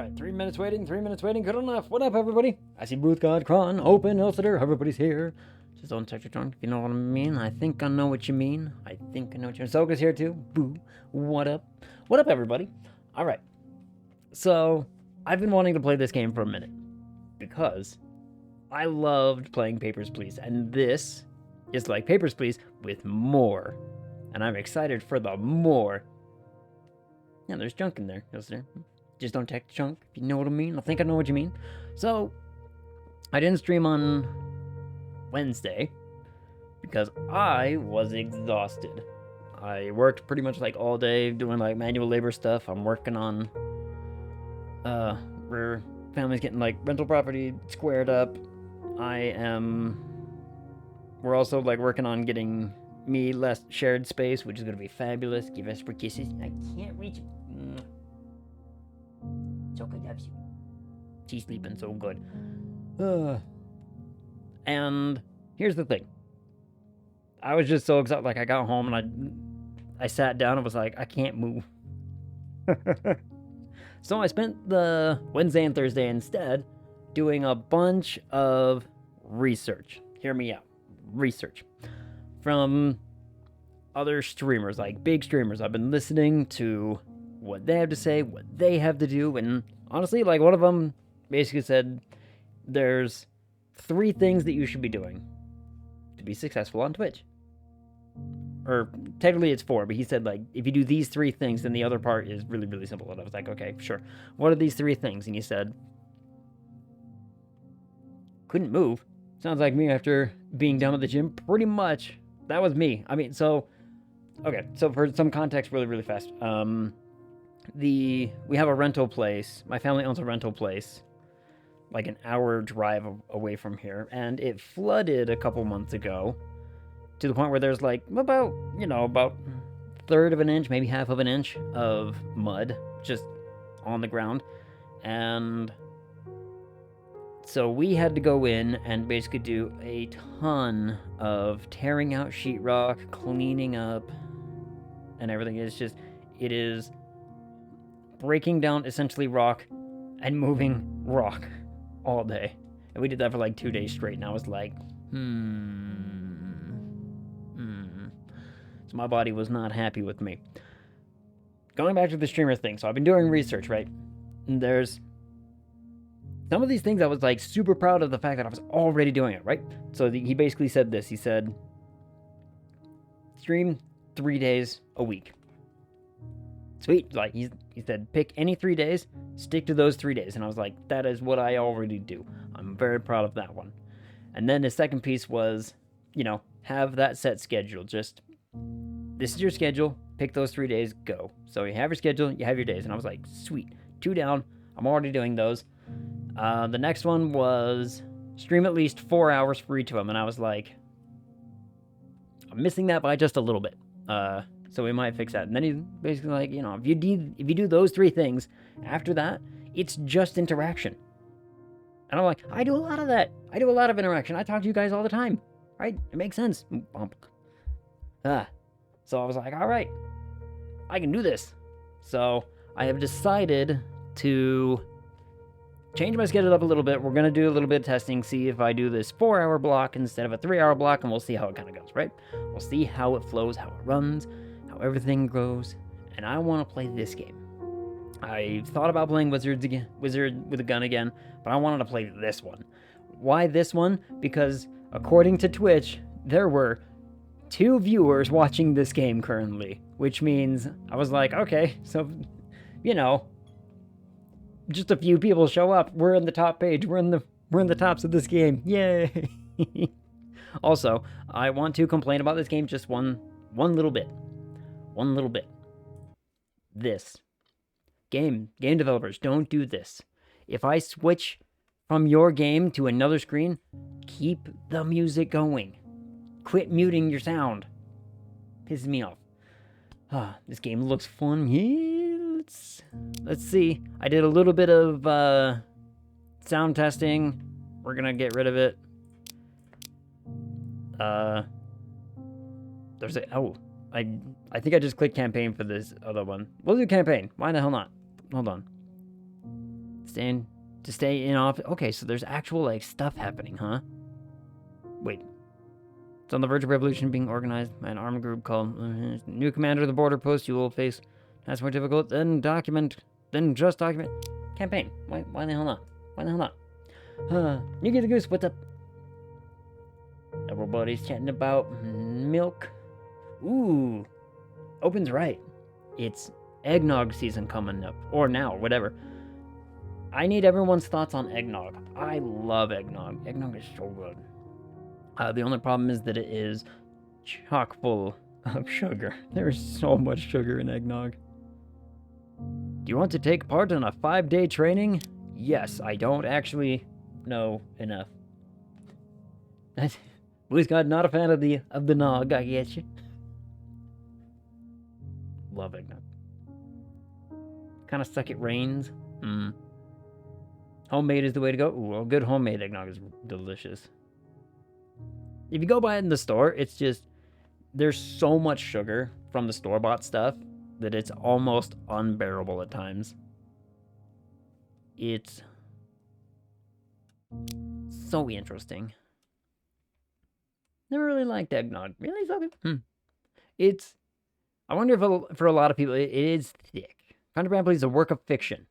Alright, 3 minutes waiting, good enough. What up, everybody? I see Booth God, Kron, Open, Elsider, everybody's here. Just don't touch your tongue, if you know what I mean. I think I know what you mean. Soka's here too. Boo. What up? What up, everybody? Alright. So, I've been wanting to play this game for a minute. Because I loved playing Papers, Please. And this is like Papers, Please with more. And I'm excited for the more. Yeah, there's junk in there, Elsider. Just don't take the chunk, if you know what I mean. I think I know what you mean. So, I didn't stream on Wednesday because I was exhausted. I worked pretty much like all day doing like manual labor stuff. I'm working on where family's getting like rental property squared up. We're also like working on getting me less shared space, which is gonna be fabulous. Give us for kisses. I can't reach it. Soka loves you. She's sleeping so good. And here's the thing. I was just so excited. Like, I got home and I sat down and was like, I can't move. So I spent the Wednesday and Thursday instead doing a bunch of research. Hear me out. Research. From other streamers, like big streamers. I've been listening to what they have to say, what they have to do, and honestly, like, one of them basically said there's 3 things that you should be doing to be successful on Twitch. Or technically it's 4, but he said, like, if you do these 3 things, then the other part is really, really simple. And I was like, okay, sure. What are these 3 things? And he said, couldn't move. Sounds like me after being done with the gym. Pretty much. That was me. I mean, so, okay. So for some context, really, really fast. We have a rental place. My family owns a rental place, like an hour drive away from here, and it flooded a couple months ago to the point where there's like about third of an inch, maybe half of an inch of mud just on the ground. And so we had to go in and basically do a ton of tearing out sheetrock, cleaning up, and everything. It is breaking down essentially rock and moving rock all day. And we did that for like 2 days straight, and I was like, So my body was not happy with me. Going back to the streamer thing, so I've been doing research, right? And there's some of these things I was like super proud of the fact that I was already doing it, right? So he basically said this. He said, stream 3 days a week. Sweet. Like, he said, pick any 3 days, stick to those 3 days. And I was like, that is what I already do. I'm very proud of that one. And then the second piece was, have that set schedule. Just, this is your schedule, pick those 3 days, go. So you have your schedule, you have your days. And I was like, sweet. 2 down. I'm already doing those. The next one was stream at least 4 hours for each of them. And I was like, I'm missing that by just a little bit. So we might fix that. And then he's basically like, if you do those 3 things, after that, it's just interaction. And I'm like, I do a lot of that. I do a lot of interaction. I talk to you guys all the time, right? It makes sense. So I was like, all right, I can do this. So I have decided to change my schedule up a little bit. We're going to do a little bit of testing, see if I do this 4-hour block instead of a 3-hour block, and we'll see how it kind of goes, right? We'll see how it flows, how it runs, how everything grows, and I want to play this game. I thought about playing Wizard with a gun again, but I wanted to play this one. Why this one? Because according to Twitch, there were 2 viewers watching this game currently, which means I was like, okay, so, just a few people show up. We're in the top page. We're in the tops of this game. Yay! Also, I want to complain about this game just one little bit. One little bit. This. Game developers, don't do this. If I switch from your game to another screen, keep the music going. Quit muting your sound. Pisses me off. This game looks fun. Yeah, let's see. I did a little bit of sound testing. We're gonna get rid of it. I think I just clicked campaign for this other one. We'll do campaign. Why the hell not? Hold on. To stay in office. Okay, so there's actual, like, stuff happening, huh? Wait. It's on the verge of revolution being organized by an armed group called new commander of the border post. You will face that's more difficult than just document campaign. Why the hell not? Why the hell not? You get the goose. What's up? Everybody's chatting about milk. Ooh, Open's right. It's eggnog season coming up, or now, whatever. I need everyone's thoughts on eggnog. I love eggnog. Eggnog is so good. The only problem is that it is chock full of sugar. There's so much sugar in eggnog. Do you want to take part in a 5-day training? Yes, I don't actually know enough. Blue Scott, not a fan of the nog, I get you. Love eggnog. Kind of suck it rains. Homemade is the way to go. Ooh, a good homemade eggnog is delicious. If you go buy it in the store, it's just, there's so much sugar from the store-bought stuff that it's almost unbearable at times. It's so interesting. Never really liked eggnog. Really? It's, I wonder if for a lot of people, it is thick. Condor Bramble is a work of fiction.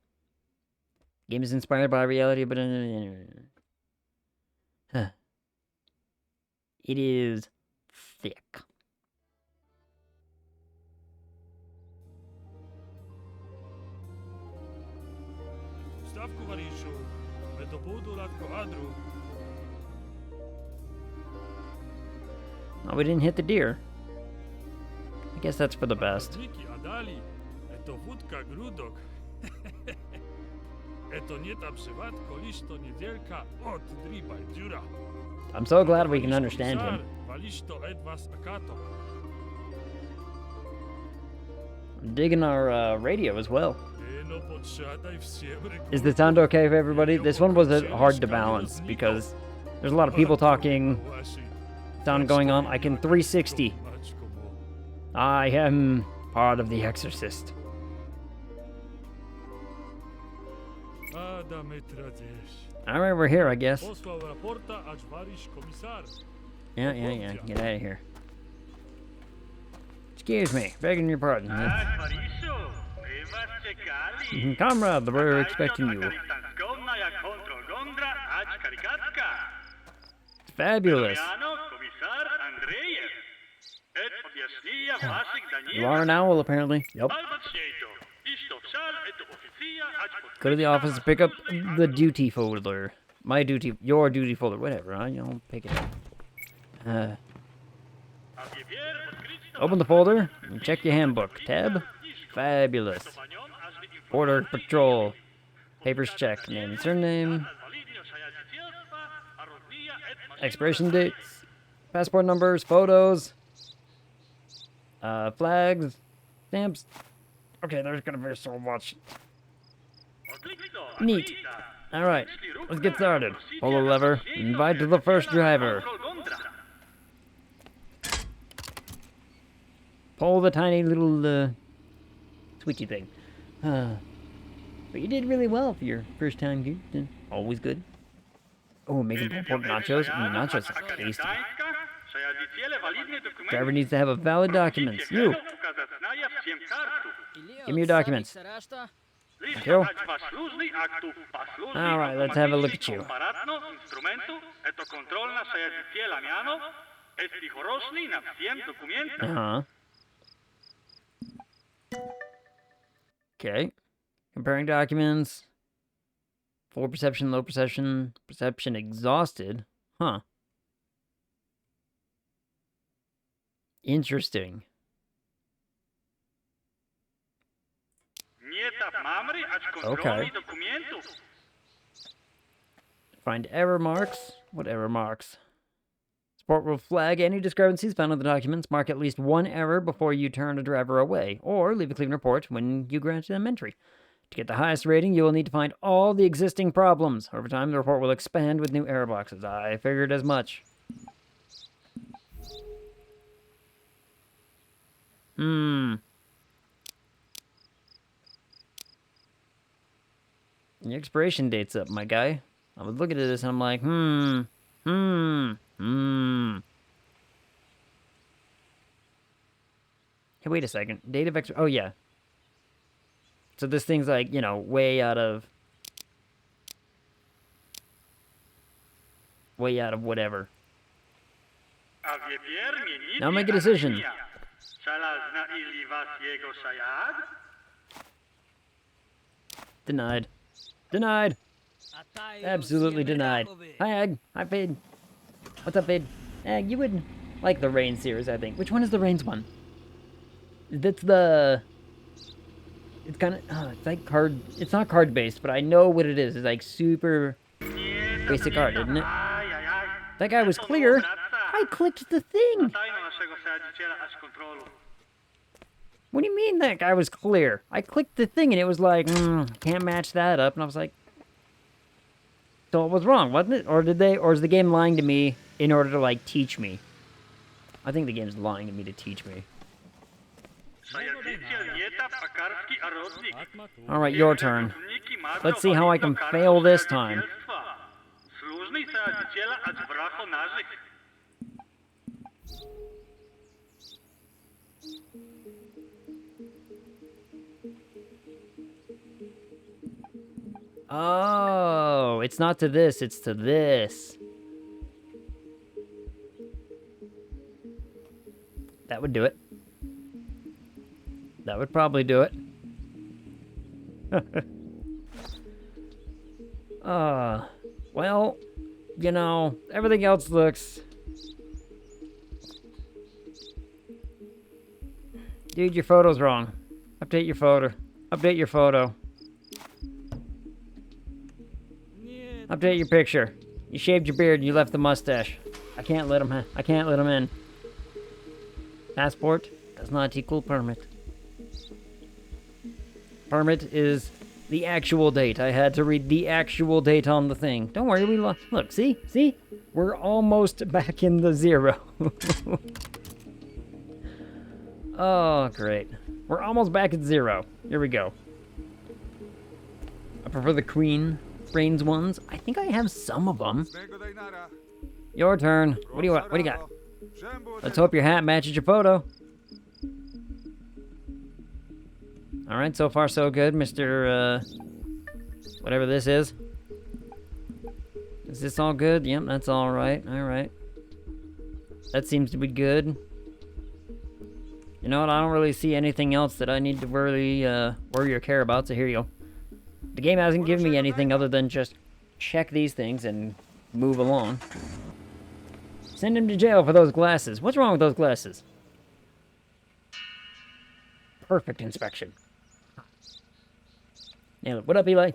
The game is inspired by reality, but it is thick. Oh, we didn't hit the deer. I guess that's for the best. I'm so glad we can understand him. I'm digging our radio as well. Is the sound okay for everybody? This one was hard to balance because there's a lot of people talking, sound going on. I can 360. I am part of The Exorcist. Alright, we're here, I guess. Yeah. Get out of here. Excuse me, begging your pardon. Comrade, we're expecting you. It's fabulous. You are an owl, apparently. Yep. Go to the office and pick up the duty folder. Your duty folder, whatever, huh? You know, pick it up. Open the folder and check your handbook. Tab. Fabulous. Border Patrol. Papers check. Name and surname. Expiration dates. Passport numbers. Photos. Flags. Stamps. Okay, there's gonna be so much. Neat. Alright, let's get started. Pull the lever. Invite to the first driver. Pull the tiny little, switchy thing. But you did really well for your first time here. Always good. Oh, making pork nachos. Nachos are tasty. Driver needs to have a valid document. You. Give me your documents. Thank you. Alright, let's have a look at you. Uh-huh. Okay. Comparing documents. Full perception, low perception. Perception exhausted. Huh. Interesting. Okay. Find error marks. What error marks? Support will flag any discrepancies found in the documents. Mark at least one error before you turn a driver away, or leave a clean report when you grant them entry. To get the highest rating, you will need to find all the existing problems. Over time, the report will expand with new error boxes. I figured as much. Your expiration date's up, my guy. I was looking at this and I'm like, Hey, wait a second. Date of expiration. Oh, yeah. So this thing's like, you know, way out of whatever. Now make a decision. Denied. Denied. Absolutely denied. Hi, Ag. Hi, Fade. What's up, Fade? Ag, you would like the Rain series, I think. Which one is the Rains one? That's the... It's kind of... it's like card... It's not card-based, but I know what it is. It's like super basic art, isn't it? That guy was clear. I clicked the thing. What do you mean that guy was clear? I clicked the thing and it was like, can't match that up. And I was like, so it was wrong, wasn't it? Or is the game lying to me in order to, like, teach me? I think the game's lying to me to teach me. Alright, your turn. Let's see how I can fail this time. Oh, it's not to this, it's to this. That would do it. That would probably do it. Well, you know, everything else looks... Dude, your photo's wrong. Update your photo. Update your photo. Update your picture. You shaved your beard and you left the mustache. I can't let him in. Passport does not equal permit. Permit is the actual date. I had to read the actual date on the thing. Don't worry, we look, see? We're almost back in the 0. Oh, great. We're almost back at 0. Here we go. I prefer the Queen Brains ones. I think I have some of them. Your turn. What do you want? What do you got? Let's hope your hat matches your photo. Alright, so far so good, Mr. Whatever this is. Is this all good? Yep, that's alright. Alright. That seems to be good. You know what? I don't really see anything else that I need to worry or care about, so here you go. The game hasn't given me anything other than just check these things and move along. Send him to jail for those glasses. What's wrong with those glasses? Perfect inspection. Nail it. What up, Eli?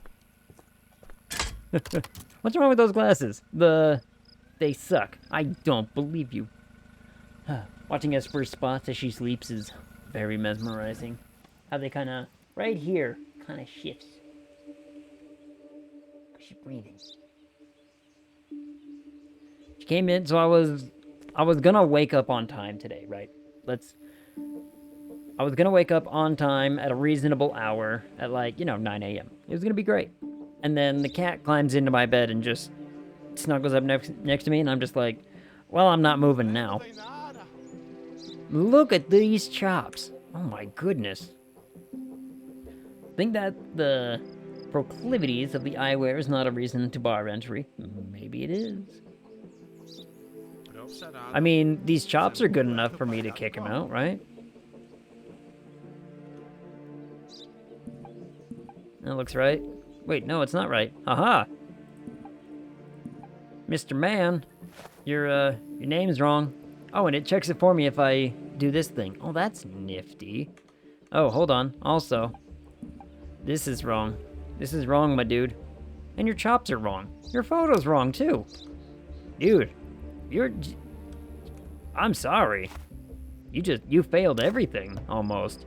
What's wrong with those glasses? They suck. I don't believe you. Watching Esper's spots as she sleeps is very mesmerizing. How they kind of, right here, kind of shifts. She's breathing. She came in, so I was gonna wake up on time today, right? I was gonna wake up on time at a reasonable hour at, like, 9 a.m. It was gonna be great. And then the cat climbs into my bed and just snuggles up next to me, and I'm just like, well, I'm not moving now. Look at these chops. Oh my goodness. Think that the proclivities of the eyewear is not a reason to bar entry. Maybe it is. I mean, these chops are good enough for me to kick him out, right? That looks right. Wait, no, it's not right. Aha! Mr. Man, your name's wrong. Oh, and it checks it for me if I do this thing. Oh, that's nifty. Oh, hold on. Also, this is wrong. This is wrong, my dude. And your chops are wrong. Your photo's wrong, too. Dude, I'm sorry. You failed everything, almost.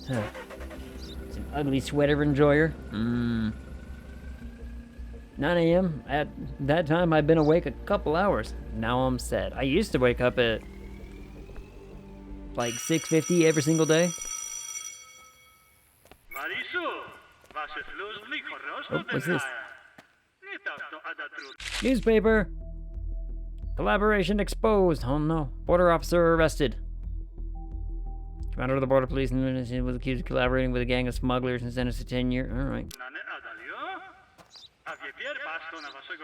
It's an ugly sweater enjoyer. 9 a.m. At that time, I'd been awake a couple hours. Now I'm sad. I used to wake up at like 6:50 every single day. Oh, what's this? Newspaper. Collaboration exposed. Oh no. Border officer arrested. Commander of the border police was accused of collaborating with a gang of smugglers and sentenced to 10 years. Alright.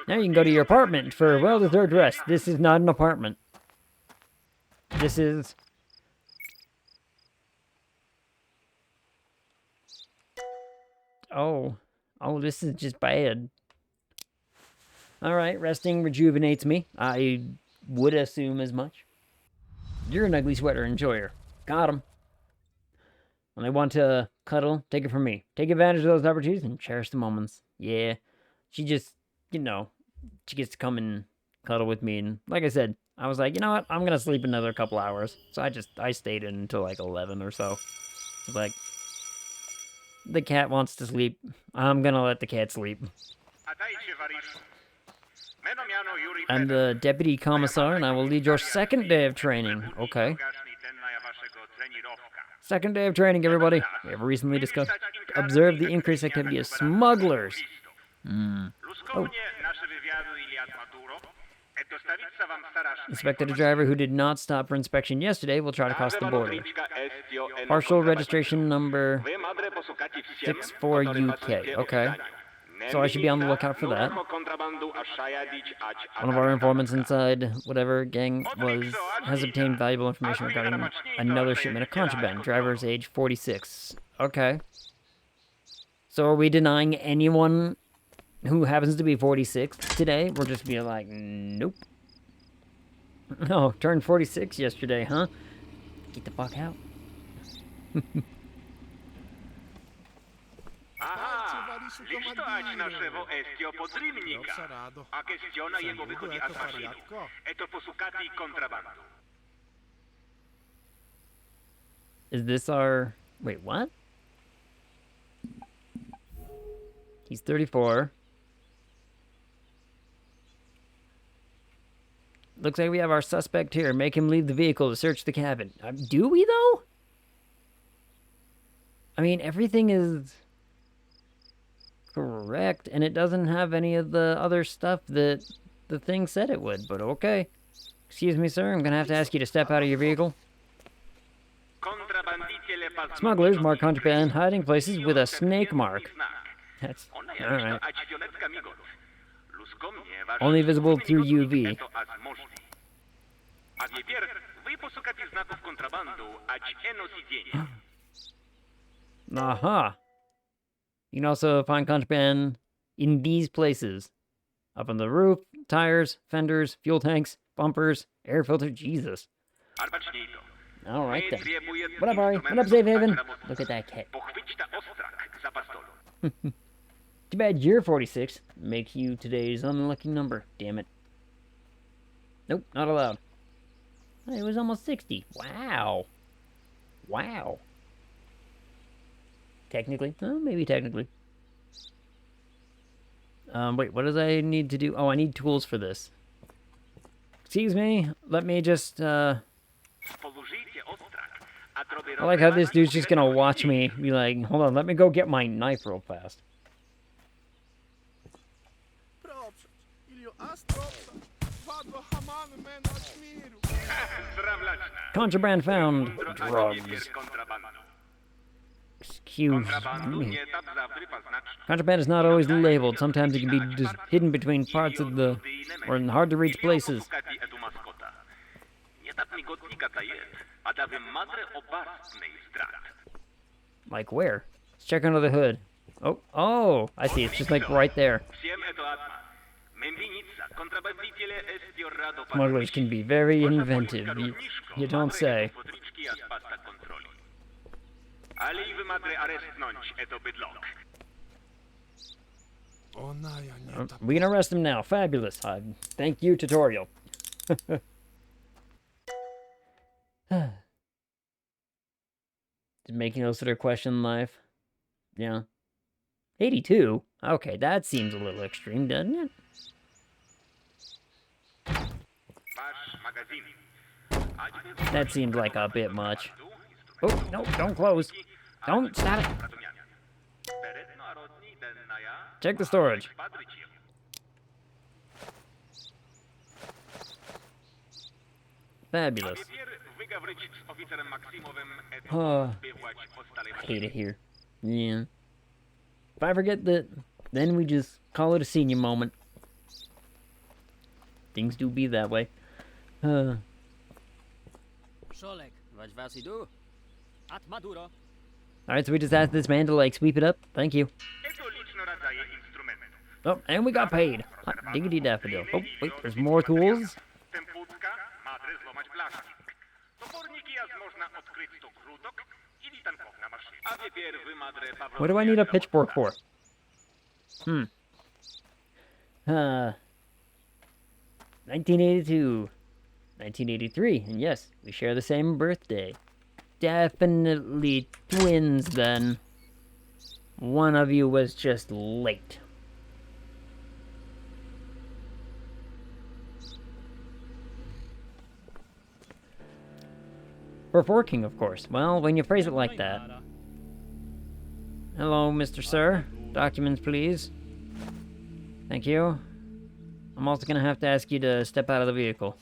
Now you can go to your apartment for a well-deserved rest. This is not an apartment. This is... Oh. Oh, this is just bad. Alright, resting rejuvenates me. I would assume as much. You're an ugly sweater enjoyer. Got him. When they want to cuddle, take it from me. Take advantage of those opportunities and cherish the moments. Yeah. She just, you know, she gets to come and cuddle with me. And like I said, I was like, you know what? I'm going to sleep another couple hours. So I stayed in until like 11 or so. Like, the cat wants to sleep. I'm going to let the cat sleep. I'm the deputy commissar, and I will lead your second day of training. Okay. Second day of training, everybody. We have recently discussed. Observe the increased activity of smugglers. Oh. Inspected a driver who did not stop for inspection yesterday will try to cross the border. Partial registration number 64 UK. Okay. So I should be on the lookout for that. One of our informants inside whatever gang has obtained valuable information regarding another shipment of contraband. Driver's age 46. Okay. So are we denying anyone who happens to be 46 today? We're just being like, nope. Oh, turned 46 yesterday, huh? Get the fuck out. Is this our... Wait, what? He's 34. Looks like we have our suspect here. Make him leave the vehicle to search the cabin. Do we, though? I mean, everything is correct, and it doesn't have any of the other stuff that the thing said it would, but okay. Excuse me, sir, I'm gonna have to ask you to step out of your vehicle. Smugglers mark contraband hiding places with a snake mark. That's... alright. Only visible through UV. Aha! You can also find contraband in these places. Up on the roof, tires, fenders, fuel tanks, bumpers, air filter. Jesus. Alright then. What up, Ari? What up, Safe Haven? Look at that cat. Too bad you're 46. Make you today's unlucky number. Damn it. Nope, not allowed. It was almost 60. Wow. Wow. Technically. Maybe technically. Wait, what does I need to do? Oh, I need tools for this. Excuse me. Let me just, I like how this dude's just gonna watch me be like, hold on, let me go get my knife real fast. Contraband found. Drugs. Excuse me. Contraband is not always labeled. Sometimes it can be just hidden between parts of the... or in hard-to-reach places. Like where? Let's check under the hood. Oh, oh! I see. It's just like right there. Smugglers can be very inventive. You don't say. We can arrest him now. Fabulous. Thank you, tutorial. Did making those sort of question life? Yeah. 82? Okay, that seems a little extreme, doesn't it? That seemed like a bit much. Oh, no, don't close. Don't stop it. Check the storage. Fabulous. Oh, I hate it here. Yeah. If I forget that, then we just call it a senior moment. Things do be that way. Alright, so we just asked this man to, like, sweep it up. Thank you. Oh, and we got paid. Hot diggity daffodil. Oh, wait, there's more tools. What do I need a pitchfork for? 1982. 1983. And yes, we share the same birthday. Definitely twins, then. One of you was just late. For forking, of course. Well, when you phrase it like that. Hello, Mr. Sir. Documents, please. Thank you. I'm also gonna have to ask you to step out of the vehicle.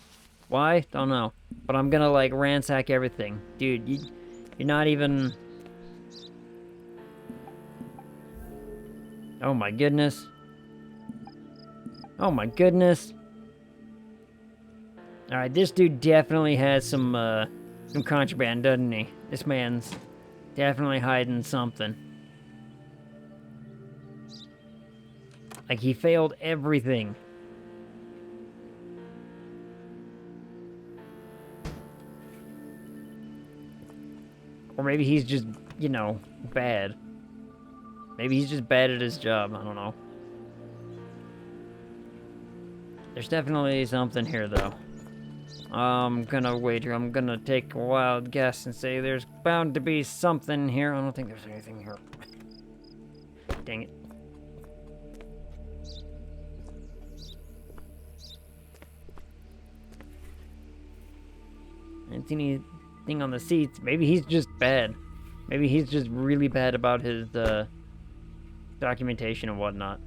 Why? Don't know. But I'm gonna, like, ransack everything. Dude, you're not even... Oh my goodness. Oh my goodness. Alright, this dude definitely has some contraband, doesn't he? This man's definitely hiding something. Like, he failed everything. Or maybe he's just, you know, bad. Maybe he's just bad at his job, I don't know. There's definitely something here, though. I'm gonna wager, I'm gonna take a wild guess and say there's bound to be something here. I don't think there's anything here. Dang it. I didn't see anything on the seats. Maybe he's just bad. Maybe he's just really bad about his, documentation and whatnot.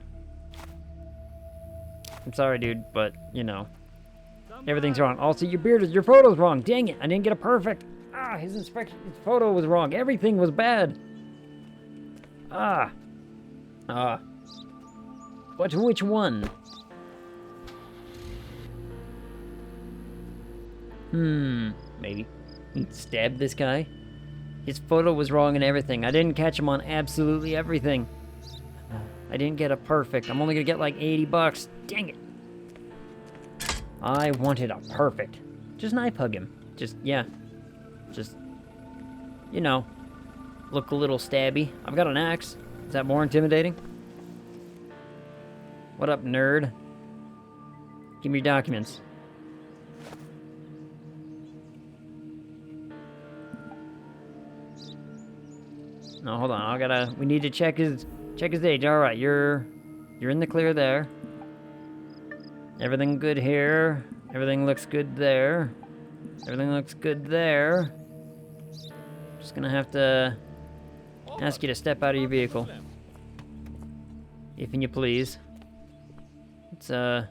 I'm sorry, dude, but, you know, everything's wrong. Also, your photo's wrong. Dang it, I didn't get a perfect. Ah, his photo was wrong. Everything was bad. Which one? Maybe. Stab this guy? His photo was wrong and everything. I didn't catch him on absolutely everything. I didn't get a perfect. I'm only gonna get like $80. Dang it. I wanted a perfect. Just knife hug him. Just, yeah. Just, you know, look a little stabby. I've got an axe. Is that more intimidating? What up, nerd? Give me your documents. No, hold on. We need to check his age. All right, you're in the clear there. Everything good here. Everything looks good there. Everything looks good there. Just gonna have to ask you to step out of your vehicle. If you please. Let's have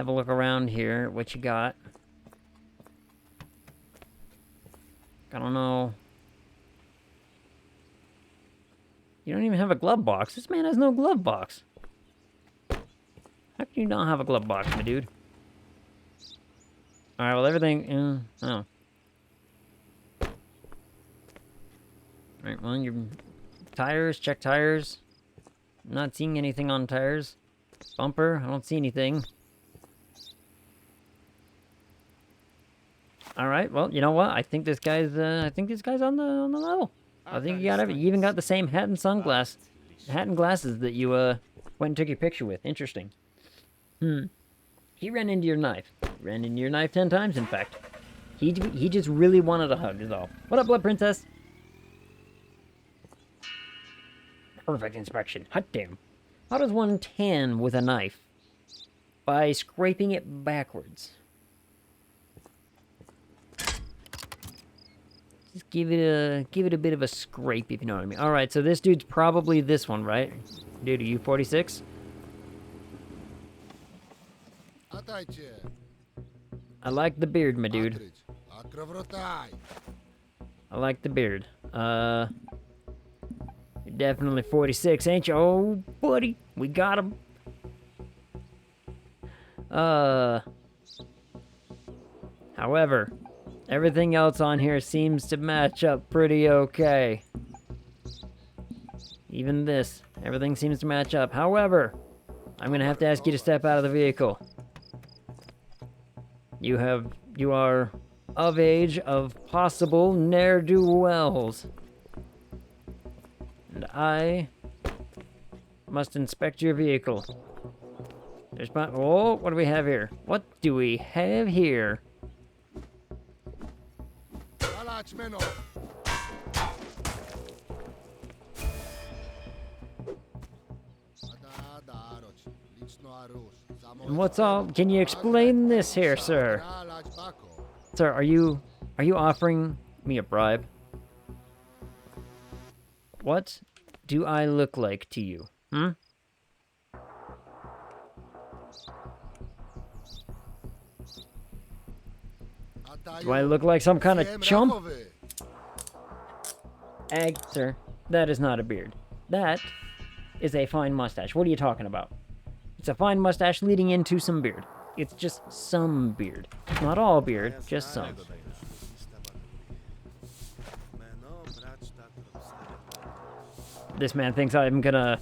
a look around here. What you got? I don't know. You don't even have a glove box. This man has no glove box. How can you not have a glove box, my dude? Alright, well, everything... oh. Alright, well, your tires, check tires. I'm not seeing anything on tires. Bumper, I don't see anything. Alright, well, you know what? I think this guy's on the level. I think you even got the same hat and glasses that you went and took your picture with. Interesting. He ran into your knife. Ran into your knife 10 times, in fact. He just really wanted a hug, is all. What up, Blood Princess? Perfect inspection. Hot damn. How does one tan with a knife? By scraping it backwards. Just give it a bit of a scrape, if you know what I mean. All right, so this dude's probably this one, right? Dude, are you 46? I like the beard, my dude. I like the beard. You're definitely 46, ain't you? Oh, buddy, we got him. However, everything else on here seems to match up pretty okay. Even this, everything seems to match up. However, I'm gonna have to ask you to step out of the vehicle. You are of age of possible ne'er-do-wells. And I must inspect your vehicle. Oh, what do we have here? What do we have here? And what's all? Can you explain this here, sir? Sir, are you offering me a bribe? What do I look like to you? Hmm? Do I look like some kind of chump? Sir, that is not a beard. That is a fine mustache. What are you talking about? It's a fine mustache leading into some beard. It's just some beard. Not all beard, just some. This man thinks I'm gonna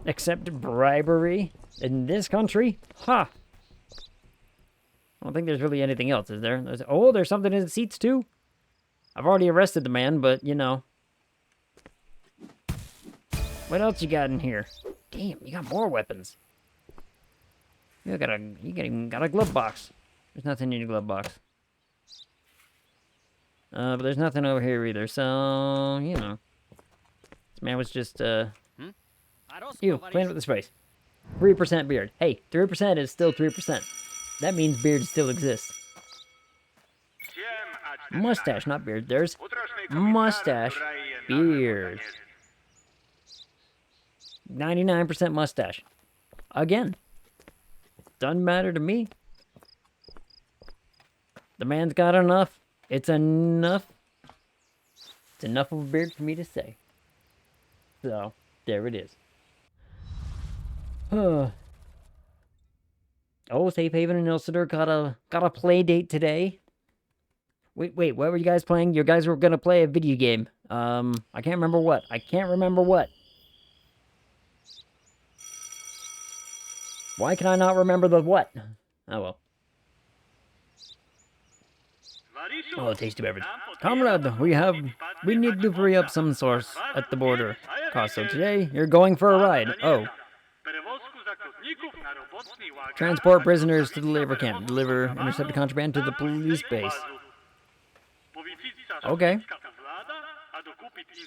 accept bribery in this country? Ha! I don't think there's really anything else, is there? There's something in the seats, too? I've already arrested the man, but, you know. What else you got in here? Damn, you got more weapons. You even got a glove box. There's nothing in your glove box. But there's nothing over here either, so, you know. This man was just, Ew, playing with the space. 3% beard. Hey, 3% is still 3%. That means beard still exists. Mustache, not beard. There's mustache, beard. 99% mustache. Again. Doesn't matter to me. The man's got enough. It's enough. It's enough of a beard for me to say. So, there it is. Oh, Safe Haven and Ilsitor got a play date today. Wait, what were you guys playing? You guys were gonna play a video game. I can't remember what. Why can I not remember the what? Oh well. Oh, tasty beverage. Comrade, we need to free up some source at the border. So today, you're going for a ride. Oh. Transport prisoners to the labor camp. Deliver intercepted contraband to the police base. Okay.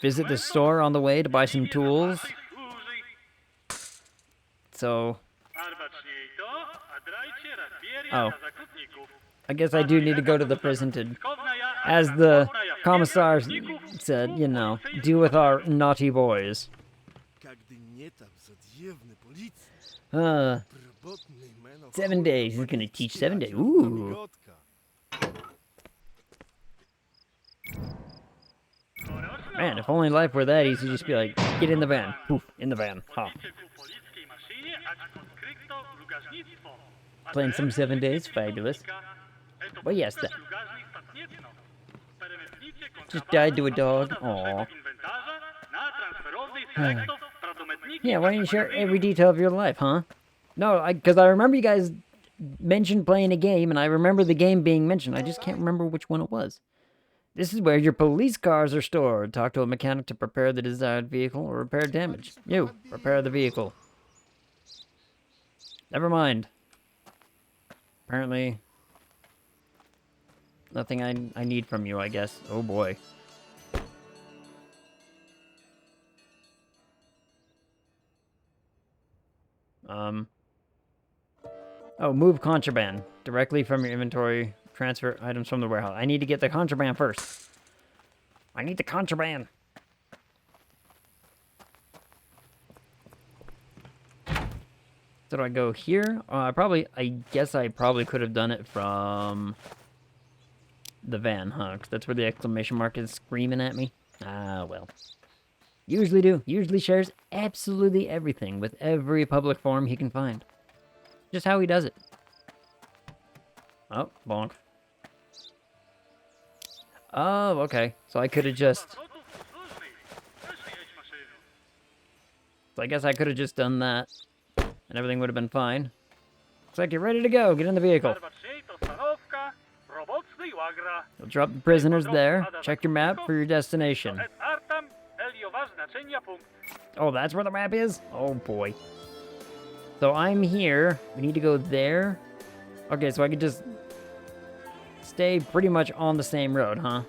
Visit the store on the way to buy some tools. So... Oh. I guess I do need to go to the prison to... As the commissar said, you know, deal with our naughty boys. 7 days. He's gonna teach 7 days. Ooh. Man, if only life were that easy, just be like, get in the van. Poof, in the van. Ha. Playing some 7 days, fabulous. But yes, that. Just died to a dog. Aww. Yeah, why don't you share every detail of your life, huh? No, because I remember you guys mentioned playing a game, and I remember the game being mentioned. I just can't remember which one it was. This is where your police cars are stored. Talk to a mechanic to prepare the desired vehicle or repair damage. You, repair the vehicle. Never mind. Apparently, nothing I need from you, I guess. Oh boy. Oh, move contraband. Directly from your inventory. Transfer items from the warehouse. I need to get the contraband first. I need the contraband. So do I go here? I guess I probably could have done it from the van, huh? 'Cause that's where the exclamation mark is screaming at me. Ah, well. Usually do. Usually shares absolutely everything with every public forum he can find. Just how he does it. Oh, bonk. Oh, okay. So I could have just... So I guess I could have just done that. And everything would have been fine. Looks like you're ready to go. Get in the vehicle. You'll drop the prisoners there. Check your map for your destination. Oh, that's where the map is? Oh, boy. So I'm here. We need to go there. Okay, so I could just stay pretty much on the same road, huh?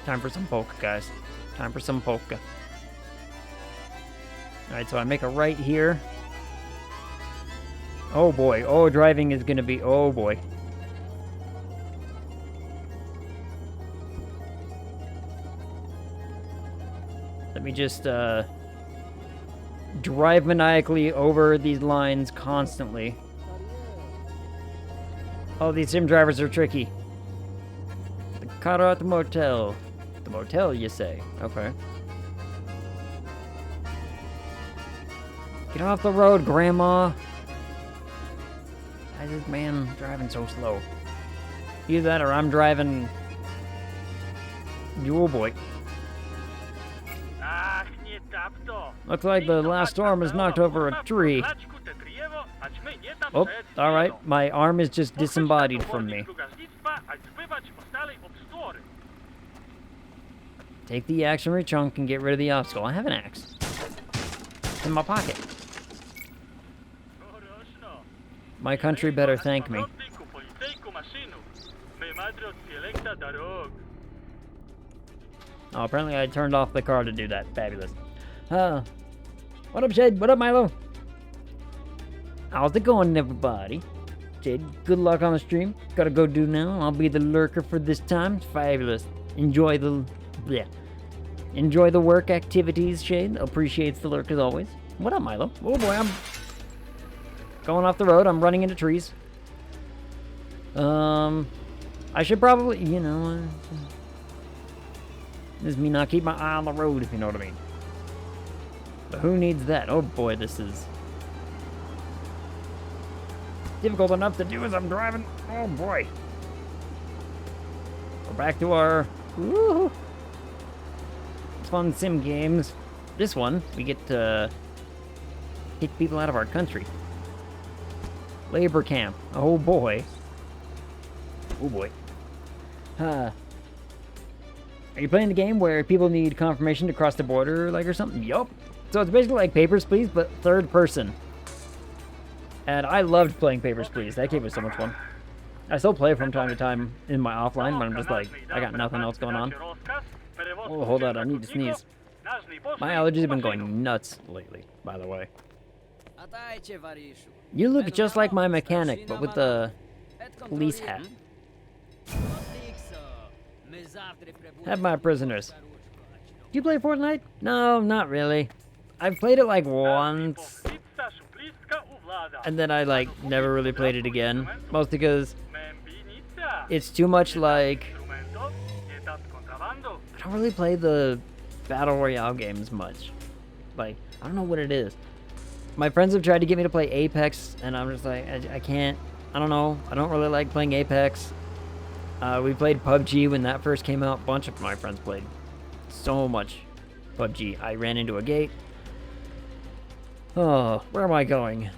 Time for some polka, guys. Time for some polka. Alright, so I make a right here. Oh boy. Oh, driving is gonna be... Oh boy. Let me just, drive maniacally over these lines constantly. Oh, these sim drivers are tricky. The car at the motel. The motel, you say? Okay. Get off the road, Grandma. Why is this man driving so slow? Either that or I'm driving... Oh boy. Looks like the last storm has knocked over a tree. Oh, alright. My arm is just disembodied from me. Take the axe from your trunk and get rid of the obstacle. I have an axe. It's in my pocket. My country better thank me. Oh, apparently I turned off the car to do that. Fabulous. What up, Shed? What up, Milo? How's it going, everybody? Shed, good luck on the stream. Gotta go do now. I'll be the lurker for this time. Fabulous. Enjoy the... Yeah. Enjoy the work activities, Shade. Appreciates the lurk as always. What up, Milo? Oh boy, I'm going off the road. I'm running into trees. I should probably, you know... This is me not keep my eye on the road, if you know what I mean. But who needs that? Oh boy, this is difficult enough to do as I'm driving. Oh boy. We're back to our fun sim games. This one, we get to kick people out of our country. Labor camp. Oh boy. Oh boy. Are you playing the game where people need confirmation to cross the border, like, or something? Yup. So it's basically like Papers, Please, but third person. And I loved playing Papers, Please. That game was so much fun. I still play from time to time in my offline, but I'm just like, I got nothing else going on. Oh, hold on, I need to sneeze. My allergies have been going nuts lately, by the way. You look just like my mechanic, but with the police hat. Have my prisoners. Do you play Fortnite? No, not really. I've played it like once. And then I like never really played it again. Mostly because it's too much like... I don't really play the Battle Royale games much. Like, I don't know what it is. My friends have tried to get me to play Apex, and I'm just like, I can't. I don't know. I don't really like playing Apex. We played PUBG when that first came out. A bunch of my friends played so much PUBG. I ran into a gate. Oh, where am I going?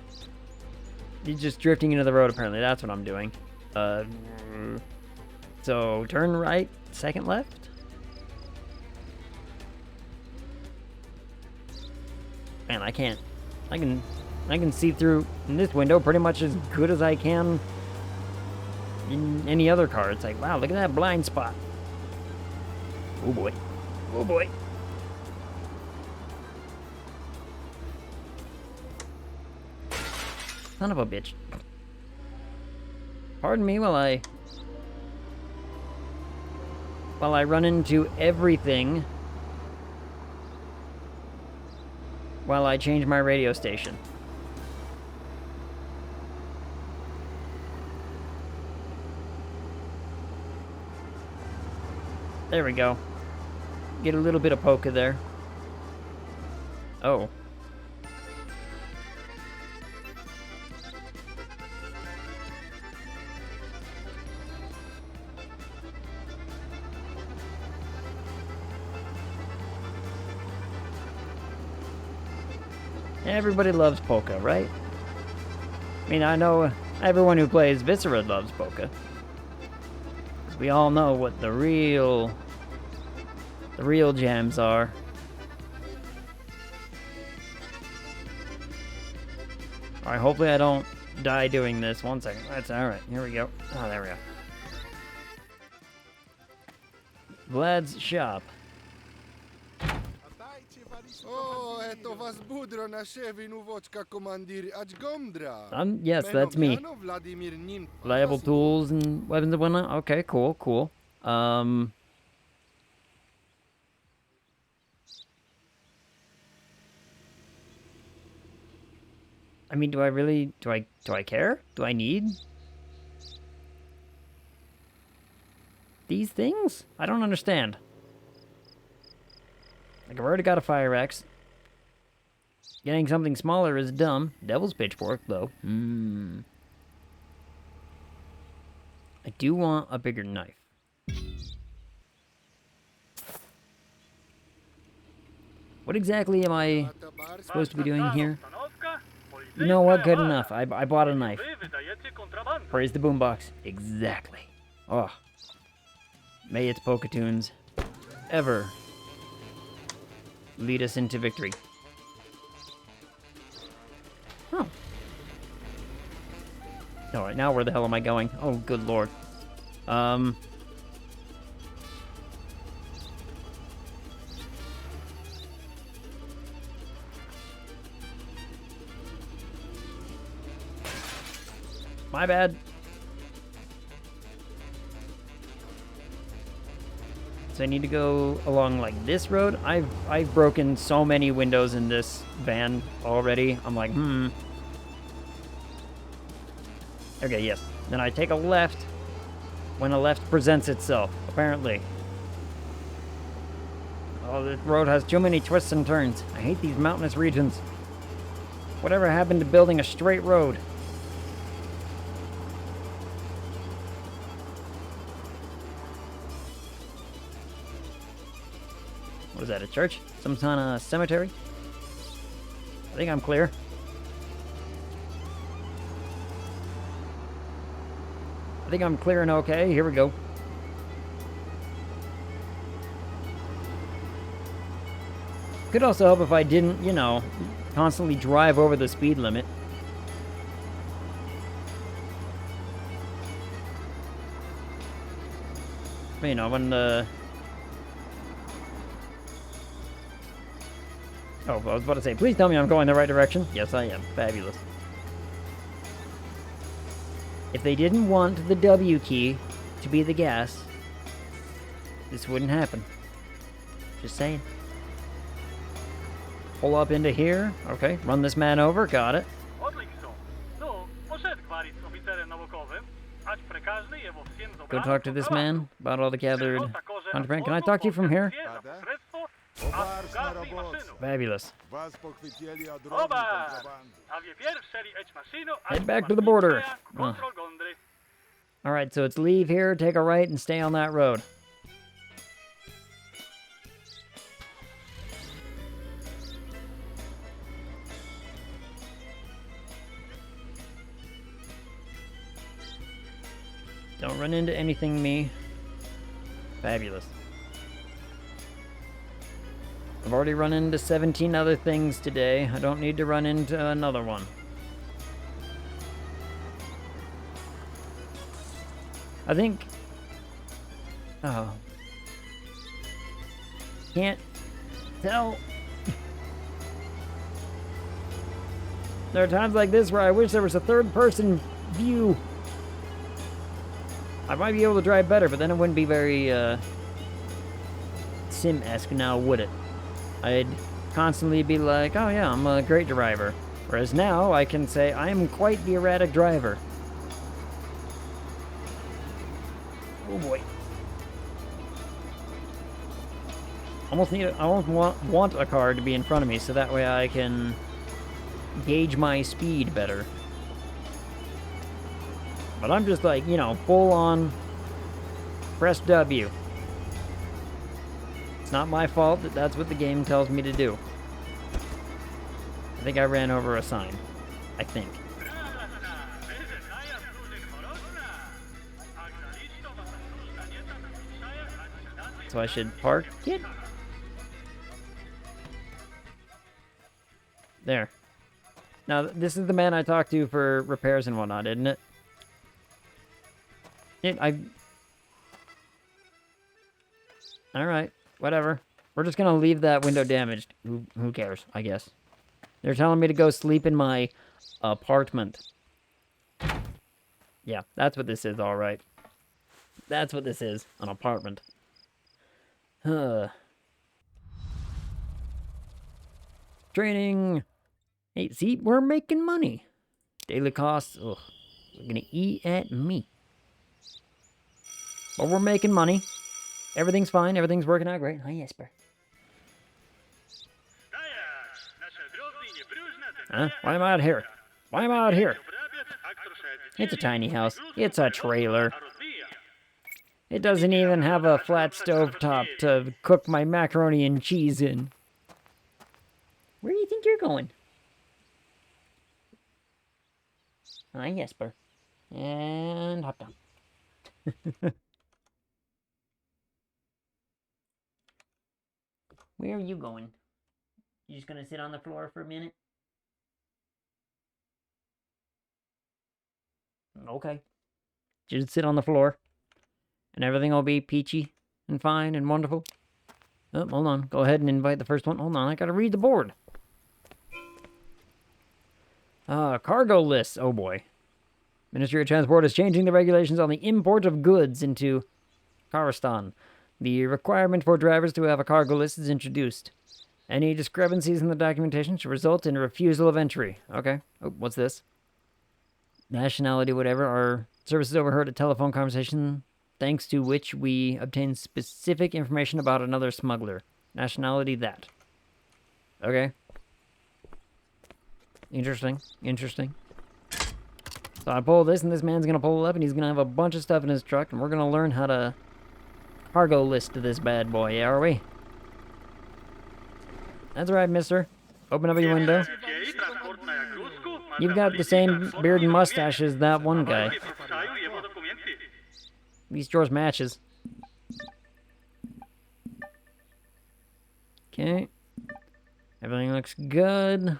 He's just drifting into the road, apparently. That's what I'm doing. So, turn right, second left? Man, I can't. I can see through in this window pretty much as good as I can in any other car. It's like, wow, look at that blind spot. Oh boy. Oh boy. Son of a bitch. Pardon me while I run into everything while I change my radio station. There we go. Get a little bit of polka there. Oh. Everybody loves polka, right? I mean, I know everyone who plays Viscera loves polka. We all know what the real jams are. Alright, hopefully I don't die doing this. 1 second. That's alright. Here we go. Oh, there we go. Vlad's shop. Yes, that's me. Reliable tools and weapons and whatnot. Okay, cool, cool. I mean, do I really, do I care? Do I need these things? I don't understand. Like, I've already got a fire axe. Getting something smaller is dumb. Devil's pitchfork, though. I do want a bigger knife. What exactly am I supposed to be doing here? You know what? Good enough. I bought a knife. Praise the boombox. Exactly. Oh. May its polka tunes ever lead us into victory. Oh. Alright, now where the hell am I going? Oh, good lord. My bad. So I need to go along like this road. I've broken so many windows in this van already. I'm like, Okay, yes. Then I take a left when a left presents itself, apparently. Oh, this road has too many twists and turns. I hate these mountainous regions. Whatever happened to building a straight road? What is that, a church? Some kind of cemetery? I think I'm clear. I think I'm clear and okay. Here we go. Could also help if I didn't, you know, constantly drive over the speed limit. You know, when the... Oh, I was about to say, please tell me I'm going the right direction. Yes, I am. Fabulous. If they didn't want the W key to be the gas, this wouldn't happen. Just saying. Pull up into here. Okay, run this man over. Got it. Go talk to this man about all the gathered contraband. Can I talk to you from here? Fabulous. Head back to the border. Oh. Alright, so it's leave here, take a right, and stay on that road. Don't run into anything, me. Fabulous. I've already run into 17 other things today. I don't need to run into another one. I think... Oh. Can't tell. There are times like this where I wish there was a third-person view. I might be able to drive better, but then it wouldn't be very, sim-esque now, would it? I'd constantly be like, oh yeah, I'm a great driver. Whereas now, I can say, I am quite the erratic driver. Oh boy. I almost want a car to be in front of me, so that way I can gauge my speed better. But I'm just like, you know, full on press W. It's not my fault that that's what the game tells me to do. I think I ran over a sign. I think. So I should park it? There. Now, this is the man I talked to for repairs and whatnot, isn't it? Alright, whatever. We're just gonna leave that window damaged. Who cares, I guess. They're telling me to go sleep in my apartment. Yeah, that's what this is, alright. That's what this is, an apartment. Training. Hey, see, we're making money. Daily costs, ugh. They're gonna eat at me. But we're making money. Everything's fine. Everything's working out great. Hi, Jesper. Huh? Why am I out here? Why am I out here? It's a tiny house. It's a trailer. It doesn't even have a flat stovetop to cook my macaroni and cheese in. Where do you think you're going? Hi, Jesper. And hop down. Where are you going? You just gonna sit on the floor for a minute? Okay. Just sit on the floor. And everything will be peachy and fine and wonderful. Oh, hold on. Go ahead and invite the first one. Hold on, I gotta read the board. Cargo lists. Oh boy. Ministry of Transport is changing the regulations on the import of goods into Kazakhstan. The requirement for drivers to have a cargo list is introduced. Any discrepancies in the documentation should result in a refusal of entry. Okay. Oh, what's this? Nationality, whatever. Our services overheard a telephone conversation thanks to which we obtained specific information about another smuggler. Nationality, that. Okay. Interesting. Interesting. So I pull this, and this man's gonna pull up, and he's gonna have a bunch of stuff in his truck, and we're gonna learn how to cargo list this bad boy, yeah, are we? That's right, mister. Open up your window. You've got the same beard and mustache as that one guy. These drawers matches. Okay. Everything looks good.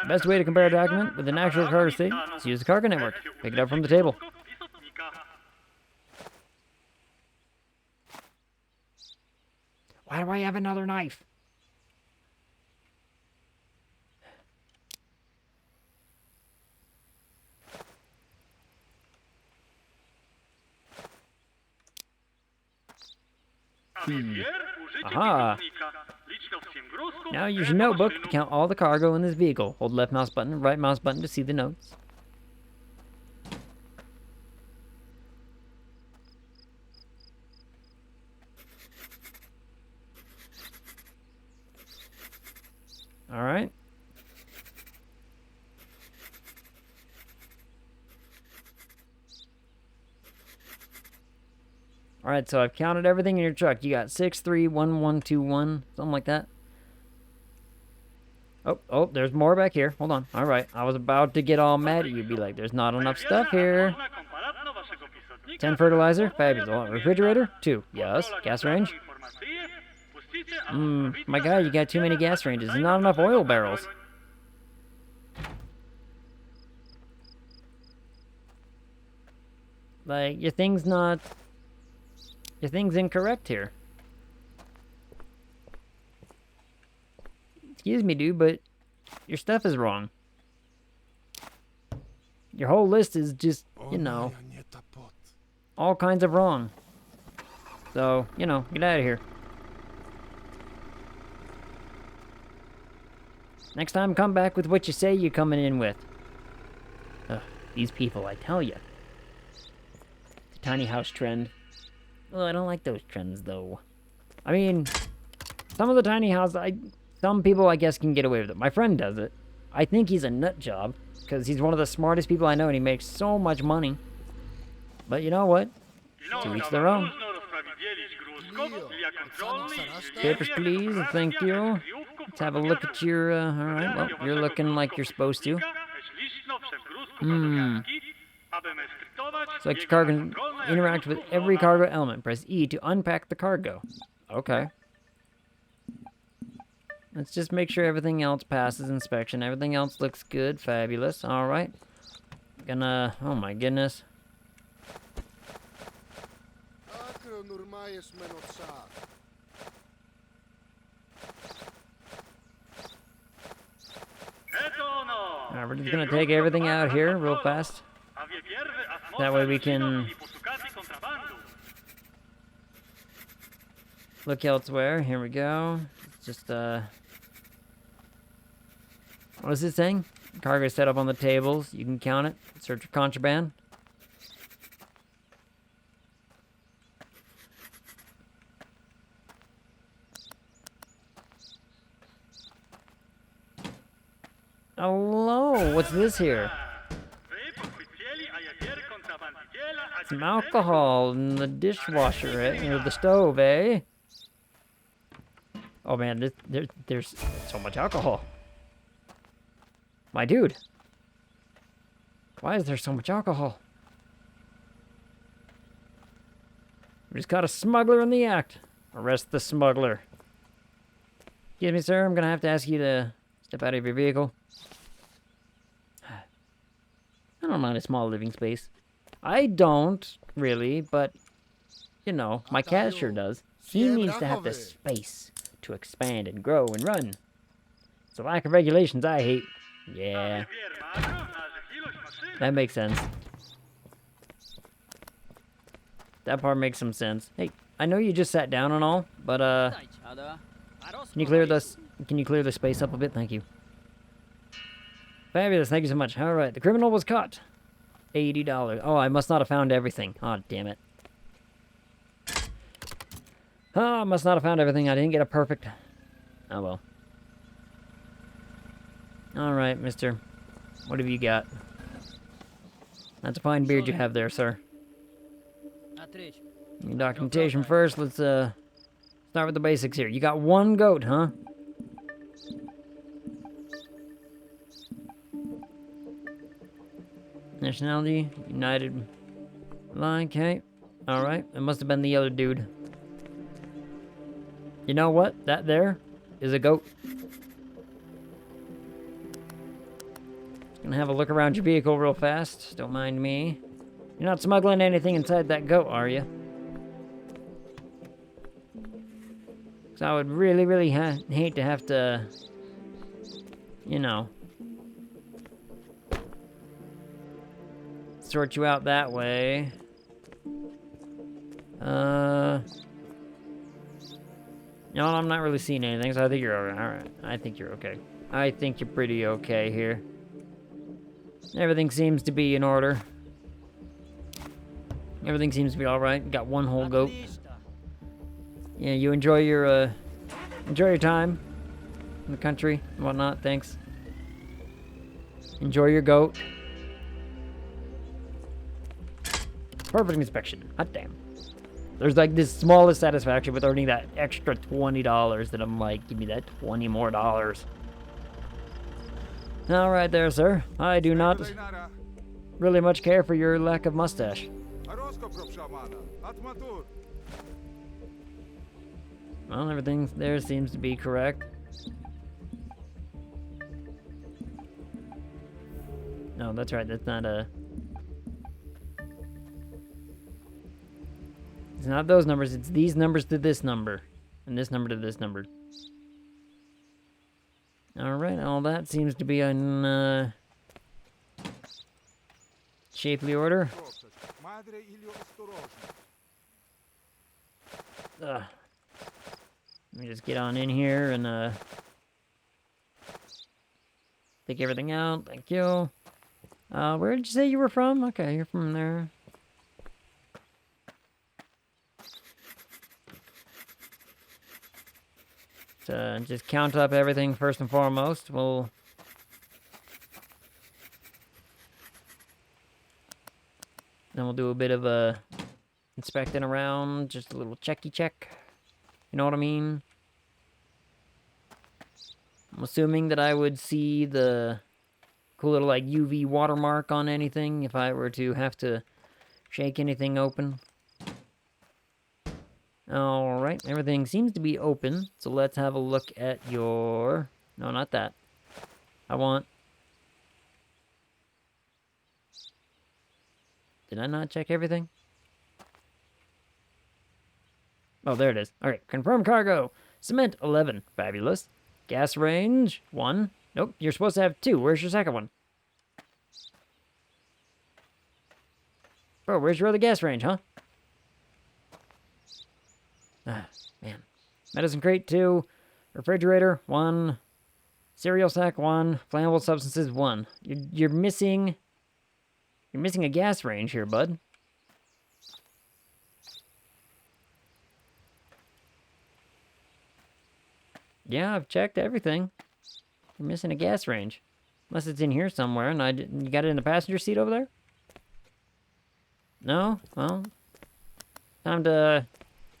Best way to compare a document with an actual cargo state is to use the cargo network. Pick it up from the table. Why do I have another knife? Aha! Now use your notebook to count all the cargo in this vehicle. Hold left mouse button and right mouse button to see the notes. Alright. Alright, so I've counted everything in your truck. You got 631121, something like that. Oh, there's more back here. Hold on. Alright, I was about to get all mad at you. Be like, there's not enough stuff here. 10 fertilizer. Fabulous. Refrigerator. 2. Yes. Gas range. My God, you got too many gas ranges. There's not enough oil barrels. Like, your thing's incorrect here. Excuse me, dude, but Your stuff is wrong. Your whole list is just, you know, all kinds of wrong. So, you know, get out of here. Next time, come back with what you say you're coming in with. Ugh, these people, I tell you. The tiny house trend. Oh, I don't like those trends, though. I mean, some of the tiny houses, some people, I guess, can get away with it. My friend does it. I think he's a nut job, because he's one of the smartest people I know, and he makes so much money. But you know what? To each their own. Papers, please. Thank you. Let's have a look at your, alright, well, you're looking like you're supposed to. Select your cargo and interact with every cargo element. Press E to unpack the cargo. Okay. Let's just make sure everything else passes inspection. Everything else looks good. Fabulous. Alright. Gonna, oh my goodness. Alright, we're just gonna take everything out here real fast. That way we can look elsewhere. Here we go. It's just, what is it saying? Cargo is set up on the tables. You can count it. Search for contraband. Hello, what's this here? Some alcohol in the dishwasher, eh? Or the stove, eh? Oh man, there's so much alcohol. My dude. Why is there so much alcohol? We just caught a smuggler in the act. Arrest the smuggler. Excuse me, sir, I'm gonna have to ask you to step out of your vehicle. I don't mind a small living space. I don't, really, but, you know, my cat sure does. He needs to have the space to expand and grow and run. It's a lack of regulations I hate. Yeah. That makes sense. That part makes some sense. Hey, I know you just sat down and all, but, can you clear the space up a bit? Thank you. Fabulous, thank you so much. Alright, the criminal was caught. $80. Oh, I must not have found everything. Oh, damn it. Oh, I must not have found everything. I didn't get a perfect. Oh, well. Alright, mister. What have you got? That's a fine beard you have there, sir. Your documentation first. Let's, start with the basics here. You got one goat, huh? Nationality, United. Okay. Alright. It must have been the other dude. You know what? That there is a goat. Just gonna have a look around your vehicle real fast. Don't mind me. You're not smuggling anything inside that goat, are you? Because I would really, really hate to have to, you know, sort you out that way. No, I'm not really seeing anything, so I think you're alright. I think you're okay. I think you're pretty okay here. Everything seems to be in order. Everything seems to be alright. Got one whole goat. Yeah, you enjoy your time in the country and whatnot. Thanks. Enjoy your goat. Perfect inspection. Hot damn. There's like this smallest satisfaction with earning that extra $20 that I'm like, give me that $20 more. Alright there, sir. I do not really much care for your lack of mustache. Well, everything there seems to be correct. No, that's right. That's not a... It's not those numbers. It's these numbers to this number. And this number to this number. Alright, all that seems to be in shapely order. Let me just get on in here and take everything out. Thank you. Where did you say you were from? Okay, you're from there. Just count up everything first and foremost. Then we'll do a bit of a inspecting around, just a little checky check. You know what I mean? I'm assuming that I would see the cool little like UV watermark on anything if I were to have to shake anything open. Alright, everything seems to be open, so let's have a look at your... No, not that. I want... Did I not check everything? Oh, there it is. Alright, confirm cargo. Cement, 11. Fabulous. Gas range, 1. Nope, you're supposed to have 2. Where's your second one? Bro, where's your other gas range, huh? Ah, man. Medicine crate, 2. Refrigerator, 1. Cereal sack, 1. Flammable substances, 1. You're missing... You're missing a gas range here, bud. Yeah, I've checked everything. You're missing a gas range. Unless it's in here somewhere, and you got it in the passenger seat over there? No? Well, time to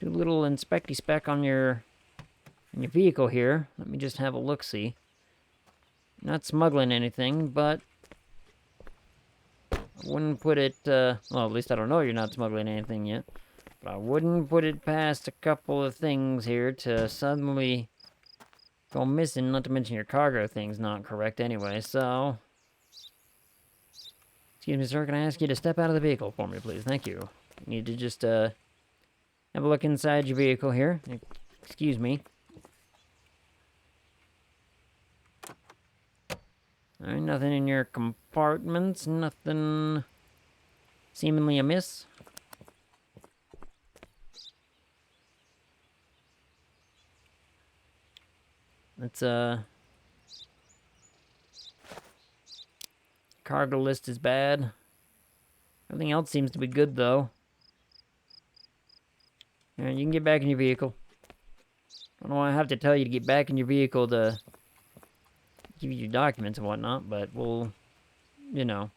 do a little inspecty spec on your vehicle here. Let me just have a look-see. Not smuggling anything, but I wouldn't put it, well, at least I don't know you're not smuggling anything yet. But I wouldn't put it past a couple of things here to suddenly go missing, not to mention your cargo thing's not correct anyway, so... Excuse me, sir, can I ask you to step out of the vehicle for me, please? Thank you. I need to just, have a look inside your vehicle here. Excuse me. Alright, nothing in your compartments, nothing seemingly amiss. Let's, cargo list is bad. Everything else seems to be good, though. Alright, you can get back in your vehicle. I don't know why I have to tell you to get back in your vehicle to give you your documents and whatnot, but we'll, you know.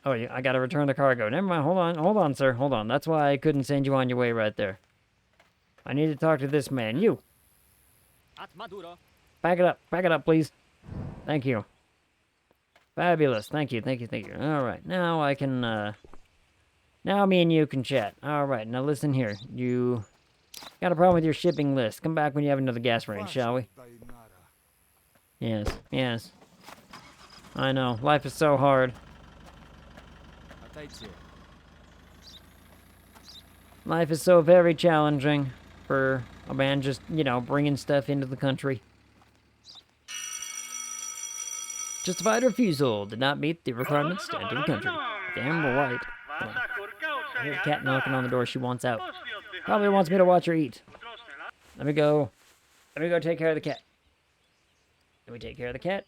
Oh, yeah, I gotta return the cargo. Never mind, hold on, sir, hold on. That's why I couldn't send you on your way right there. I need to talk to this man. You! Back it up, please. Thank you. Fabulous, thank you. Alright, now I can, now me and you can chat. Alright, now listen here. You got a problem with your shipping list. Come back when you have another gas range, shall we? Yes. I know, life is so hard. Life is so very challenging for a man just, you know, bringing stuff into the country. Justified refusal did not meet the requirements to enter the country. Damn right. I hear a cat knocking on the door. She wants out. Probably wants me to watch her eat. Let me go take care of the cat. Let me take care of the cat.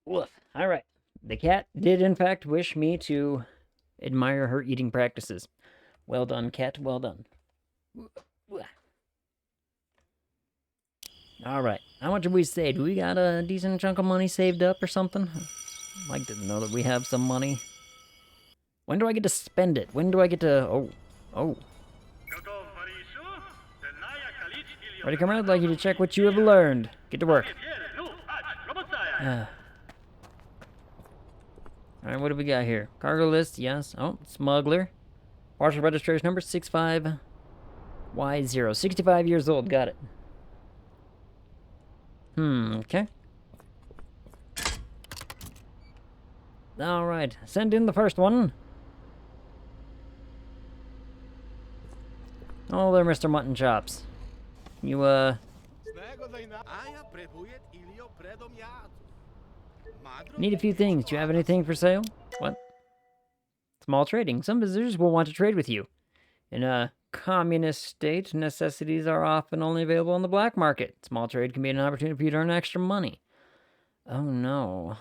Woof. All right. The cat did, in fact, wish me to admire her eating practices. Well done, cat. Well done. All right. How much have we saved? We got a decent chunk of money saved up or something? I'd like to know that we have some money. When do I get to spend it? When do I get to... Oh. Ready, comrade? I'd like you to check what you have learned. Get to work. Alright, what do we got here? Cargo list, yes. Oh, smuggler. Partial registration number 65Y0. 65 years old, got it. Okay. Alright, send in the first one. Oh there, Mr. Mutton Chops. You, need a few things. Do you have anything for sale? What? Small trading. Some visitors will want to trade with you. In a communist state, necessities are often only available on the black market. Small trade can be an opportunity for you to earn extra money. Oh no.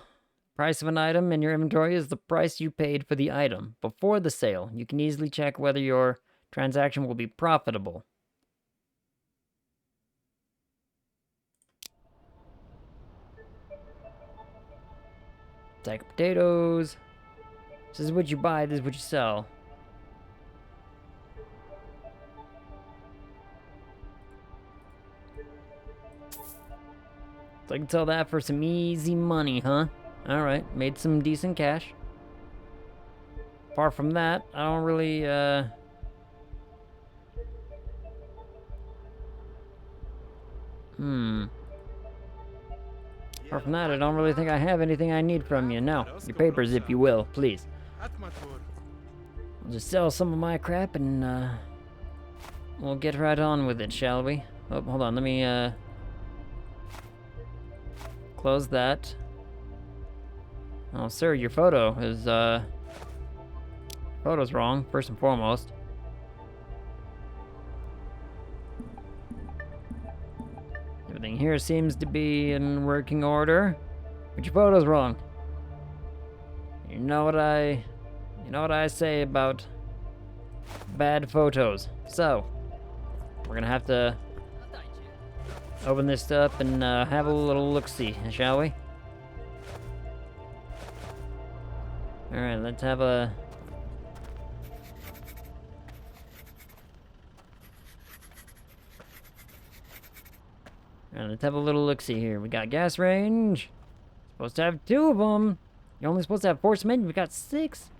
Price of an item in your inventory is the price you paid for the item. Before the sale, you can easily check whether your transaction will be profitable. Sack of potatoes. This is what you buy, this is what you sell. So I can sell that for some easy money, huh? Alright, made some decent cash. Apart from that, I don't really, Apart from that, I don't really think I have anything I need from you. Now, your papers, if you will, please. I'll just sell some of my crap and, we'll get right on with it, shall we? Oh, hold on, let me, close that. Oh, sir, your photo is, photo's wrong, first and foremost. Everything here seems to be in working order, but your photo's wrong. You know what I say about bad photos. So, we're gonna have to open this up and have a little look-see, shall we? Alright, let's have a... Alright, let's have a little look-see here. We got gas range. Supposed to have 2 of them. You're only supposed to have 4 cement. We got 6.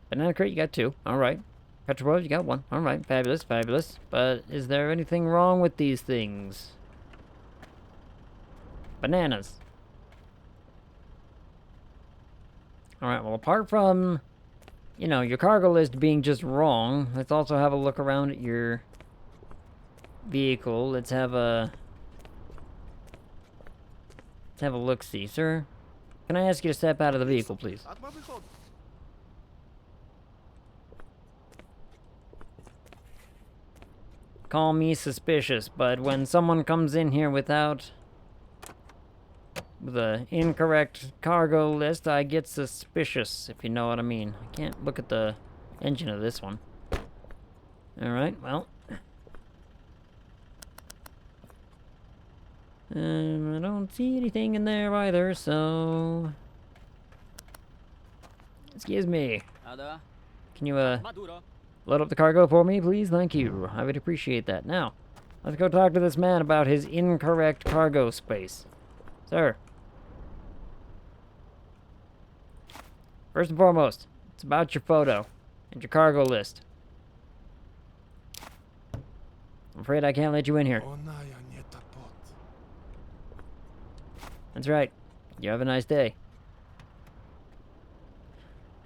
Banana crate, you got 2. Alright. Petrol boat, you got 1. Alright, fabulous, fabulous. But is there anything wrong with these things? Bananas. Alright, well, apart from, you know, your cargo list being just wrong, let's also have a look around at your vehicle. Let's have a look-see, sir. Can I ask you to step out of the vehicle, please? Call me suspicious, but when someone comes in here with the incorrect cargo list, I get suspicious, if you know what I mean. I can't look at the engine of this one. Alright, well. I don't see anything in there either, so... Excuse me. Can you, load up the cargo for me, please? Thank you. I would appreciate that. Now, let's go talk to this man about his incorrect cargo space. Sir. First and foremost, it's about your photo and your cargo list. I'm afraid I can't let you in here. That's right. You have a nice day.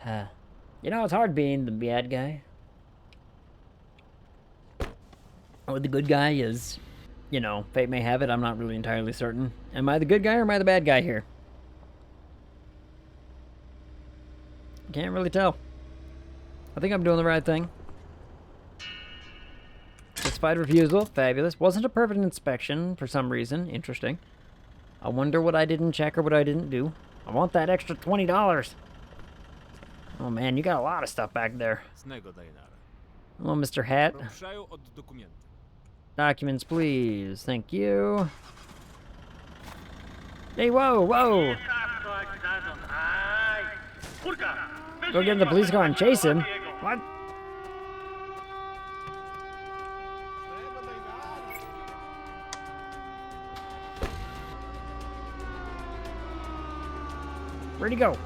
You know, it's hard being the bad guy. Or the good guy is, you know, fate may have it, I'm not really entirely certain. Am I the good guy or am I the bad guy here? Can't really tell. I think I'm doing the right thing. Justified refusal, fabulous. Wasn't a perfect inspection for some reason, interesting. I wonder what I didn't check or what I didn't do. I want that extra $20. Oh man, you got a lot of stuff back there. Hello, Mr. Hat. Documents, please. Thank you. Hey, whoa, whoa! Go get in the police car and chase him? What? Where'd he go?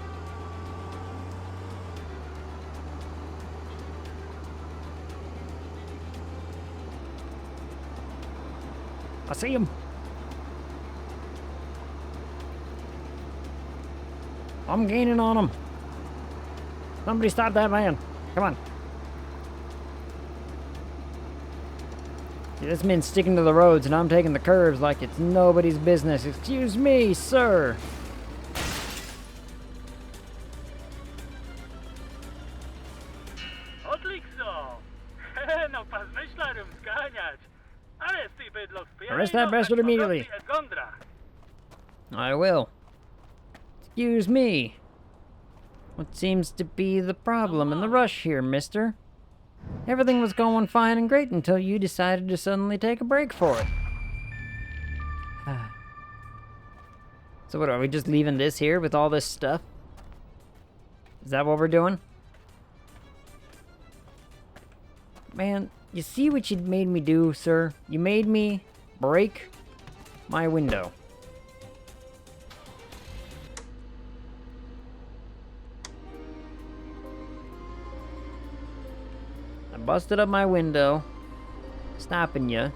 I see him. I'm gaining on him. Somebody stop that man. Come on. See, this man's sticking to the roads and I'm taking the curves like it's nobody's business. Excuse me, sir. Arrest that bastard immediately. I will. Excuse me. What seems to be the problem in the rush here, mister? Everything was going fine and great until you decided to suddenly take a break for it. So what, are we just leaving this here with all this stuff? Is that what we're doing? Man, you see what you made me do, sir? You made me break my window. I busted up my window, stopping you.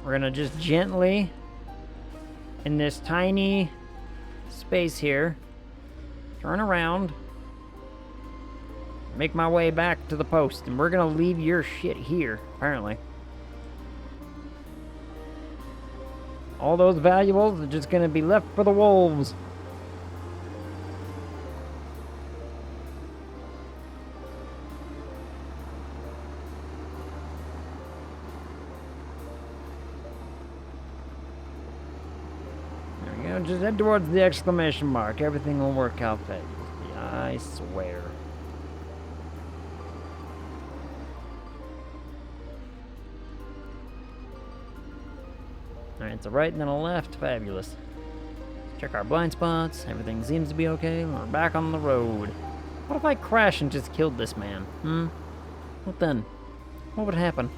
We're gonna just gently, in this tiny space here, turn around, make my way back to the post, and we're gonna leave your shit here, apparently. All those valuables are just gonna be left for the wolves. There we go, just head towards the exclamation mark. Everything will work out fabulously, I swear. Alright, it's a right and then a left. Fabulous. Check our blind spots. Everything seems to be okay. We're back on the road. What if I crash and just killed this man? What then? What would happen?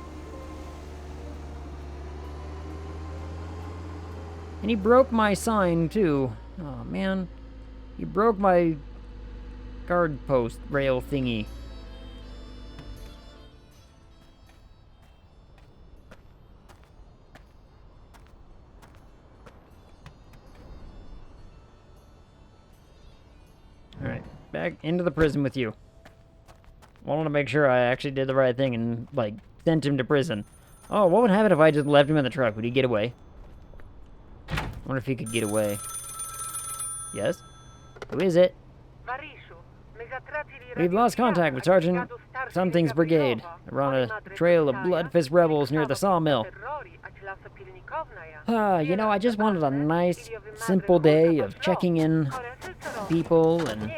And he broke my sign, too. Oh, man. He broke my guard post rail thingy. Alright, back into the prison with you. Wanted to make sure I actually did the right thing and, like, sent him to prison. Oh, what would happen if I just left him in the truck? Would he get away? I wonder if he could get away. Yes? Who is it? We've lost contact with Sergeant Something's brigade. They're on a trail of blood-fist rebels near the sawmill. You know, I just wanted a nice, simple day of checking in people and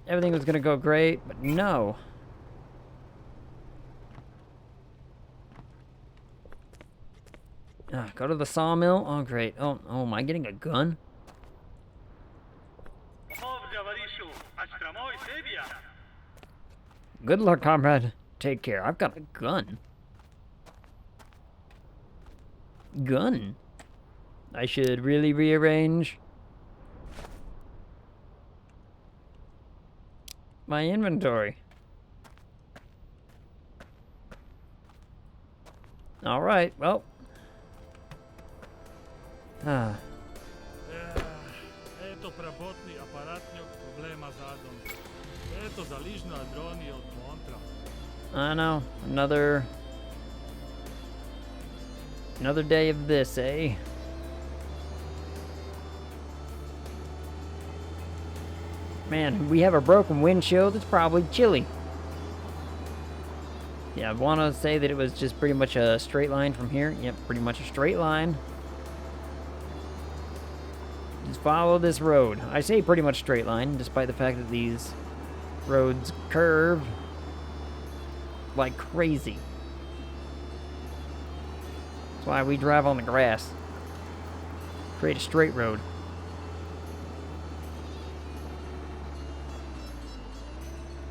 everything was gonna go great, but no. Go to the sawmill? Oh, great. Oh, am I getting a gun? Good luck, comrade. Take care. I've got a gun. Gun? I should really rearrange my inventory. Alright, well. I know. Another day of this, eh? Man, we have a broken windshield. It's probably chilly. Yeah, I want to say that it was just pretty much a straight line from here. Yep, pretty much a straight line. Just follow this road. I say pretty much straight line, despite the fact that these roads curve like crazy. That's why we drive on the grass. Create a straight road.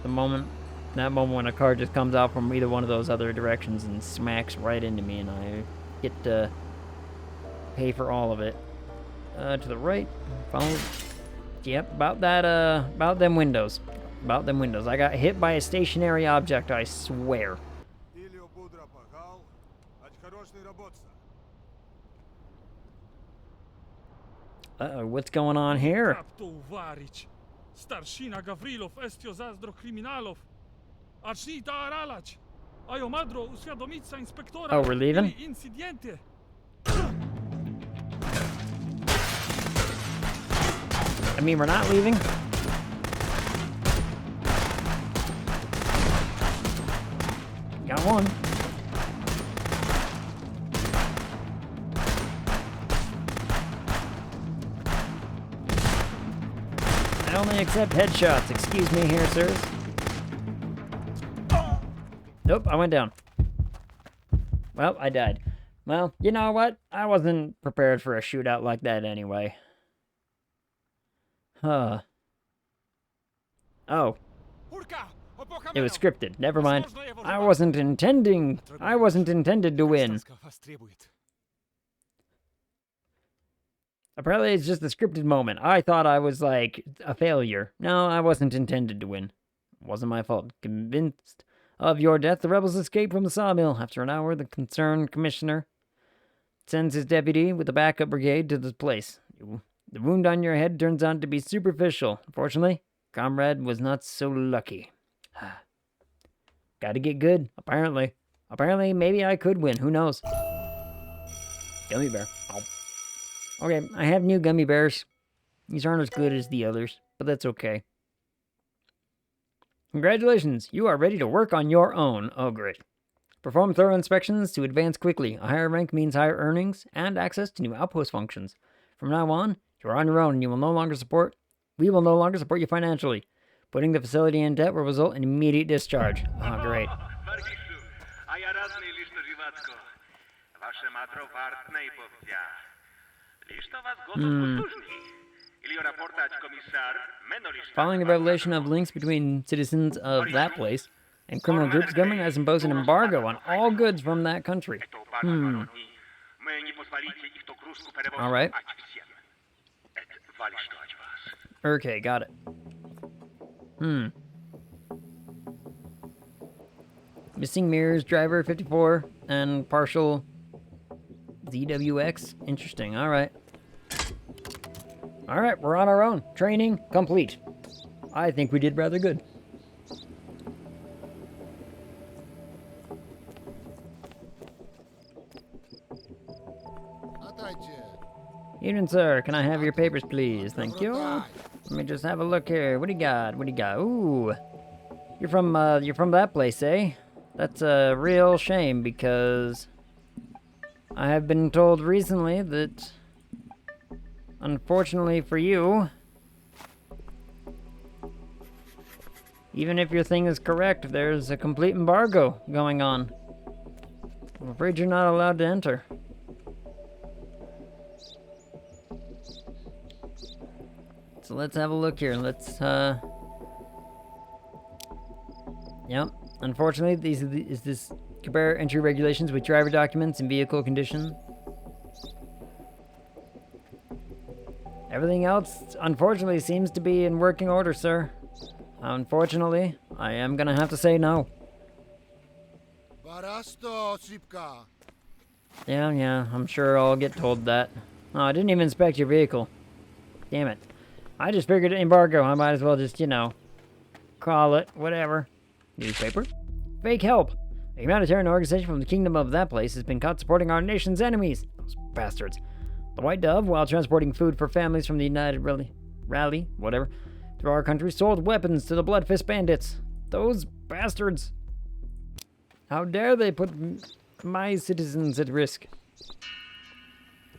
That moment when a car just comes out from either one of those other directions and smacks right into me, and I get to pay for all of it. To the right, follow. Yep, about them windows. About them windows. I got hit by a stationary object, I swear. Uh-oh, what's going on here? Starshina Gavrilov estio zazdro kryminalov. Achnita aralać. Ajo madro uświadomica inspektora. Oh, we're leaving? Incidente. I mean, we're not leaving? Got one. I only accept headshots. Excuse me here, sirs. Nope, I went down. Well, I died. Well, you know what? I wasn't prepared for a shootout like that anyway. Huh. Oh. It was scripted. Never mind. I wasn't intended to win. Apparently it's just a scripted moment. I thought I was, like, a failure. No, I wasn't intended to win. It wasn't my fault. Convinced of your death, the rebels escaped from the sawmill. After an hour, the concerned commissioner sends his deputy with a backup brigade to the place. The wound on your head turns out to be superficial. Unfortunately, comrade was not so lucky. Gotta get good, apparently. Apparently, maybe I could win. Who knows? Gummy bear. Oh. Okay, I have new gummy bears. These aren't as good as the others, but that's okay. Congratulations, you are ready to work on your own. Oh, great. Perform thorough inspections to advance quickly. A higher rank means higher earnings and access to new outpost functions. From now on, you are on your own and we will no longer support you financially. Putting the facility in debt will result in immediate discharge. Oh, great. Following the revelation of links between citizens of that place and criminal groups, government has imposed an embargo on all goods from that country. Alright. Okay, got it. Missing mirrors, driver 54, and partial ZWX. Interesting, alright. Alright, we're on our own. Training complete. I think we did rather good. Evening, sir. Can I have your papers, please? Thank you. Let me just have a look here. What do you got? What do you got? Ooh. You're from that place, eh? That's a real shame because I have been told recently that, unfortunately for you, even if your thing is correct, there's a complete embargo going on. I'm afraid you're not allowed to enter. So let's have a look here. Let's, Yep. Unfortunately, is this compare entry regulations with driver documents and vehicle condition. Everything else, unfortunately, seems to be in working order, sir. Unfortunately, I am gonna have to say no. Yeah, I'm sure I'll get told that. Oh, I didn't even inspect your vehicle. Damn it. I just figured embargo. I might as well just, call it, whatever. Newspaper? Fake help. A humanitarian organization from the kingdom of that place has been caught supporting our nation's enemies. Those bastards. The White Dove, while transporting food for families from the United Rally, whatever, through our country, sold weapons to the Bloodfist bandits. Those bastards. How dare they put my citizens at risk?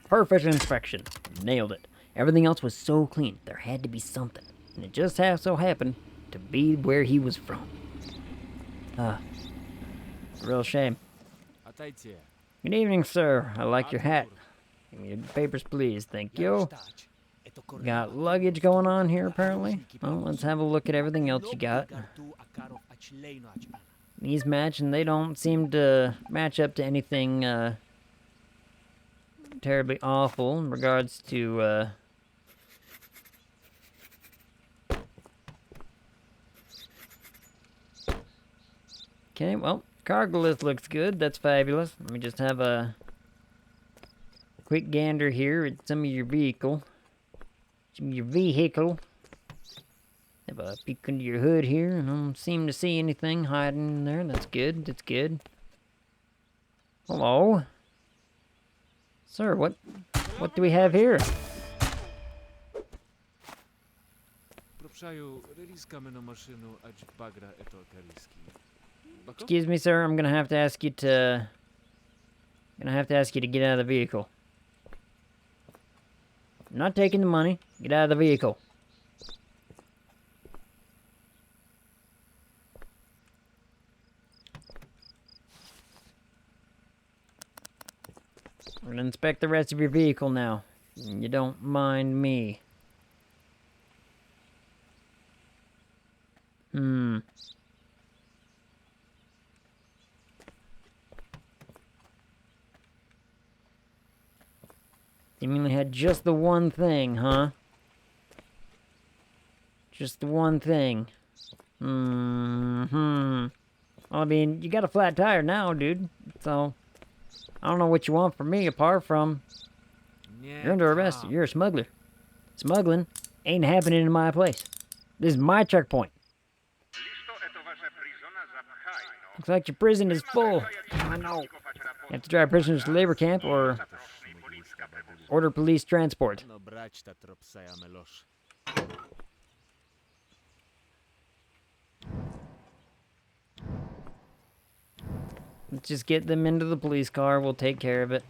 Perfect inspection. Nailed it. Everything else was so clean. There had to be something. And it just so happened to be where he was from. Real shame. Good evening, sir. I like your hat. Give me your papers, please. Thank you. Got luggage going on here, apparently. Well, let's have a look at everything else you got. These match, and they don't seem to match up to anything terribly awful in regards to okay, well, cargo list looks good. That's fabulous. Let me just have a quick gander here at some of your vehicle. Have a peek under your hood here. I don't seem to see anything hiding in there. That's good. That's good. Hello? Sir, what do we have here? Excuse me, sir. I'm gonna have to ask you to get out of the vehicle. I'm not taking the money. Get out of the vehicle. We're gonna inspect the rest of your vehicle now. You don't mind me. Seemingly had just the one thing, huh? Just the one thing. Well, I mean, you got a flat tire now, dude. So, I don't know what you want from me apart from you're under arrest. You're a smuggler. Smuggling ain't happening in my place. This is my checkpoint. Looks like your prison is full. I know. You have to drive prisoners to labor camp or order police transport. Let's just get them into the police car. We'll take care of it.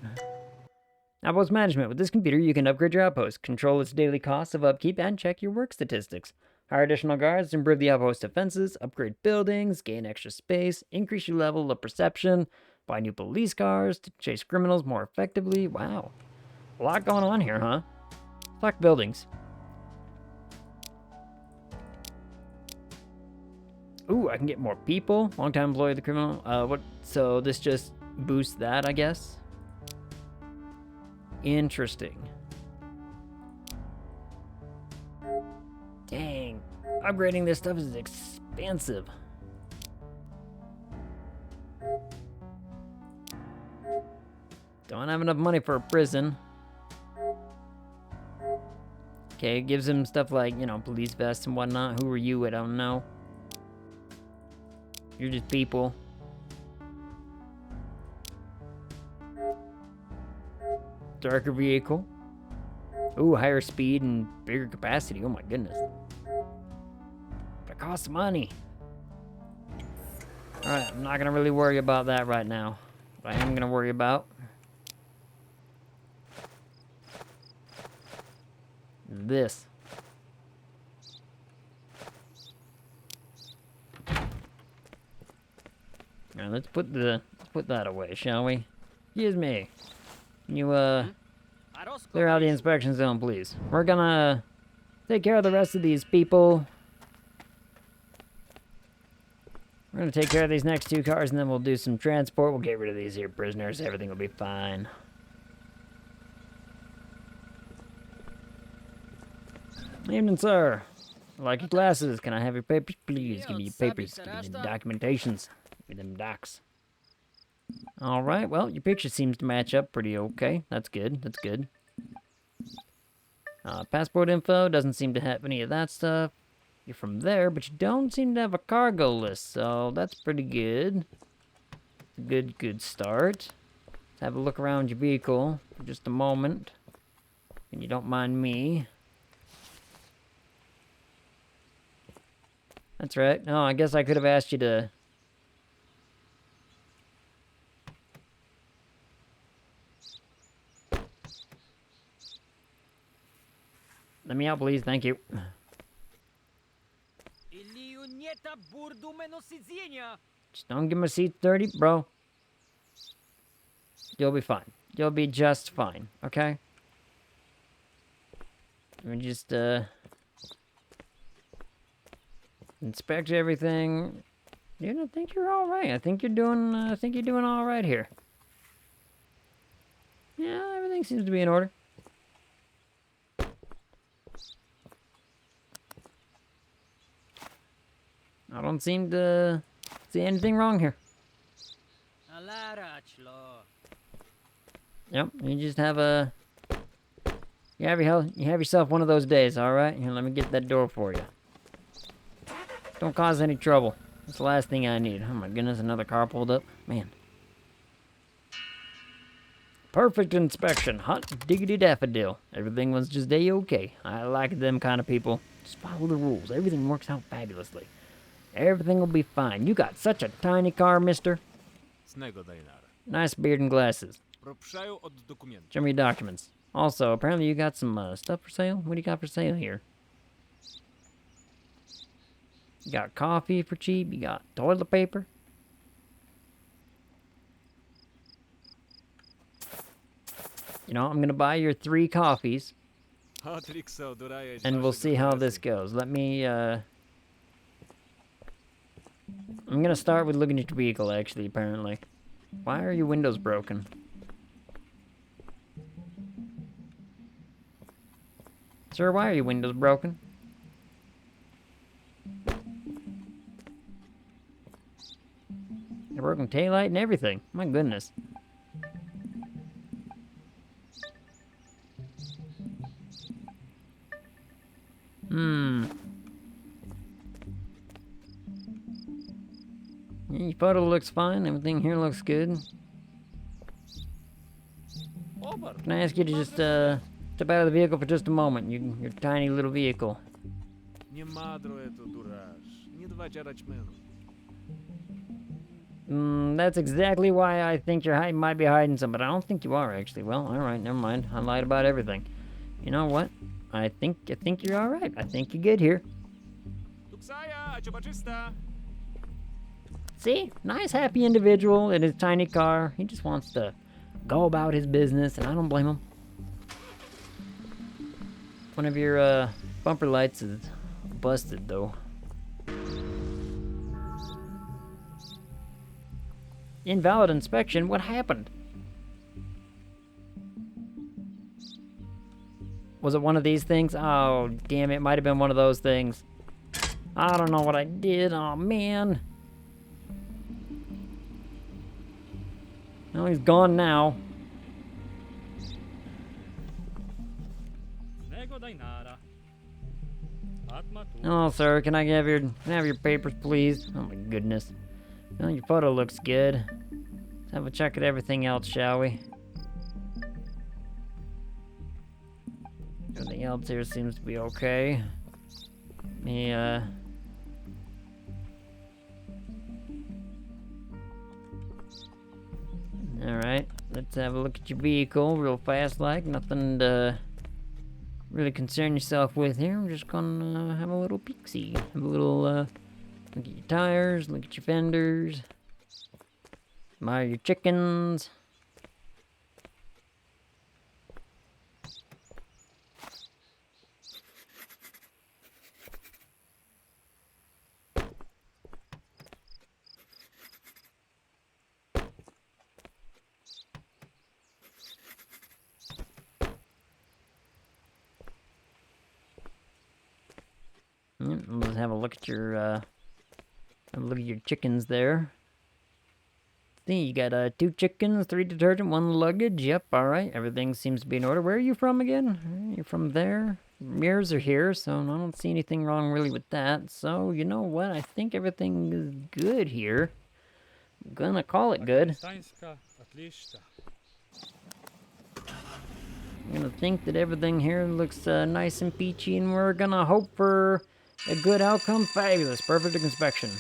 Outpost management. With this computer, you can upgrade your outpost, control its daily costs of upkeep, and check your work statistics. Hire additional guards to improve the outpost defenses, upgrade buildings, gain extra space, increase your level of perception, buy new police cars to chase criminals more effectively. Wow. A lot going on here, huh? Fuck buildings. Ooh, I can get more people. Long-time employee of the criminal. What? So this just boosts that, I guess? Interesting. Dang. Upgrading this stuff is expensive. Don't have enough money for a prison. Okay, it gives him stuff like, you know, police vests and whatnot. Who are you? I don't know. You're just people. Darker vehicle. Ooh, higher speed and bigger capacity. Oh my goodness. But it costs money. Alright, I'm not gonna really worry about that right now. What I am gonna worry about this. Alright, let's put that away, shall we? Excuse me. Can you clear out the inspection zone, please? We're gonna take care of the rest of these people. We're gonna take care of these next two cars and then we'll do some transport. We'll get rid of these here prisoners. Everything will be fine. Evening, sir. I like your glasses. Can I have your papers, please? Give me your papers. Give me the documentations. Give me them docs. Alright, well, your picture seems to match up pretty okay. That's good. That's good. Passport info. Doesn't seem to have any of that stuff. You're from there, but you don't seem to have a cargo list, so that's pretty good. Good start. Let's have a look around your vehicle for just a moment. And you don't mind me. That's right. No, I guess I could have asked you to... Let me out, please. Thank you. Just don't get my seat dirty, bro. You'll be fine. You'll be just fine, okay? We just, inspect everything. Dude, I think you're alright. I think you're doing alright here. Yeah, everything seems to be in order. I don't seem to see anything wrong here. Yep, you just have a... You have yourself one of those days, alright? Here, let me get that door for you. Don't cause any trouble. That's the last thing I need. Oh my goodness, another car pulled up. Man. Perfect inspection. Hot diggity daffodil. Everything was just A-okay. I like them kind of people. Just follow the rules. Everything works out fabulously. Everything will be fine. You got such a tiny car, mister. Nice beard and glasses. Show me your documents. Also, apparently you got some stuff for sale. What do you got for sale here? You got coffee for cheap. You got toilet paper. You know, I'm going to buy your 3 coffees. And we'll see how this goes. Let me, I'm going to start with looking at your vehicle, actually, apparently. Why are your windows broken? Sir, why are your windows broken? A broken taillight and everything. My goodness. Yeah, your photo looks fine. Everything here looks good. Can I ask you to just step out of the vehicle for just a moment? Your tiny little vehicle. That's exactly why I think you might be hiding something, but I don't think you are actually. Well, all right, never mind. I lied about everything. You know what? I think you're all right. I think you're good here. See? Nice, happy individual in his tiny car. He just wants to go about his business, and I don't blame him. One of your bumper lights is busted, though. Invalid inspection? What happened? Was it one of these things? Oh, damn, it might have been one of those things. I don't know what I did. Oh, man. No, he's gone now. Oh, sir, can I have your papers, please? Oh my goodness. Well, your photo looks good. Let's have a check at everything else, shall we? Everything else here seems to be okay. Alright, let's have a look at your vehicle real fast like. Nothing to really concern yourself with here. I'm just gonna have a little peek-see. Have a little, look at your tires, look at your fenders. Admire your chickens. Let's have a look at your chickens there. See, you got 2 chickens, 3 detergent, 1 luggage. Yep, all right. Everything seems to be in order. Where are you from again? You're from there. Mirrors are here, so I don't see anything wrong really with that. So, you know what? I think everything is good here. I'm gonna call it good. I'm gonna think that everything here looks nice and peachy, and we're gonna hope for a good outcome. Fabulous. Perfect inspection.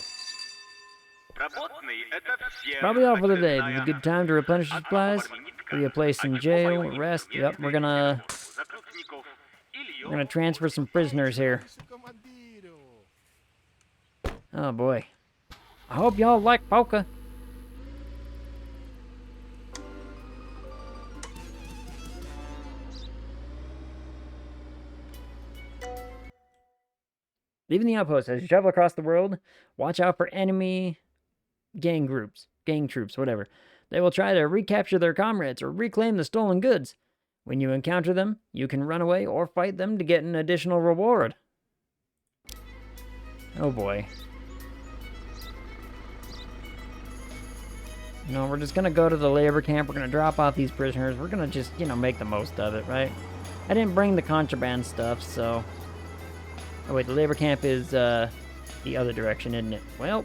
Probably all for the day. This is a good time to replenish supplies. Be a place in jail, rest. Yep, we're gonna transfer some prisoners here. Oh boy. I hope y'all like polka. Leaving the outpost, as you travel across the world, watch out for enemy gang troops, whatever. They will try to recapture their comrades or reclaim the stolen goods. When you encounter them, you can run away or fight them to get an additional reward. Oh boy. No, we're just gonna go to the labor camp. We're gonna drop off these prisoners. We're gonna just, make the most of it, right? I didn't bring the contraband stuff, so... Oh wait, the labor camp is, the other direction, isn't it? Well...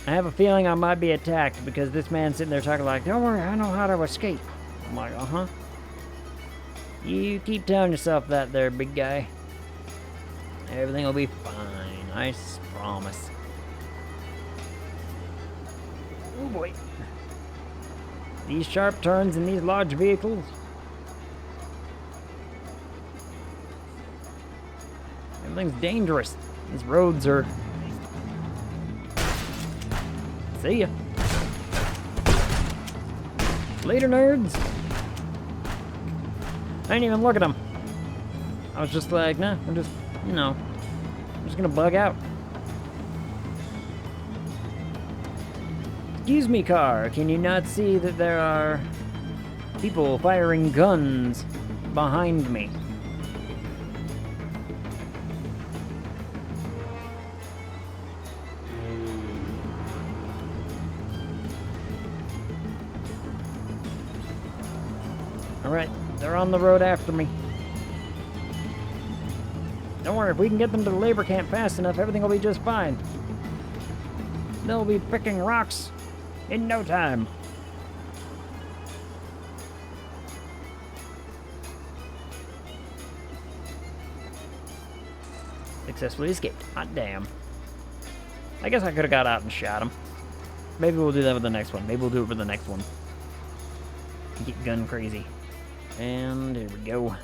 I have a feeling I might be attacked because this man's sitting there talking like, don't worry, I know how to escape. I'm like, uh-huh. You keep telling yourself that there, big guy. Everything will be fine. I promise. Oh boy. These sharp turns in these large vehicles. Everything's dangerous. These roads are... See ya. Later, nerds. I didn't even look at them. I was just like, nah, I'm just, I'm just gonna bug out. Excuse me, car. Can you not see that there are people firing guns behind me? Alright, they're on the road after me. Don't worry, if we can get them to the labor camp fast enough, everything will be just fine. They'll be picking rocks in no time. Successfully escaped. Hot damn. I guess I could have got out and shot him. Maybe we'll do that with the next one. Maybe we'll do it with the next one. Get gun crazy. And here we go.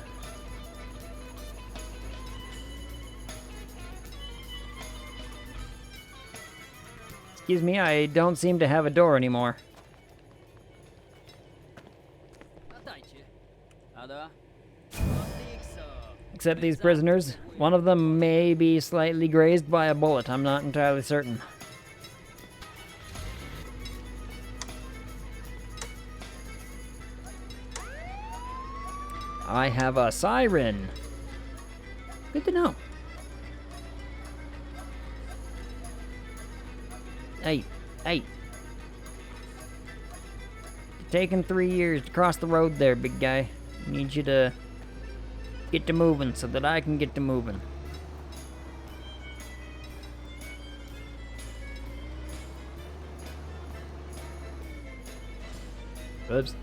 Excuse me, I don't seem to have a door anymore. Except these prisoners. One of them may be slightly grazed by a bullet. I'm not entirely certain. I have a siren. Good to know. Hey. It's taken 3 years to cross the road there, big guy. I need you to get to moving so that I can get to moving. Oops.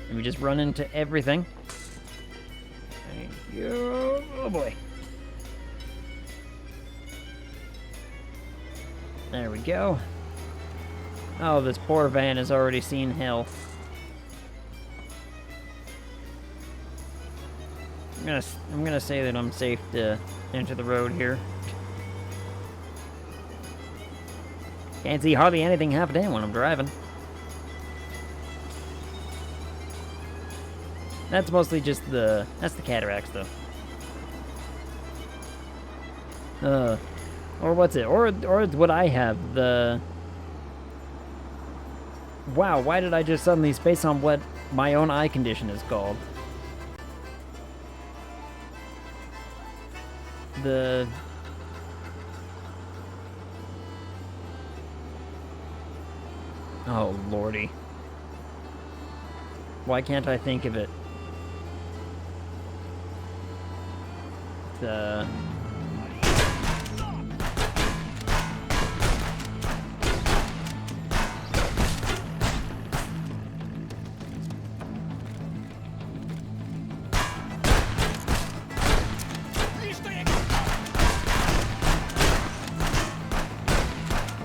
Let me just run into everything. Thank you. Oh boy. There we go. Oh, this poor van has already seen hell. I'm gonna say that I'm safe to enter the road here. Can't see hardly anything happening when I'm driving. That's mostly just that's the cataracts though. Or what's it? Or it's what I have, wow, why did I just suddenly space on what my own eye condition is called? Oh, lordy. Why can't I think of it? I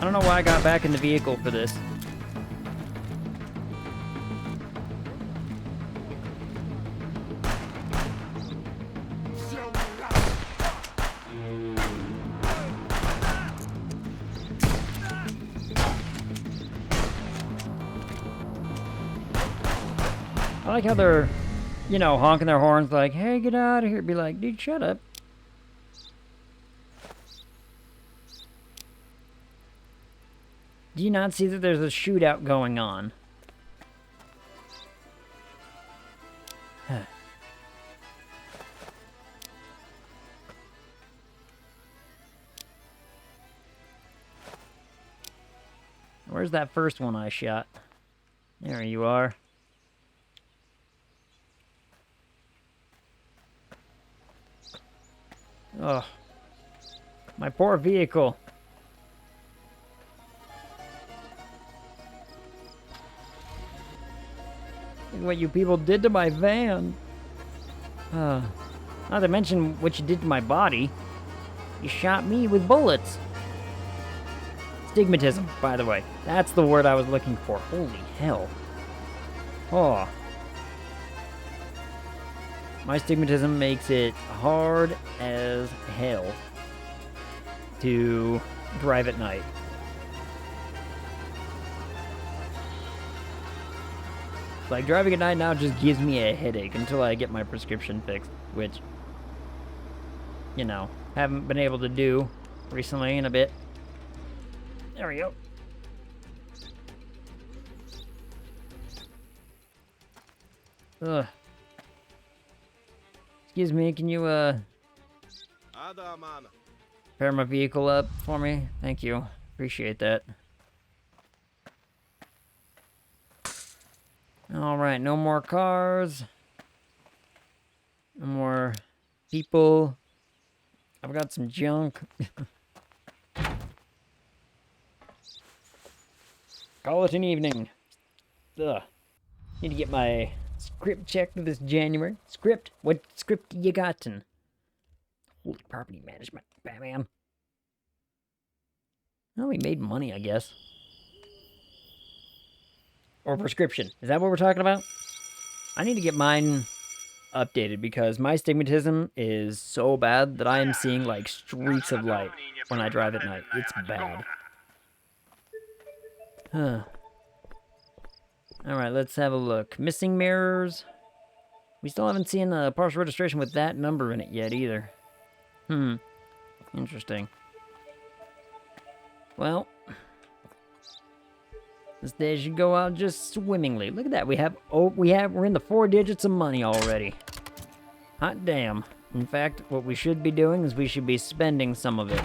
don't know why I got back in the vehicle for this. I like how they're you know, honking their horns like, hey, get out of here. Be like, dude, shut up. Do you not see that there's a shootout going on? Where's that first one I shot? There you are. Oh, my poor vehicle. Look at what you people did to my van. Not to mention what you did to my body. You shot me with bullets. Stigmatism, by the way. That's the word I was looking for. Holy hell. Oh. My stigmatism makes it hard as hell to drive at night. Like, driving at night now just gives me a headache until I get my prescription fixed, which, you know, haven't been able to do recently in a bit. There we go. Ugh. Excuse me, can you, pair my vehicle up for me? Thank you. Appreciate that. Alright, no more cars. No more people. I've got some junk. Call it an evening. Ugh. Need to get my script checked for this January. Script? What script you gotten? Holy property management, Batman. Well, we made money, I guess. Or prescription. Is that what we're talking about? I need to get mine updated because my stigmatism is so bad that I am seeing like streaks of light when I drive at night. It's bad. Huh. Alright, let's have a look. Missing mirrors. We still haven't seen a partial registration with that number in it yet either. Interesting. Well, this day should go out just swimmingly. Look at that. We're in the 4 digits of money already. Hot damn. In fact, what we should be doing is we should be spending some of it.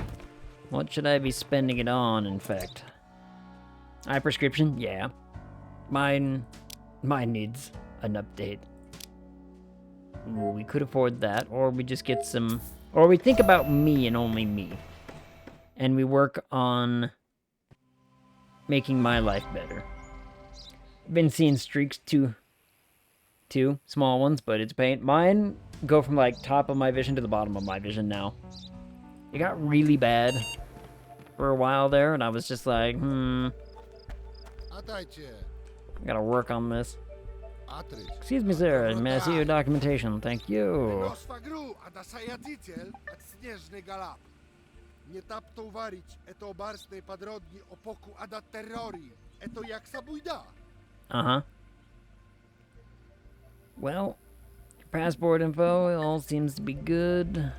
What should I be spending it on, in fact? Eye prescription? Yeah. Mine needs an update. Well, we could afford that, or we just get some... Or we think about me and only me. And we work on making my life better. I've been seeing streaks two small ones, but it's pain. Mine go from like top of my vision to the bottom of my vision now. It got really bad for a while there, and I was just like, I gotta work on this. Excuse me, sir. May I see your documentation? Thank you. Uh-huh. Well, your passport info, it all seems to be good.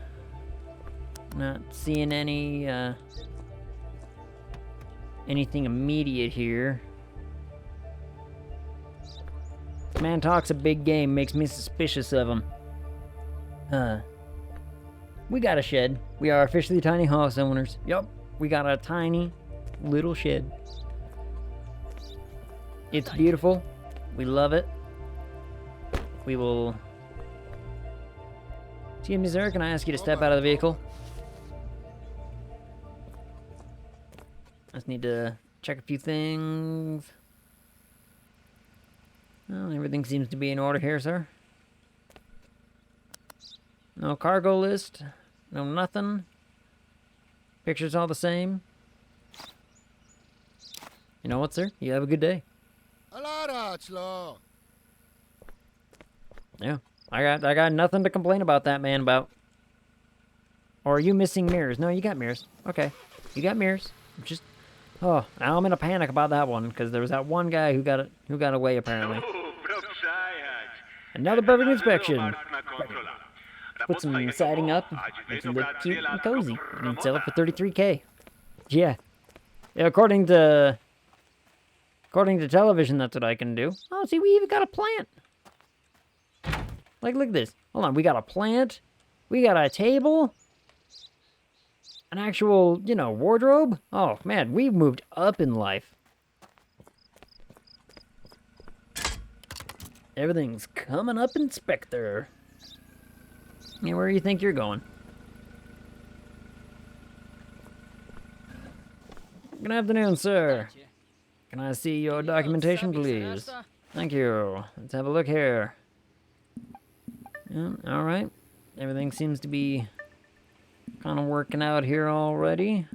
Not seeing any, anything immediate here. This man talks a big game, makes me suspicious of him. We got a shed. We are officially tiny house owners. Yup, we got a tiny little shed. It's beautiful. We love it. We will... Excuse me, sir, can I ask you to step out of the vehicle? I just need to check a few things. Well, everything seems to be in order here, sir. No cargo list. No nothing. Pictures all the same. You know what, sir? You have a good day. Yeah. I got nothing to complain about that man about. Or are you missing mirrors? No, you got mirrors. Okay. You got mirrors. Just... Oh, now I'm in a panic about that one, because there was that one guy who got away, apparently. Another perfect inspection. Put some siding up, make it look cute and cozy, and sell it for 33K. Yeah. Yeah, according to television, that's what I can do. Oh, see, we even got a plant. Like, look at this. Hold on, we got a plant. We got a table. An actual, you know, wardrobe. Oh, man, we've moved up in life. Everything's coming up, Inspector. Yeah, where do you think you're going? Good afternoon, sir. Can I see your documentation, please? Thank you. Let's have a look here. Yeah, alright. Everything seems to be kind of working out here already.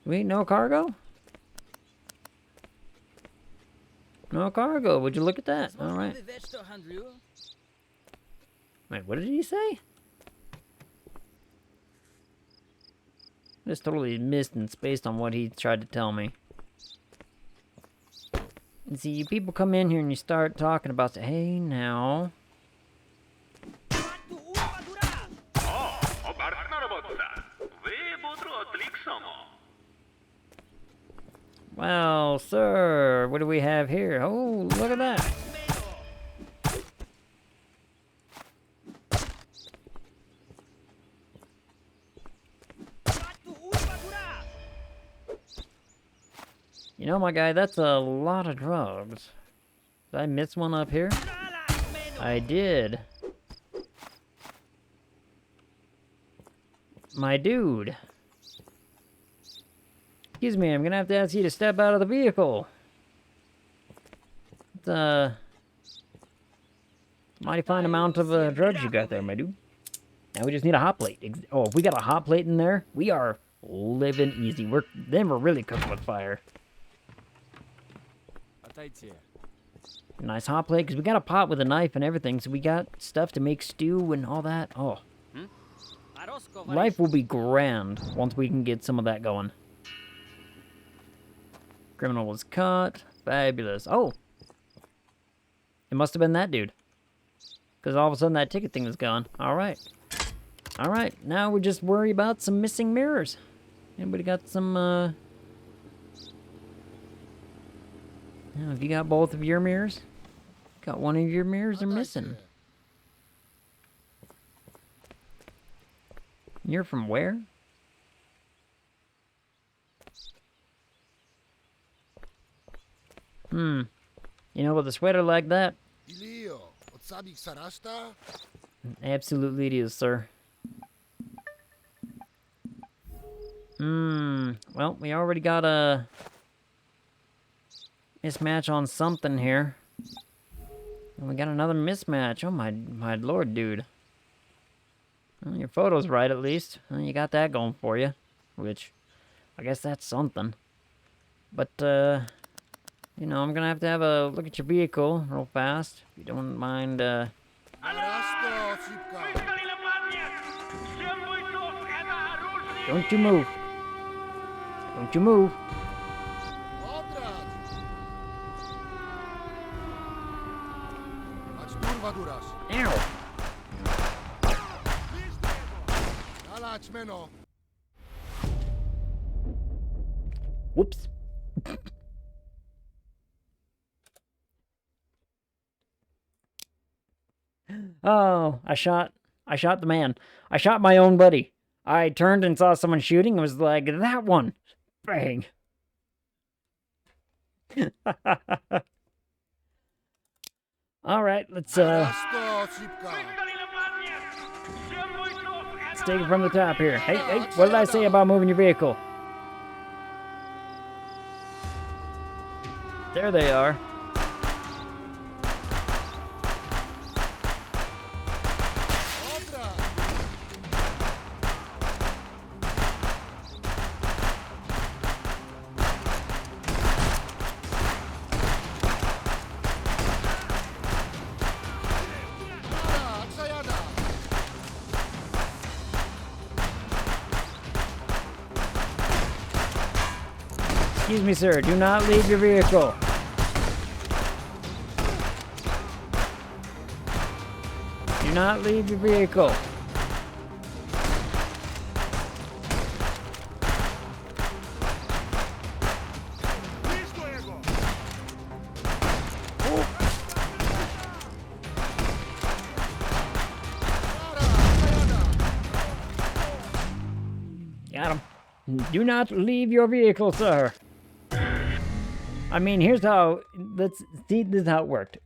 Wait, no cargo? No cargo. Would you look at that? Alright. Wait, what did he say? Just totally missed and spaced on what he tried to tell me. And see, you people come in here and you start talking about, hey, now. Well, sir, what do we have here? Oh, look at that. You know, my guy, that's a lot of drugs. Did I miss one up here? I did. My dude. Excuse me, I'm gonna have to ask you to step out of the vehicle. It's mighty fine amount of drugs you got there, my dude. Now we just need a hot plate. Oh, if we got a hot plate in there, we are living easy. We're really cooking with fire. Nice hot plate, because we got a pot with a knife and everything, so we got stuff to make stew and all that. Oh. Life will be grand once we can get some of that going. Criminal was caught. Fabulous. Oh! It must have been that dude. Because all of a sudden that ticket thing was gone. Alright. Alright, now we just worry about some missing mirrors. Anybody got some, have you got both of your mirrors? Got one of your mirrors are missing. You're from where? You know, with a sweater like that? Absolutely it is, sir. Well, we already got a mismatch on something here. And we got another mismatch. Oh my lord, dude. Well, your photo's right, at least. Well, you got that going for you. Which, I guess that's something. But, you know, I'm gonna have to have a look at your vehicle real fast. If you don't mind, Don't you move. Don't you move. Ow. Whoops. Oh, I shot the man. I shot my own buddy. I turned and saw someone shooting and was like, that one. Bang. Alright, let's take it from the top here. Hey, what did I say about moving your vehicle? There they are. Excuse me, sir. Do not leave your vehicle. not leave your vehicle. Got him. Do not leave your vehicle, sir. I mean, here's how, let's see, this is how it worked.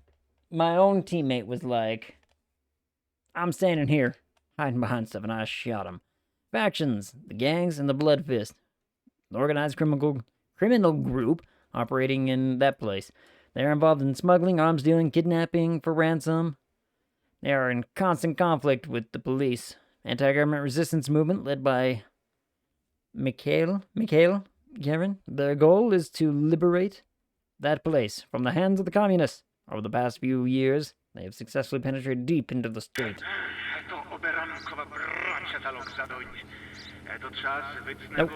My own teammate was like, I'm standing here, hiding behind stuff, and I shot him. Factions, the gangs, and the Blood Fist. The organized criminal group operating in that place. They are involved in smuggling, arms dealing, kidnapping for ransom. They are in constant conflict with the police. Anti-government resistance movement led by Mikhail, Karen. Their goal is to liberate that place from the hands of the communists. Over the past few years, they have successfully penetrated deep into the state. Nope.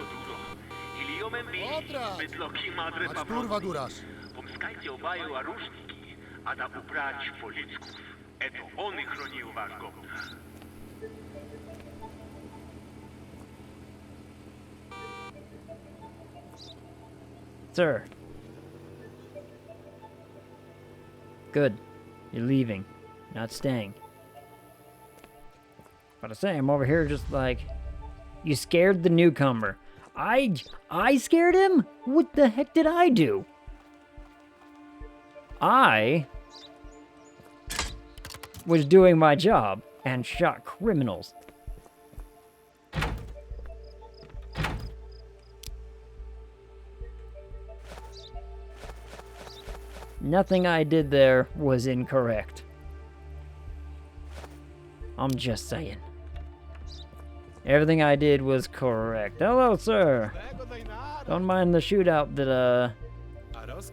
Sir. Good. You're leaving. Not staying. But I say, I'm over here just like... You scared the newcomer. I scared him? What the heck did I do? I was doing my job and shot criminals. Nothing I did there was incorrect. I'm just saying. Everything I did was correct. Hello, sir. Don't mind the shootout that,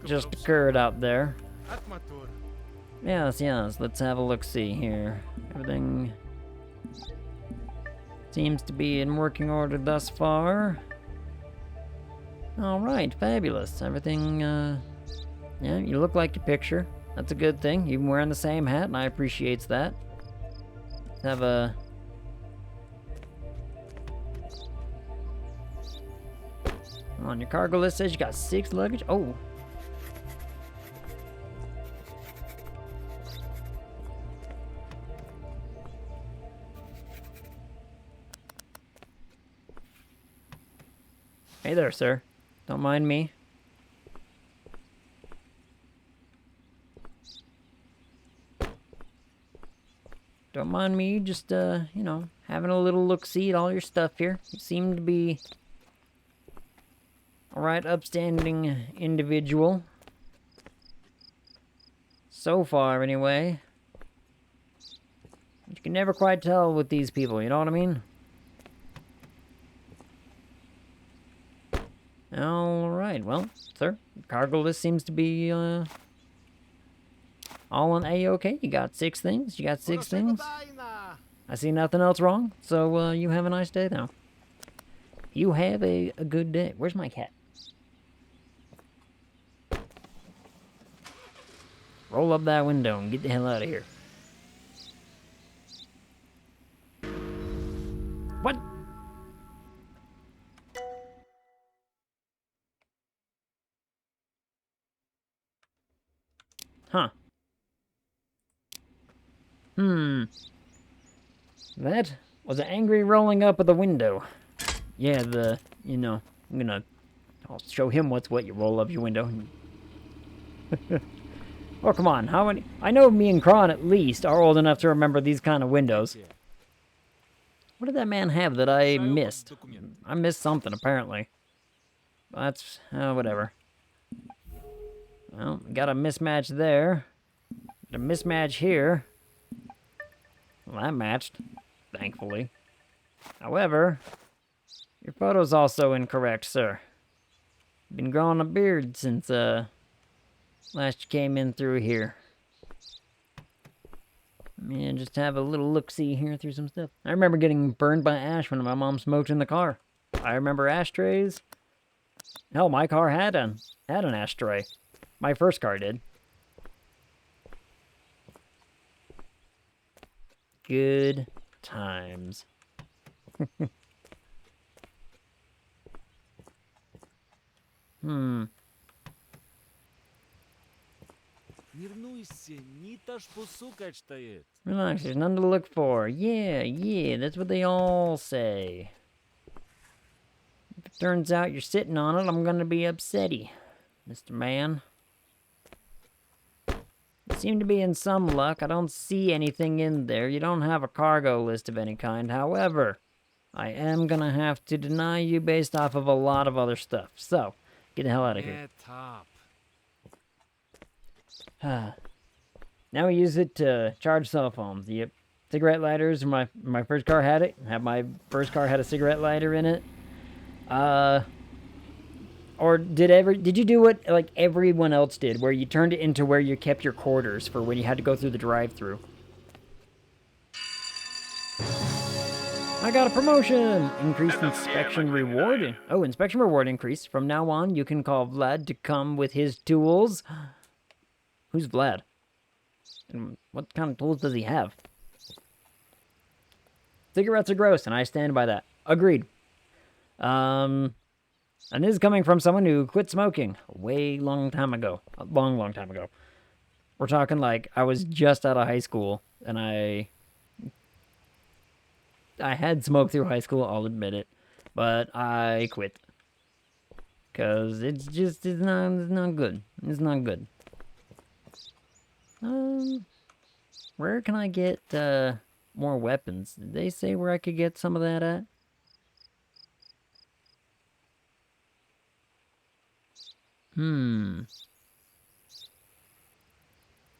just occurred out there. Yes. Let's have a look-see here. Everything seems to be in working order thus far. Alright, fabulous. Everything, yeah, you look like your picture. That's a good thing. You've been wearing the same hat, and I appreciate that. Let's have a... On your cargo list says you got 6 luggage. Oh. Hey there, sir. Don't mind me. Don't mind me just, you know, having a little look-see at all your stuff here. You seem to be a right upstanding individual. So far, anyway. You can never quite tell with these people, you know what I mean? Alright, well, sir, cargo list seems to be, all in A-OK. You got 6 things. You got 6 things. I see nothing else wrong. So, you have a nice day now. You have a good day. Where's my cat? Roll up that window and get the hell out of here. What? Huh. That was an angry rolling up of the window. Yeah, you know, I'll show him what's what. You roll up your window. Oh, come on, how many? I know me and Kron at least are old enough to remember these kind of windows. What did that man have that I missed? I missed something, apparently. That's, whatever. Well, got a mismatch there. Got a mismatch here. Well, that matched, thankfully. However, your photo's also incorrect, sir. Been growing a beard since, last you came in through here. Man, just have a little look-see here through some stuff. I remember getting burned by ash when my mom smoked in the car. I remember ashtrays. Hell, my car had an ashtray. My first car did. Good times. Hmm. Relax, there's nothing to look for. Yeah, that's what they all say. If it turns out you're sitting on it, I'm gonna be upsetty, Mr. Man. You seem to be in some luck. I don't see anything in there. You don't have a cargo list of any kind. However, I am gonna have to deny you based off of a lot of other stuff. So, get the hell out of here. Now we use it to charge cell phones. Yep. Cigarette lighters. My first car had it. My first car had a cigarette lighter in it. Or did you do what like everyone else did, where you turned it into where you kept your quarters for when you had to go through the drive-thru? I got a promotion! Increased inspection reward. Oh, inspection reward increased. From now on, you can call Vlad to come with his tools. Who's Vlad? And what kind of tools does he have? Cigarettes are gross, and I stand by that. Agreed. And this is coming from someone who quit smoking a way long time ago. A long time ago. We're talking like I was just out of high school, and I had smoked through high school, I'll admit it, but I quit. Because it's not good. It's not good. Where can I get, more weapons? Did they say where I could get some of that at?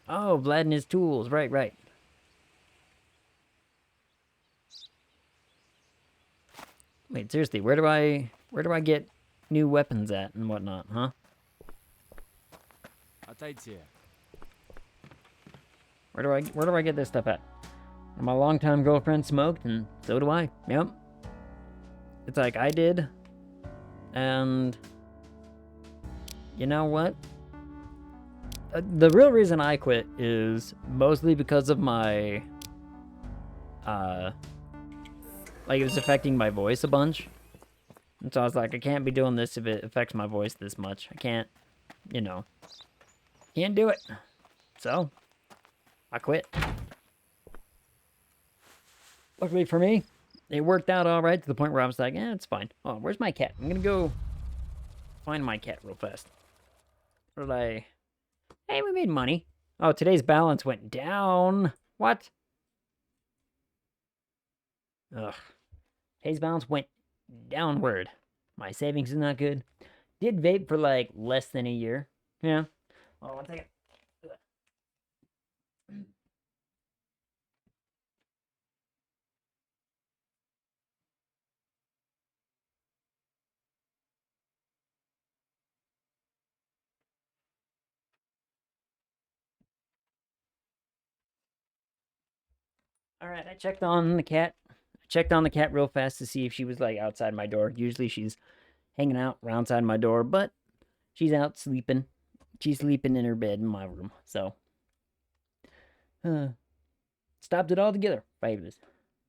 Oh, Vlad and his tools. Right. Wait, seriously, where do I get new weapons at and whatnot, huh? Where do I get this stuff at? My longtime girlfriend smoked, and so do I. Yep. It's like I did, and you know what? The real reason I quit is mostly because of my, like it was affecting my voice a bunch. And so I was like, I can't be doing this if it affects my voice this much. I can't, can't do it. So, I quit. Luckily for me, it worked out alright to the point where I was like, it's fine. Oh, where's my cat? I'm gonna go find my cat real fast. What did I... Hey, we made money. Oh, today's balance went down. What? Ugh. Today's balance went downward. My savings is not good. Did vape for like less than a year. Yeah. Oh, one second. Alright, I checked on the cat. I checked on the cat real fast to see if she was like outside my door. Usually she's hanging out outside my door, but she's out sleeping. She's sleeping in her bed in my room, so. Stopped it altogether. Fabulous.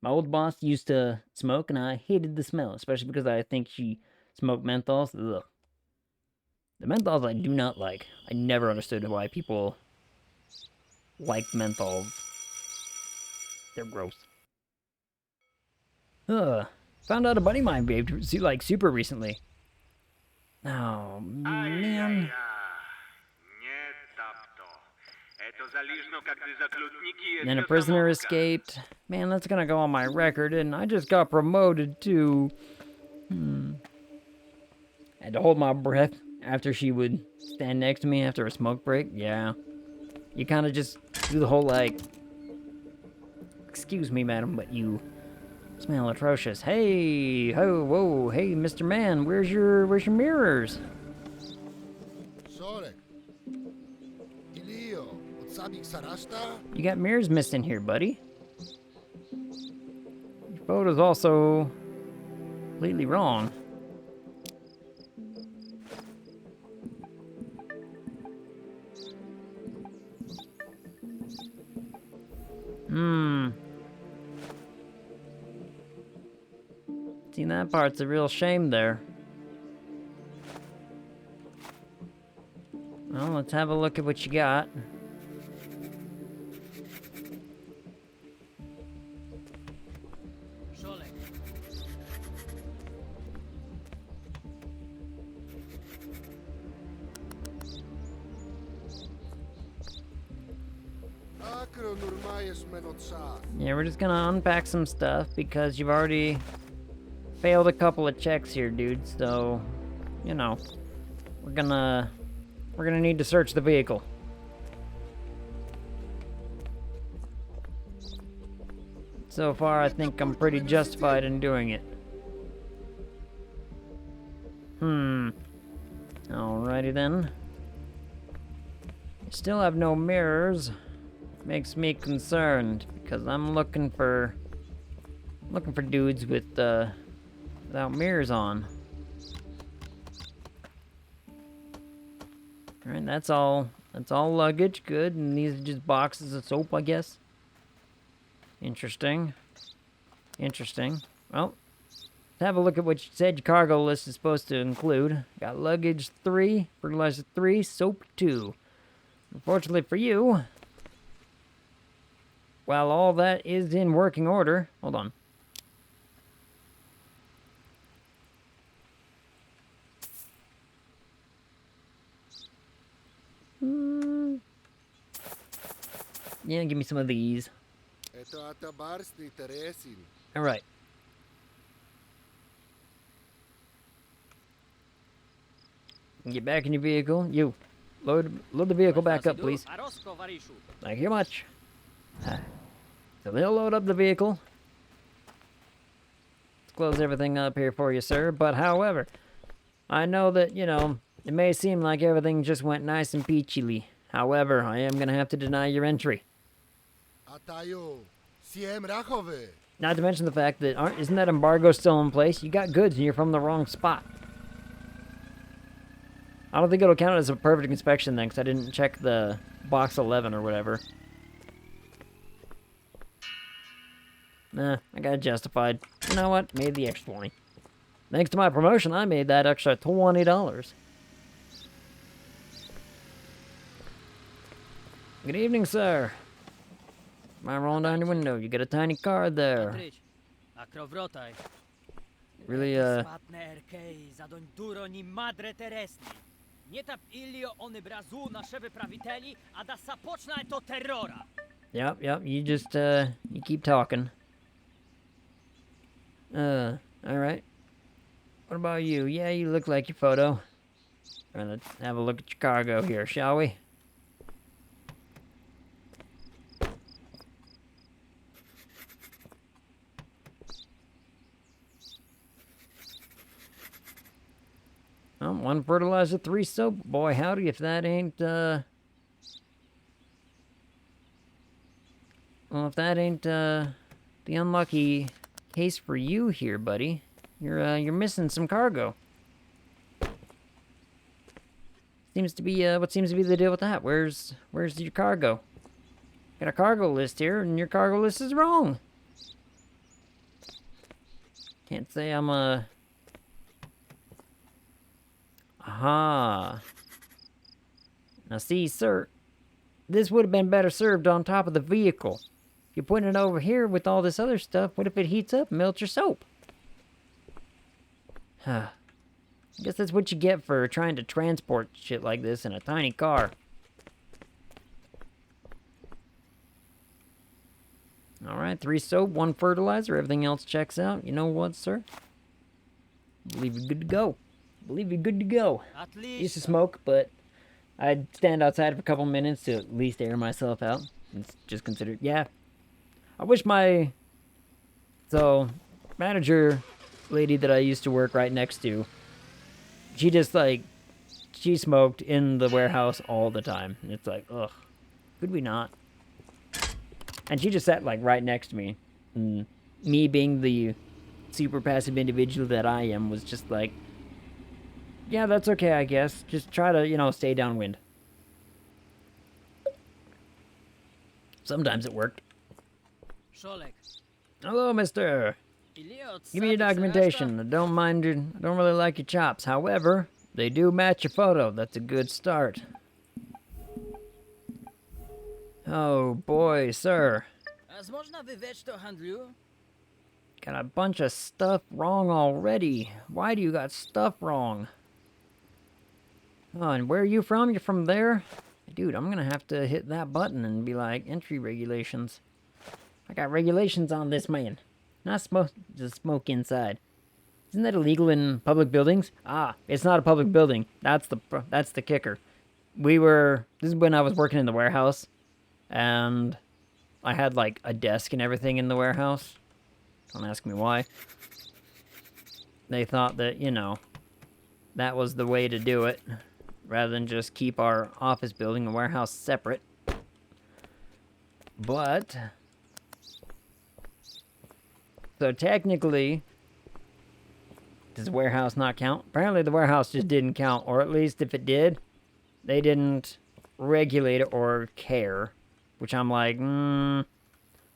My old boss used to smoke, and I hated the smell, especially because I think she smoked menthols. Ugh. The menthols I do not like. I never understood why people like menthols. They're gross. Found out a buddy of mine vaped like super recently. Oh, man. Then a prisoner escaped. Man, that's gonna go on my record, and I just got promoted to... Had to hold my breath after she would stand next to me after a smoke break. Yeah. You kind of just do the whole, like... Excuse me, madam, but you smell atrocious. Hey! Ho, whoa, hey, Mr. Man, where's your mirrors? You got mirrors missing here, buddy. Your photo's also completely wrong. See, that part's a real shame there. Well, let's have a look at what you got. Yeah, we're just gonna unpack some stuff because you've already failed a couple of checks here, dude. So, you know, we're gonna need to search the vehicle. So far, I think I'm pretty justified in doing it. Alrighty then. Still have no mirrors. Makes me concerned because I'm looking for dudes with without mirrors on. Alright, that's all luggage, good, and these are just boxes of soap, I guess. Interesting. Well, let's have a look at what you said your cargo list is supposed to include. Got luggage 3, fertilizer 3, soap 2. Unfortunately for you, while all that is in working order, hold on. Yeah, give me some of these. All right. Get back in your vehicle. You, load the vehicle back up, please. Thank you much. So they'll load up the vehicle. Let's close everything up here for you, sir. But however, I know that, you know, it may seem like everything just went nice and peachily. However, I am going to have to deny your entry. Not to mention the fact that, isn't that embargo still in place? You got goods and you're from the wrong spot. I don't think it'll count as a perfect inspection then, because I didn't check the box 11 or whatever. Nah, I got it justified. You know what? Made the extra 20. Thanks to my promotion, I made that extra $20. Good evening, sir. Am I rolling down your window? You got a tiny card there. Really, Yep, you just, you keep talking. Alright. What about you? Yeah, you look like your photo. Alright, let's have a look at your cargo here, shall we? Oh, 1 fertilizer, 3 soap. Boy, howdy if that ain't, well, if that ain't, the unlucky case for you here, buddy. You're missing some cargo. Seems to be, what seems to be the deal with that? Where's your cargo? Got a cargo list here, and your cargo list is wrong. Can't say I'm, Aha. Now see, sir, this would have been better served on top of the vehicle. You're putting it over here with all this other stuff. What if it heats up and melts your soap? I guess that's what you get for trying to transport shit like this in a tiny car. Alright, 3 soap, 1 fertilizer. Everything else checks out. You know what, sir? I believe you're good to go. Used to smoke, but I'd stand outside for a couple minutes to at least air myself out. It's just considered, yeah. I wish my, manager lady that I used to work right next to, she just, like, she smoked in the warehouse all the time. And it's like, ugh, could we not? And she just sat, like, right next to me. And me being the super passive individual that I am was just like, yeah, that's okay, I guess. Just try to, you know, stay downwind. Sometimes it worked. Hello, mister. Give me your documentation. I don't really like your chops. However, they do match your photo. That's a good start. Oh boy, sir. Got a bunch of stuff wrong already. Why do you got stuff wrong? Oh, and where are you from? You're from there? Dude, I'm gonna have to hit that button and be like, entry regulations. I got regulations on this, man. Not smoke, just smoke inside. Isn't that illegal in public buildings? Ah, it's not a public building. That's the kicker. This is when I was working in the warehouse, and I had like a desk and everything in the warehouse. Don't ask me why. They thought that, that was the way to do it, rather than just keep our office building and warehouse separate. But so technically, does warehouse not count? Apparently the warehouse just didn't count, or at least if it did, they didn't regulate it or care, which I'm like, But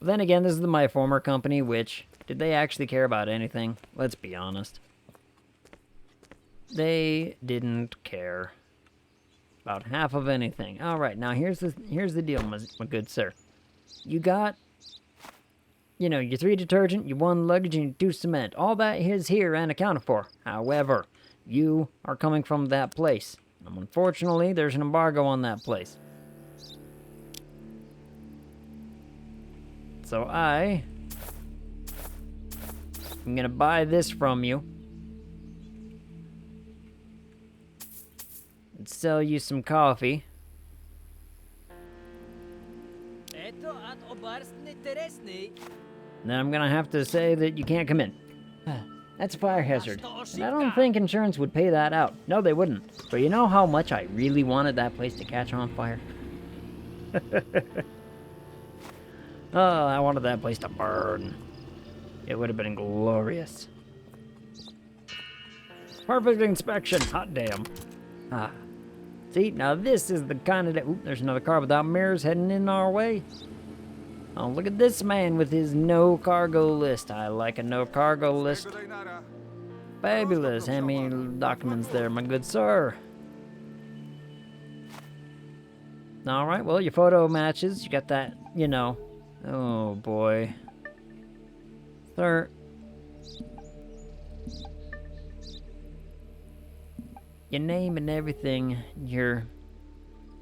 then again, this is my former company, which, did they actually care about anything? Let's be honest. They didn't care about half of anything. Alright, now here's the deal, my good sir. You got, your 3 detergent, your 1 luggage, and your 2 cement. All that is here and accounted for. However, you are coming from that place. Unfortunately, there's an embargo on that place. So I'm gonna buy this from you. And sell you some coffee. Then I'm gonna have to say that you can't come in. That's a fire hazard. And I don't think insurance would pay that out. No, they wouldn't. But you know how much I really wanted that place to catch on fire? Oh, I wanted that place to burn. It would have been glorious. Perfect inspection. Hot damn. Ah. See, now this is the kind of... Oop, there's another car without mirrors heading in our way. Oh, look at this man with his no cargo list. I like a no cargo list. Fabulous. Hand me documents there, my good sir. Alright, well, your photo matches. You got that, Oh, boy. Sir. Your name and everything. Your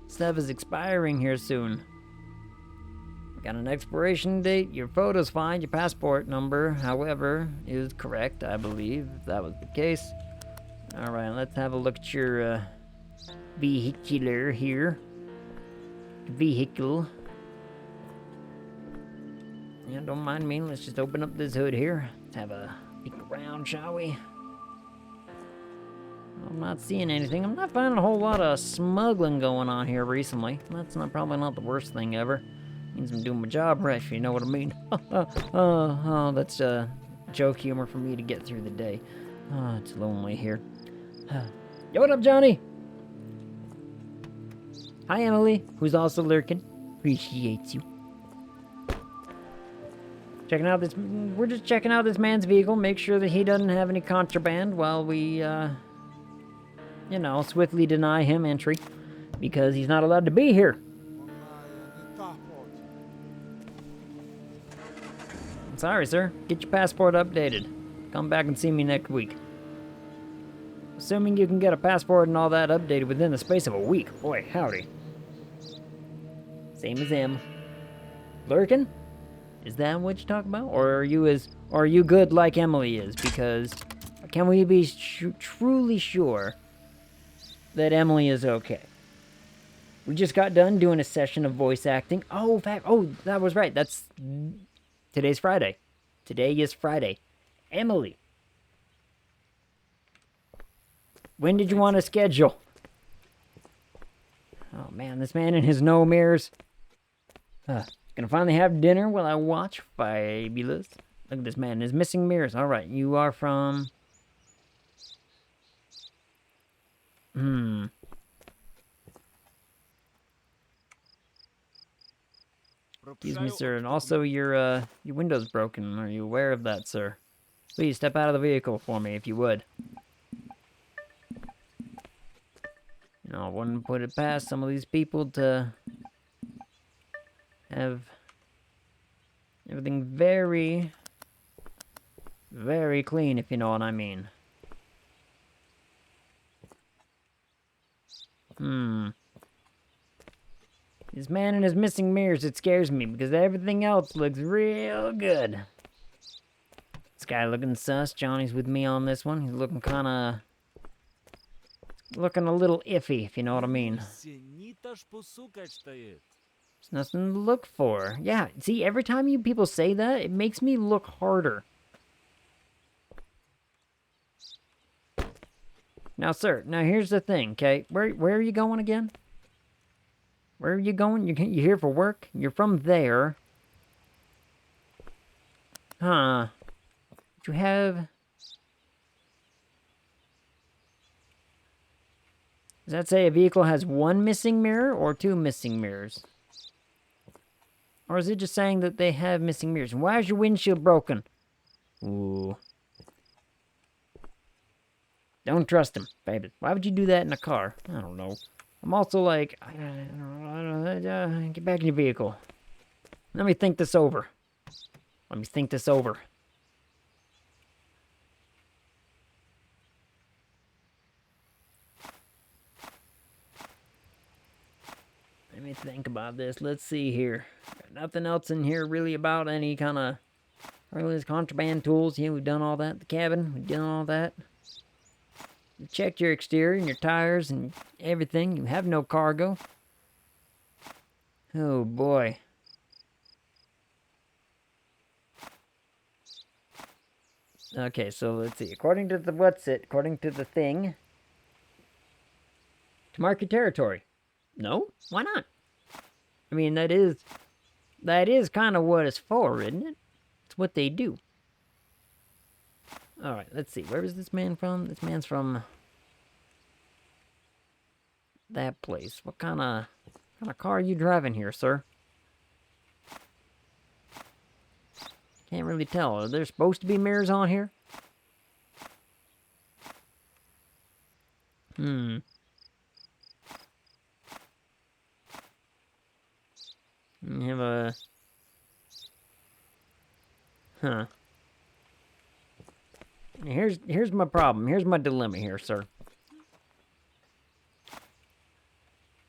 stuff is expiring here soon. Got an expiration date. Your photo's fine. Your passport number, however, is correct, I believe, if that was the case. Alright, let's have a look at your vehicular here. Vehicle. Yeah, don't mind me. Let's just open up this hood here. Let's have a peek around, shall we? I'm not seeing anything. I'm not finding a whole lot of smuggling going on here recently. That's probably not the worst thing ever. Means I'm doing my job right, if you know what I mean. That's joke humor for me to get through the day. Oh, it's lonely here. Yo, what up, Johnny? Hi, Emily, who's also lurking. Appreciates you. We're just checking out this man's vehicle, make sure that he doesn't have any contraband while we, swiftly deny him entry, because he's not allowed to be here. Sorry, sir. Get your passport updated. Come back and see me next week. Assuming you can get a passport and all that updated within the space of a week. Boy, howdy. Same as him. Lurkin? Is that what you're talking about? Or are you good like Emily is? Because can we be truly sure that Emily is okay? We just got done doing a session of voice acting. Oh, that was right. Today's Friday. Today is Friday. Emily. When did you want to schedule? Oh man, this man and his no mirrors. Gonna finally have dinner while I watch. Fabulous. Look at this man, his missing mirrors. Alright, you are from... Excuse me, sir, and also your window's broken. Are you aware of that, sir? Please step out of the vehicle for me, if you would. You know, I wouldn't put it past some of these people to have everything very, very clean, if you know what I mean. This man and his missing mirrors, it scares me because everything else looks real good. This guy looking sus. Johnny's with me on this one. He's looking looking a little iffy, if you know what I mean. There's nothing to look for. Yeah, see, every time you people say that, it makes me look harder. Now, sir, now here's the thing, okay? Where are you going again? Where are you going? You're here for work? You're from there. Huh. You have... Does that say a vehicle has one missing mirror or two missing mirrors? Or is it just saying that they have missing mirrors? Why is your windshield broken? Ooh. Don't trust him, baby. Why would you do that in a car? I don't know. I'm also like, get back in your vehicle. Let me think this over. Let me think this over. Let me think about this. Let's see here. Got nothing else in here really about any kind of contraband tools. Yeah, we've done all that. The cabin, we've done all that. You checked your exterior and your tires and everything. You have no cargo. Oh boy. Okay, so let's see. According to the thing. To mark your territory. No? Why not? I mean, that is kind of what it's for, isn't it? It's what they do. Alright, let's see. Where is this man from? This man's from that place. What kind of car are you driving here, sir? Can't really tell. Are there supposed to be mirrors on here? You have a... Huh. Here's my problem. Here's my dilemma here, sir.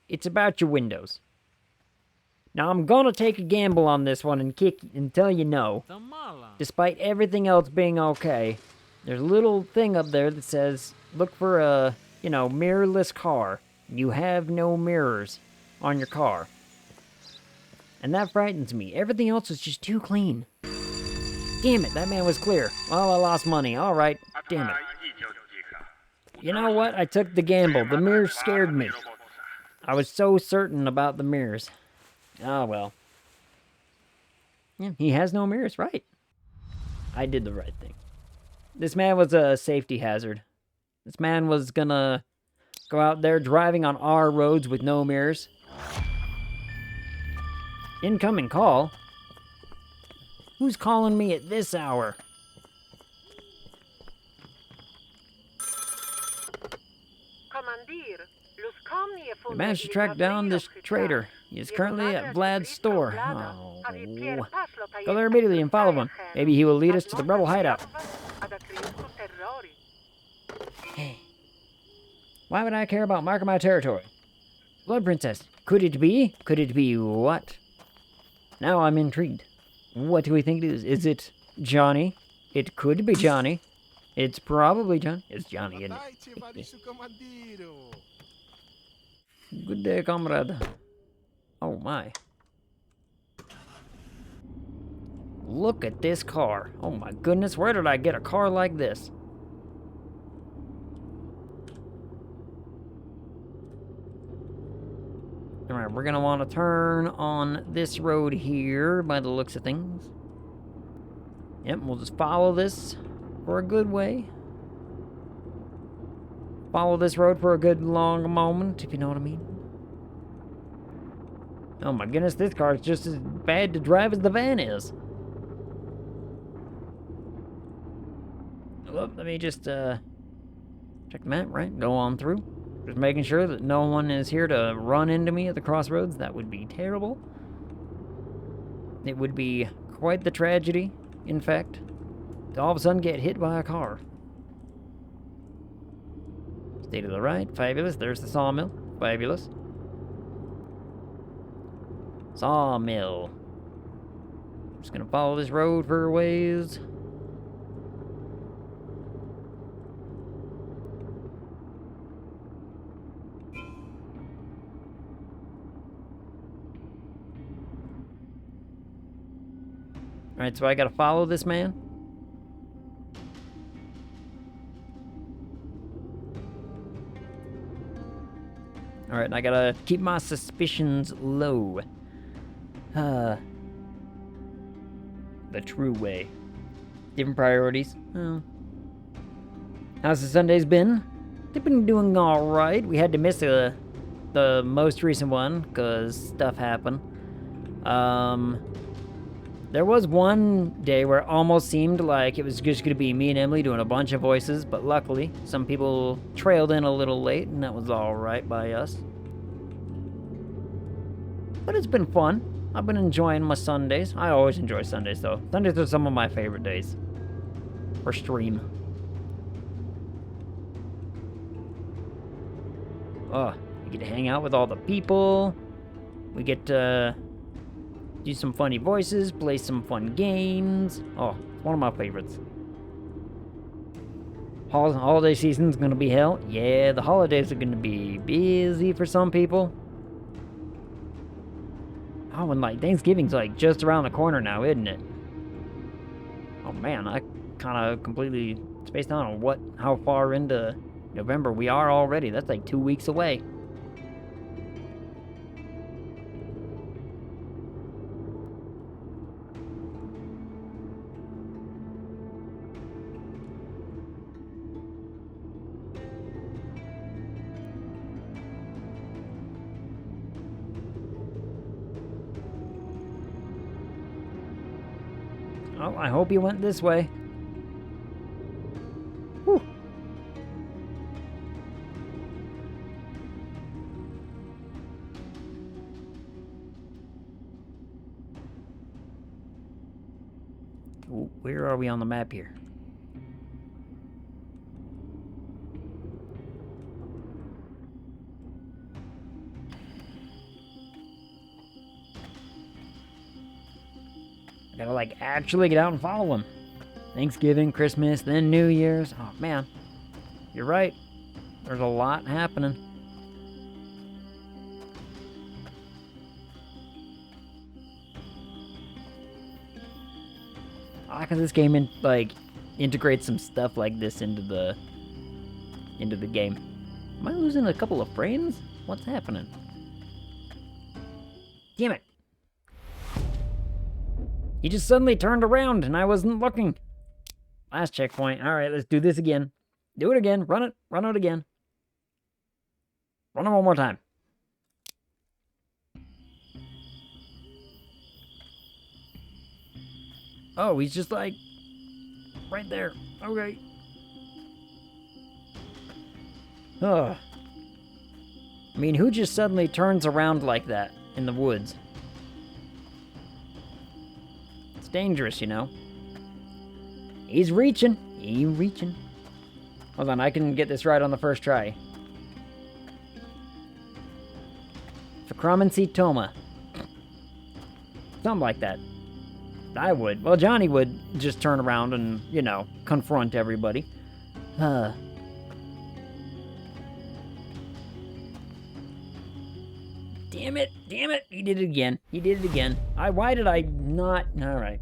It's about your windows. Now, I'm gonna take a gamble on this one and tell you no. Despite everything else being okay, there's a little thing up there that says, look for a, mirrorless car. You have no mirrors on your car. And that frightens me. Everything else is just too clean. Damn it, that man was clear. Well, I lost money. Alright, damn it. You know what? I took the gamble. The mirrors scared me. I was so certain about the mirrors. Oh, well. Yeah, he has no mirrors, right. I did the right thing. This man was a safety hazard. This man was gonna go out there driving on our roads with no mirrors. Incoming call? Who's calling me at this hour? I managed to track down this traitor. He is currently at Vlad's store. Oh. Go there immediately and follow him. Maybe he will lead us to the rebel hideout. Hey. Why would I care about marking my territory? Blood Princess. Could it be? Could it be what? Now I'm intrigued. What do we think it is? Is it Johnny? It could be Johnny. It's probably Johnny. It's Johnny, isn't it? Good day, comrade. Oh my. Look at this car. Oh my goodness, where did I get a car like this? Alright, we're gonna want to turn on this road here by the looks of things. Yep, we'll just follow this for a good way. Follow this road for a good long moment, if you know what I mean. Oh my goodness, this car is just as bad to drive as the van is. Well, let me just, check the map, right? Go on through. Just making sure that no one is here to run into me at the crossroads. That would be terrible. It would be quite the tragedy, in fact, to all of a sudden get hit by a car. Stay to the right. Fabulous. There's the sawmill. Fabulous. Sawmill. Just gonna follow this road for a ways. Alright, so I gotta follow this man. Alright, I gotta keep my suspicions low. The true way. Different priorities. Oh. How's the Sundays been? They've been doing alright. We had to miss the most recent one, because stuff happened. There was one day where it almost seemed like it was just going to be me and Emily doing a bunch of voices, but luckily, some people trailed in a little late, and that was alright by us. But it's been fun. I've been enjoying my Sundays. I always enjoy Sundays, though. Sundays are some of my favorite days. For stream. Oh, we get to hang out with all the people. We get to do some funny voices, play some fun games. Oh, it's one of my favorites. Holiday season's gonna be hell. Yeah, the holidays are gonna be busy for some people. Oh, and like Thanksgiving's like just around the corner now, isn't it? Oh man, I kind of completely spaced out on how far into November we are already. That's like 2 weeks away. Oh, I hope you went this way. Whew. Ooh, where are we on the map here? I gotta like actually get out and follow him. Thanksgiving, Christmas, then New Year's. Oh man, you're right. There's a lot happening. I like how this game integrates some stuff like this into the game. Am I losing a couple of frames? What's happening? Damn it. He just suddenly turned around and I wasn't looking. Last checkpoint. Alright, let's do this again. Do it again. Run it. Run it again. Run it one more time. Oh, he's just like right there. Okay. Ugh. I mean, who just suddenly turns around like that in the woods? It's dangerous, you know. He's reaching. He's reaching. Hold on, I can get this right on the first try. Fakromancy Toma. Something like that. I would. Well, Johnny would just turn around and, you know, confront everybody. Damn it. Damn it. He did it again. He did it again. Why did I not? Alright.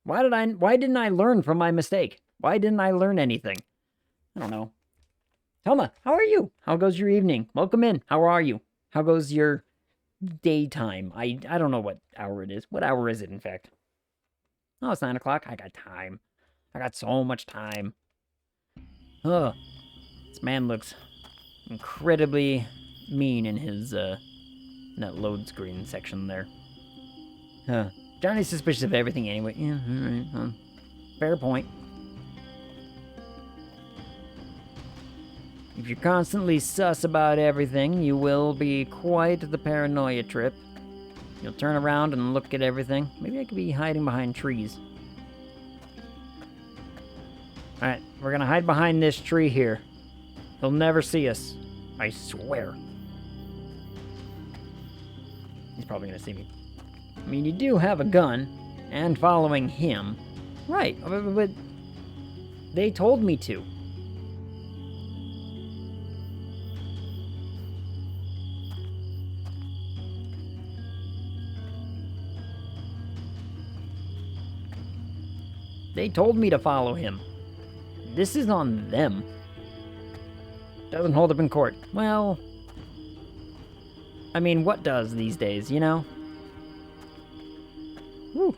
Why didn't I learn from my mistake? Why didn't I learn anything? I don't know. Thelma, how are you? How goes your evening? Welcome in. How are you? How goes your daytime? I don't know what hour it is. What hour is it, in fact? Oh, it's 9 o'clock. I got time. I got so much time. Ugh. This man looks incredibly mean in his, in that load screen section there. Johnny's suspicious of everything anyway. Yeah, alright. Fair point. If you're constantly sus about everything, you will be quite the paranoia trip. You'll turn around and look at everything. Maybe I could be hiding behind trees. Alright, we're gonna hide behind this tree here. He'll never see us. I swear. He's probably gonna see me. I mean, you do have a gun, and following him. Right, but they told me to. They told me to follow him. This is on them. Doesn't hold up in court. Well, I mean, what does these days, you know? Woo.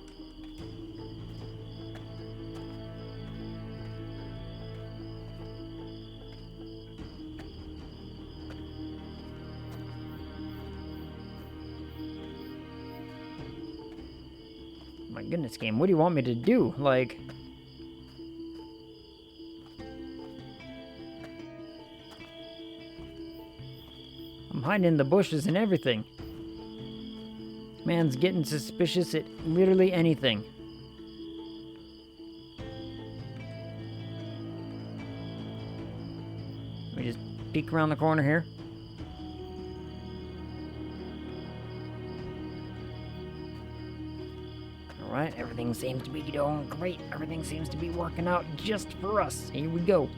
My goodness, game, what do you want me to do? Like... I'm hiding in the bushes and everything. Man's getting suspicious at literally anything. Let me just peek around the corner here. Alright, everything seems to be going great. Everything seems to be working out just for us. Here we go.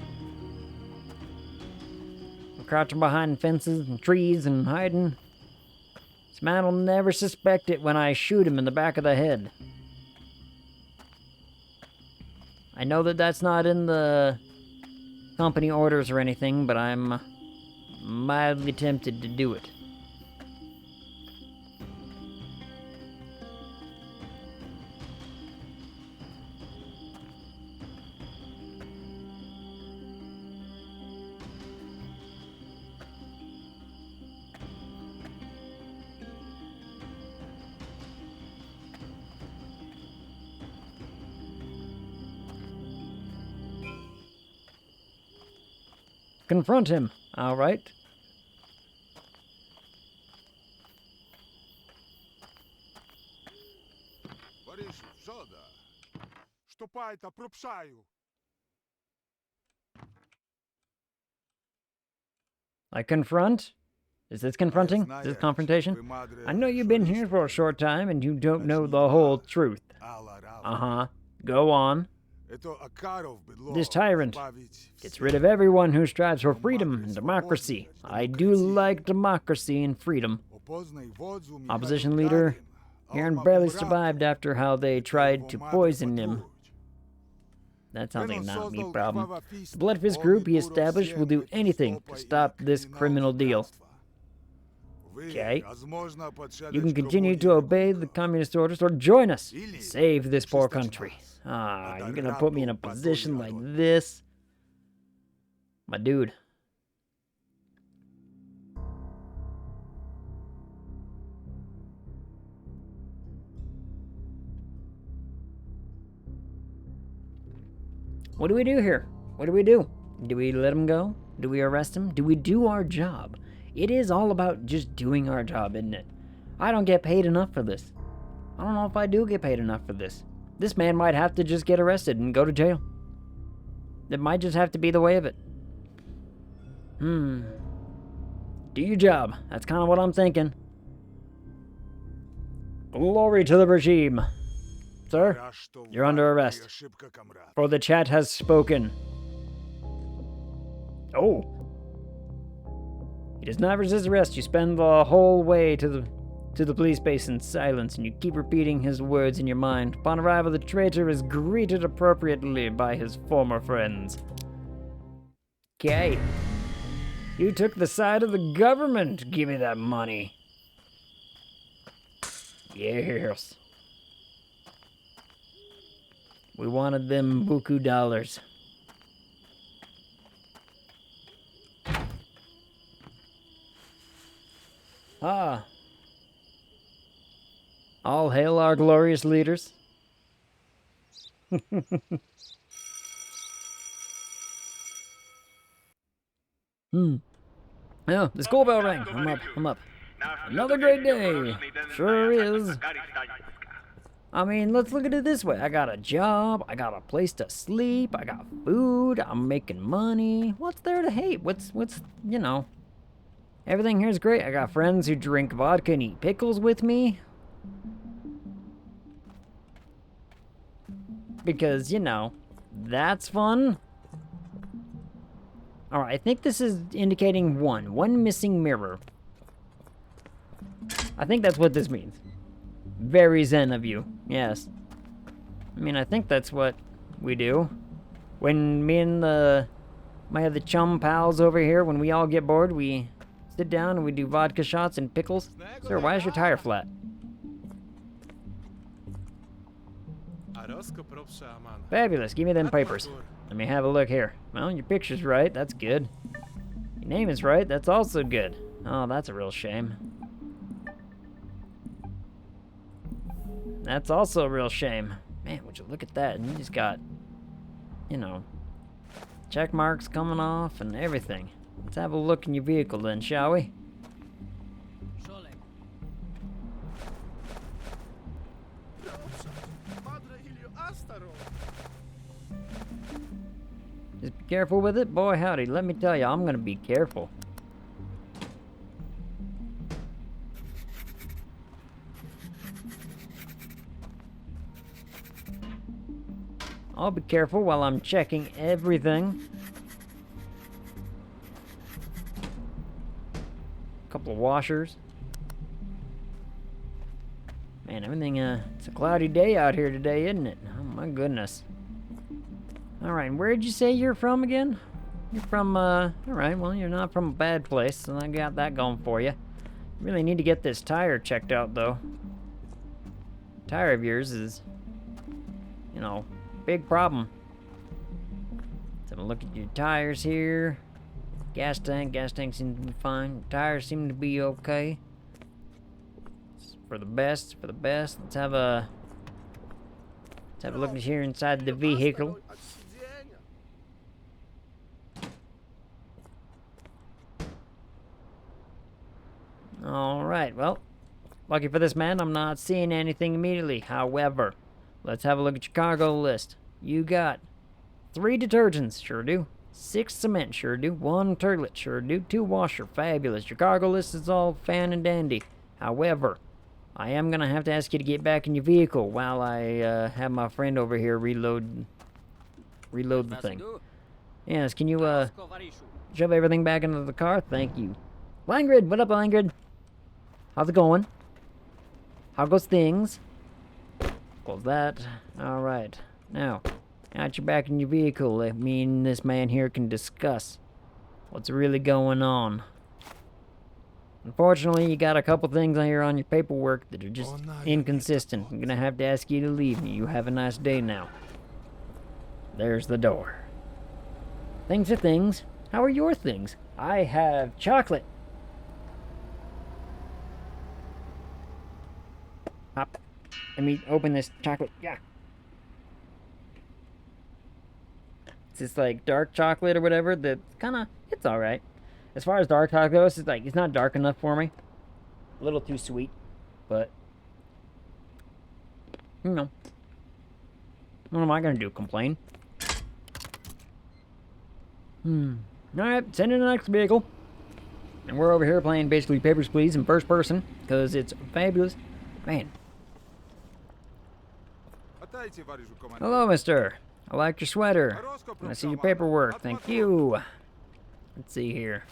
I'm crouching behind fences and trees and hiding. This man will never suspect it when I shoot him in the back of the head. I know that that's not in the company orders or anything, but I'm mildly tempted to do it. Confront him, all right? I confront? Is this confronting? Is this confrontation? I know you've been here for a short time and you don't know the whole truth. Uh-huh. Go on. This tyrant gets rid of everyone who strives for freedom and democracy. I do like democracy and freedom. Opposition leader Aaron barely survived after how they tried to poison him. That sounds like a not me problem. The Blood Fist group he established will do anything to stop this criminal deal. Okay. You can continue to obey the communist orders or join us. Save this poor country. Ah, you're gonna put me in a position like this? My dude. What do we do here? What do we do? Do we let him go? Do we arrest him? Do we do our job? It is all about just doing our job, isn't it? I don't get paid enough for this. I don't know if I do get paid enough for this. This man might have to just get arrested and go to jail. It might just have to be the way of it. Do your job. That's kind of what I'm thinking. Glory to the regime. Sir, you're under arrest. For the chat has spoken. Oh. He does not resist arrest. You spend the whole way to the police base in silence, and you keep repeating his words in your mind. Upon arrival, the traitor is greeted appropriately by his former friends. Okay. You took the side of the government. Give me that money. Yes. We wanted them buku dollars. Ah. All hail our glorious leaders. Oh, the school bell rang. I'm up. Another great day. Sure is. I mean, let's look at it this way. I got a job, I got a place to sleep, I got food, I'm making money. What's there to hate? What's, you know, everything here's great. I got friends who drink vodka and eat pickles with me. Because, you know, that's fun. Alright, I think this is indicating one missing mirror. I think that's what this means. Very zen of you, yes. I mean, I think that's what we do. When me and my other chum pals over here, when we all get bored, we sit down and we do vodka shots and pickles. Sir, why is your tire flat? Fabulous, give me them papers. Let me have a look here. Well, your picture's right, that's good. Your name is right, that's also good. Oh, that's a real shame. That's also a real shame. Man, would you look at that? And you just got, you know, check marks coming off and everything. Let's have a look in your vehicle then, shall we? Just be careful with it. Boy, howdy, let me tell you, I'm gonna be careful. I'll be careful while I'm checking everything. Couple of washers. Man, everything, it's a cloudy day out here today, isn't it? Oh my goodness. Alright, where'd you say you're from again? You're from, alright, well, you're not from a bad place, so I got that going for you. Really need to get this tire checked out, though. Tire of yours is, you know, big problem. Let's have a look at your tires here. Gas tank seems to be fine. Tires seem to be okay. For the best. Let's have a look here inside the vehicle. Alright, well, lucky for this man, I'm not seeing anything immediately. However, let's have a look at your cargo list. You got 3 detergents, sure do. 6 cement, sure do. 1 toilet, sure do. 2 washer, fabulous. Your cargo list is all fan and dandy. However, I am gonna have to ask you to get back in your vehicle while I have my friend over here reload the thing. Yes, can you shove everything back into the car? Thank you. Langrid, what up, Langrid? How's it going? How goes things? Close that. Alright. Now that you're back in your vehicle, me and this man here can discuss what's really going on. Unfortunately, you got a couple things here on your paperwork that are just inconsistent. I'm gonna have to ask you to leave. You have a nice day now. There's the door. Things are things. How are your things? I have chocolate. Hop. Let me open this chocolate. Yeah. It's just like dark chocolate or whatever. That's it's alright. As far as dark chocolate goes, it's not dark enough for me. A little too sweet. But, you know. What am I gonna do? Complain? Alright, send in the next vehicle. And we're over here playing basically Papers, Please in first person. Because it's fabulous. Man. Hello, mister. I like your sweater. I see your paperwork. Thank you. Let's see here.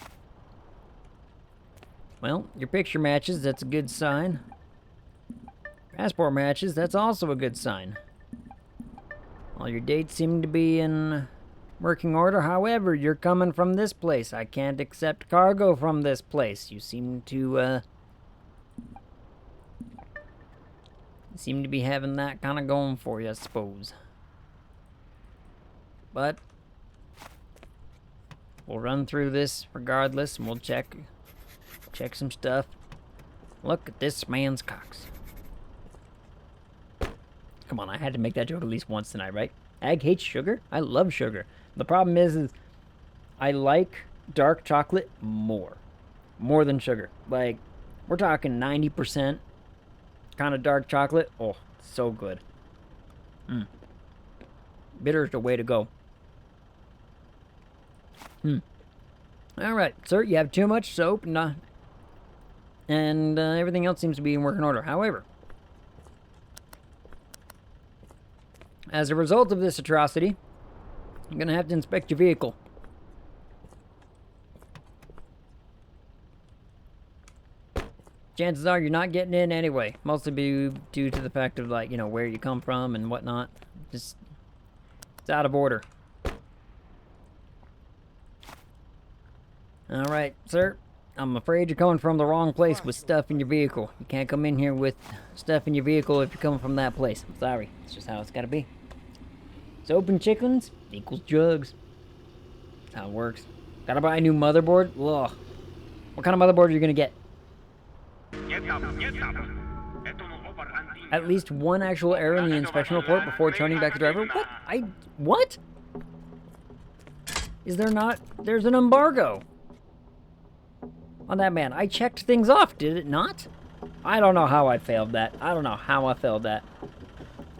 Well, your picture matches. That's a good sign. Passport matches. That's also a good sign. All your dates seem to be in working order. However, you're coming from this place. I can't accept cargo from this place. You seem to be having that kind of going for you, I suppose. But we'll run through this regardless, and we'll check some stuff. Look at this man's cocks. Come on, I had to make that joke at least once tonight, right? Ag hates sugar? I love sugar. The problem is I like dark chocolate more. More than sugar. Like, we're talking 90% kind of dark chocolate. Oh, so good. Bitter is the way to go. Alright, sir, you have too much soap, and everything else seems to be in working order. However, as a result of this atrocity, I'm going to have to inspect your vehicle. Chances are you're not getting in anyway. Mostly due to the fact of, like, you know, where you come from and whatnot. Just, it's out of order. Alright, sir. I'm afraid you're coming from the wrong place with stuff in your vehicle. You can't come in here with stuff in your vehicle if you're coming from that place. I'm sorry. It's just how it's gotta be. Soap and chickens equals drugs. That's how it works. Gotta buy a new motherboard? Ugh. What kind of motherboard are you gonna get? At least one actual error in the inspection report before turning back the driver? What? What? Is there not? There's an embargo on that man. I checked things off, did it not? I don't know how I failed that. I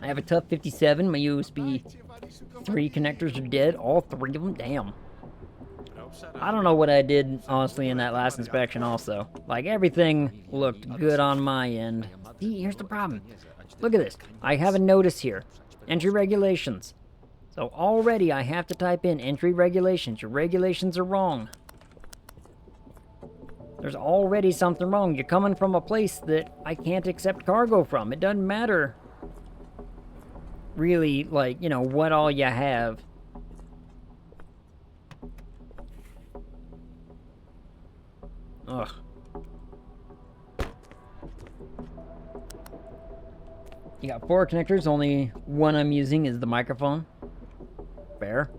have a tough 57. My USB 3 connectors are dead. All 3 of them. Damn. I don't know what I did, honestly, in that last inspection also. Like, everything looked good on my end. See, here's the problem. Look at this. I have a notice here. Entry regulations. So already I have to type in entry regulations. Your regulations are wrong. There's already something wrong. You're coming from a place that I can't accept cargo from. It doesn't matter, really, like, you know, what all you have. Ugh. You got 4 connectors. Only one I'm using is the microphone. Fair.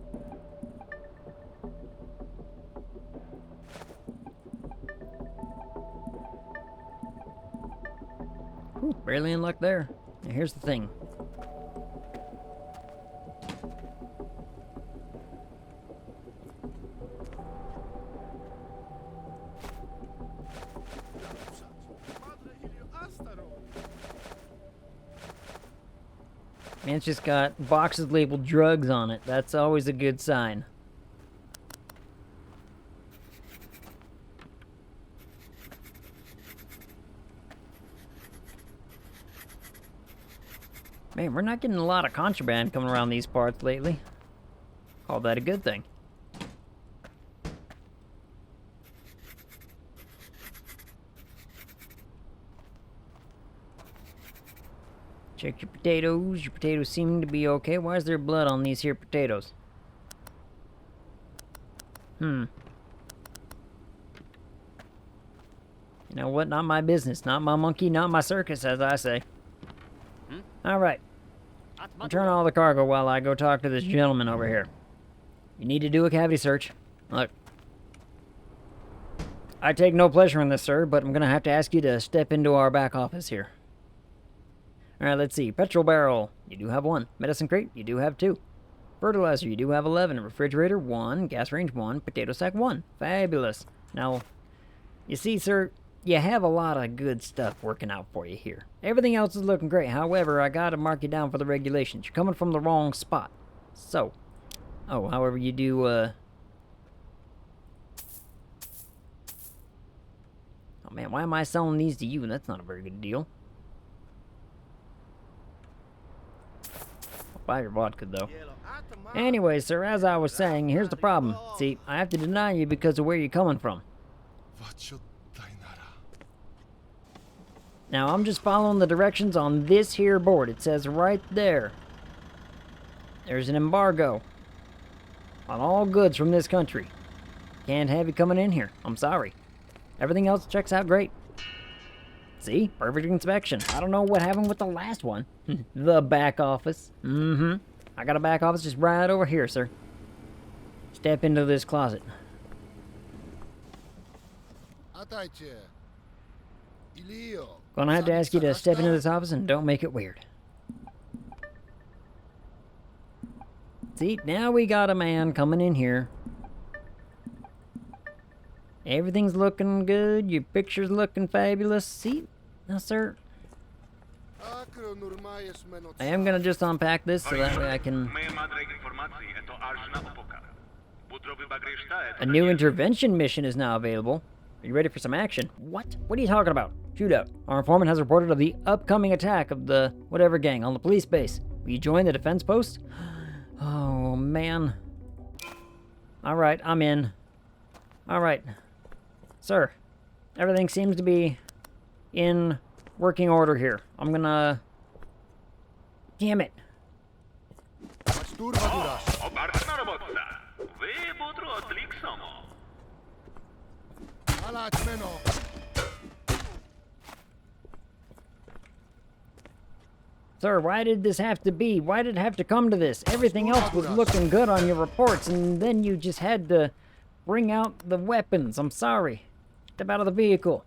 Whew, barely in luck there. Now here's the thing. Man, it's just got boxes labeled drugs on it. That's always a good sign. Man, we're not getting a lot of contraband coming around these parts lately. Call that a good thing. Check your potatoes. Your potatoes seem to be okay. Why is there blood on these here potatoes? You know what? Not my business. Not my monkey. Not my circus, as I say. Alright. Return all the cargo while I go talk to this gentleman over here. You need to do a cavity search. Look. I take no pleasure in this, sir, but I'm going to have to ask you to step into our back office here. Alright, let's see. Petrol barrel. You do have 1. Medicine crate. You do have 2. Fertilizer. You do have 11. Refrigerator. 1. Gas range. 1. Potato sack. 1. Fabulous. Now, you see, sir, you have a lot of good stuff working out for you here. Everything else is looking great. However, I gotta mark you down for the regulations. You're coming from the wrong spot. So, however you do, oh man, why am I selling these to you? That's not a very good deal. I'll buy your vodka, though. Anyway, sir, as I was saying, here's the problem. See, I have to deny you because of where you're coming from. Now, I'm just following the directions on this here board. It says right there. There's an embargo on all goods from this country. Can't have you coming in here. I'm sorry. Everything else checks out great. See? Perfect inspection. I don't know what happened with the last one. The back office. I got a back office just right over here, sir. Step into this closet. Gonna have to ask you to step into this office and don't make it weird. See, now we got a man coming in here. Everything's looking good. Your picture's looking fabulous. See? Now, sir, I am gonna just unpack this so that way I can... A new intervention mission is now available. Are you ready for some action? What? What are you talking about? Shootout. Our informant has reported of the upcoming attack of the whatever gang on the police base. Will you join the defense post? Oh, man. Alright, I'm in. Alright. Sir, everything seems to be in working order here. I'm gonna... Damn it. Sir, why did this have to be? Why did it have to come to this? Everything else was looking good on your reports, and then you just had to bring out the weapons. I'm sorry. Step out of the vehicle.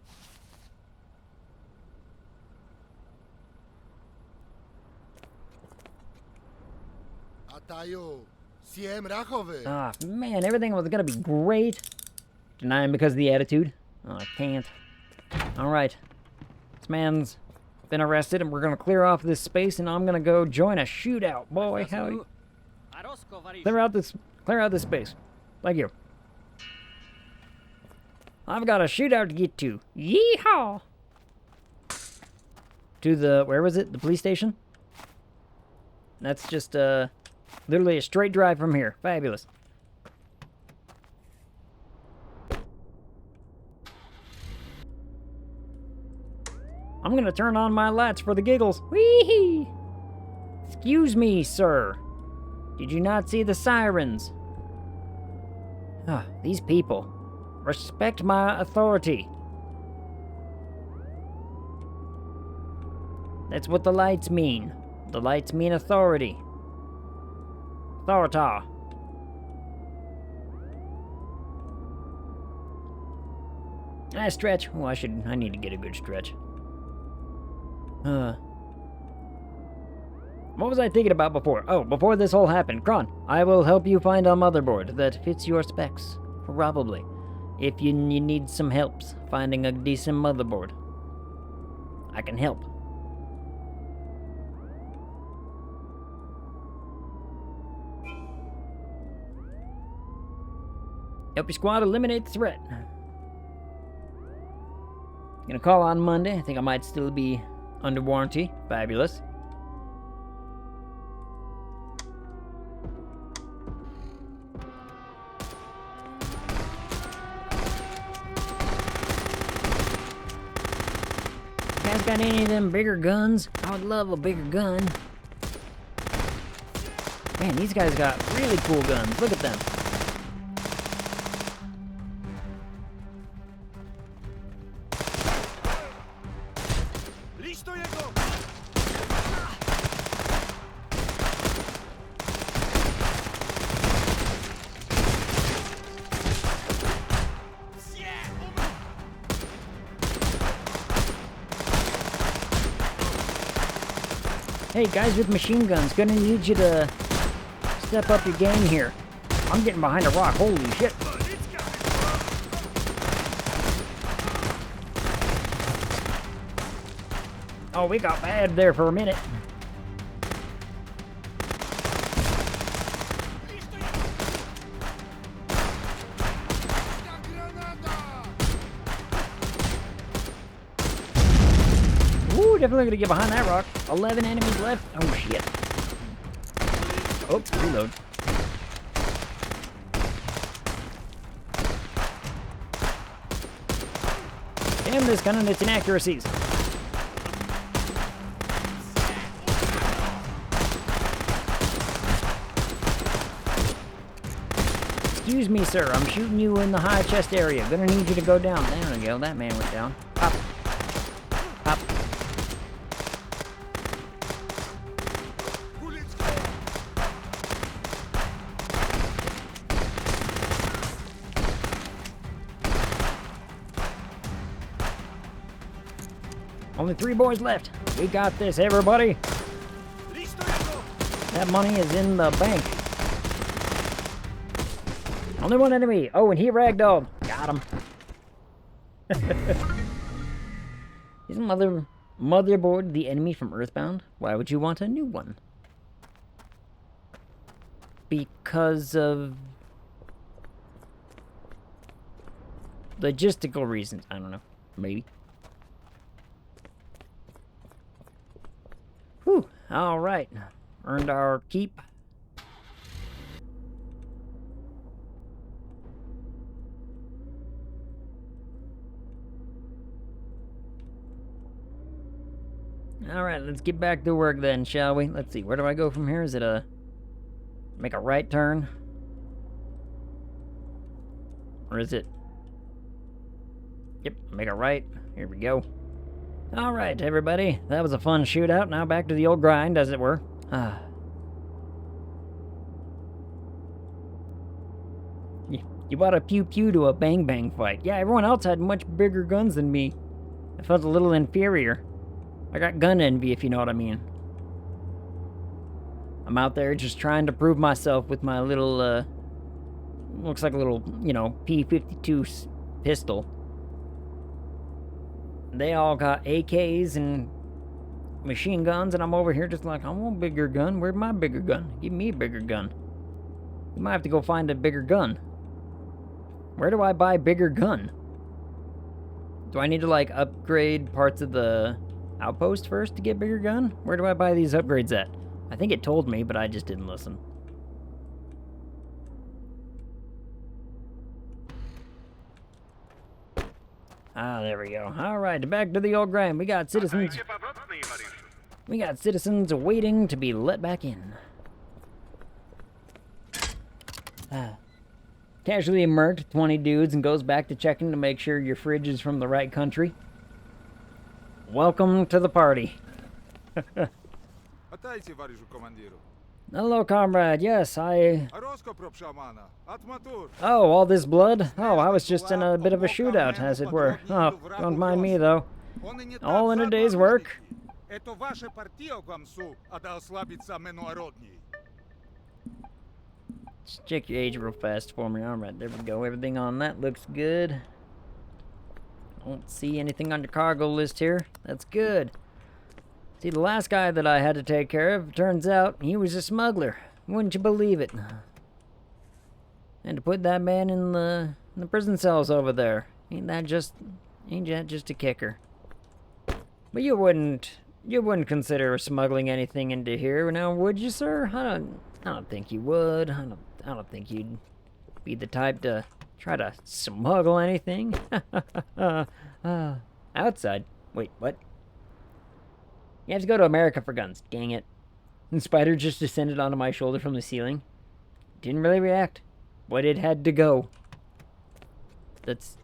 Ah, man, everything was gonna be great. Deny him because of the attitude? Oh, I can't. Alright. This man's been arrested, and we're gonna clear off this space, and I'm gonna go join a shootout. Boy, how... Clear out this space. Thank you. I've got a shootout to get to. Yeehaw! To the... Where was it? The police station? That's just, literally a straight drive from here. Fabulous. I'm gonna turn on my lights for the giggles. Whee! Excuse me, sir. Did you not see the sirens? Ah, these people. Respect my authority. That's what the lights mean. The lights mean authority. Authorita. I stretch. Oh, I need to get a good stretch. What was I thinking about before? Oh, before this all happened. Kron, I will help you find a motherboard that fits your specs. Probably. If you need some helps finding a decent motherboard, I can help. Help your squad eliminate the threat. Gonna call on Monday. I think I might still be under warranty. Fabulous. You guys got any of them bigger guns? I would love a bigger gun. Man, these guys got really cool guns. Look at them. Hey, guys with machine guns, gonna need you to step up your game here. I'm getting behind a rock, holy shit. Oh, we got bad there for a minute. Ooh, definitely gonna get behind that rock. 11 enemies left. Oh, shit. Oh, reload. Damn this gun and its inaccuracies. Excuse me, sir. I'm shooting you in the high chest area. Gonna need you to go down. There we go. That man went down. Pop. Pop. Only 3 boys left. We got this, everybody. That money is in the bank. Only one enemy. Oh, and he ragdolled. Got him. Isn't motherboard the enemy from Earthbound? Why would you want a new one? Because of logistical reasons. I don't know. Maybe. Whew. Alright. Earned our keep. Alright, let's get back to work then, shall we? Let's see, where do I go from here? Is it a... make a right turn? Or is it... Yep, make a right. Here we go. Alright, everybody. That was a fun shootout. Now back to the old grind, as it were. You bought a pew-pew to a bang-bang fight. Yeah, everyone else had much bigger guns than me. I felt a little inferior. I got gun envy, if you know what I mean. I'm out there just trying to prove myself with my little, looks like a little, you know, P-52 pistol. They all got AKs and machine guns, and I'm over here just like, I want a bigger gun. Where's my bigger gun? Give me a bigger gun. You might have to go find a bigger gun. Where do I buy a bigger gun? Do I need to, like, upgrade parts of the outpost first to get bigger gun? Where do I buy these upgrades at? I think it told me, but I just didn't listen. Ah, there we go. Alright, back to the old grind. We got citizens. We got citizens waiting to be let back in. Casually murked 20 dudes and goes back to checking to make sure your fridge is from the right country. Welcome to the party. Hello, comrade. Yes, I... Oh, all this blood? Oh, I was just in a bit of a shootout, as it were. Oh, don't mind me, though. All in a day's work. Just check your age real fast for me. Alright, there we go. Everything on that looks good. Don't see anything on your cargo list here. That's good. See, the last guy that I had to take care of, turns out he was a smuggler. Wouldn't you believe it? And to put that man in the prison cells over there. Ain't that just a kicker? But you wouldn't consider smuggling anything into here now, would you, sir? I don't think you would. I don't think you'd be the type to try to smuggle anything. Outside. Wait, what? You have to go to America for guns. Dang it. And Spider just descended onto my shoulder from the ceiling. Didn't really react. But it had to go. That's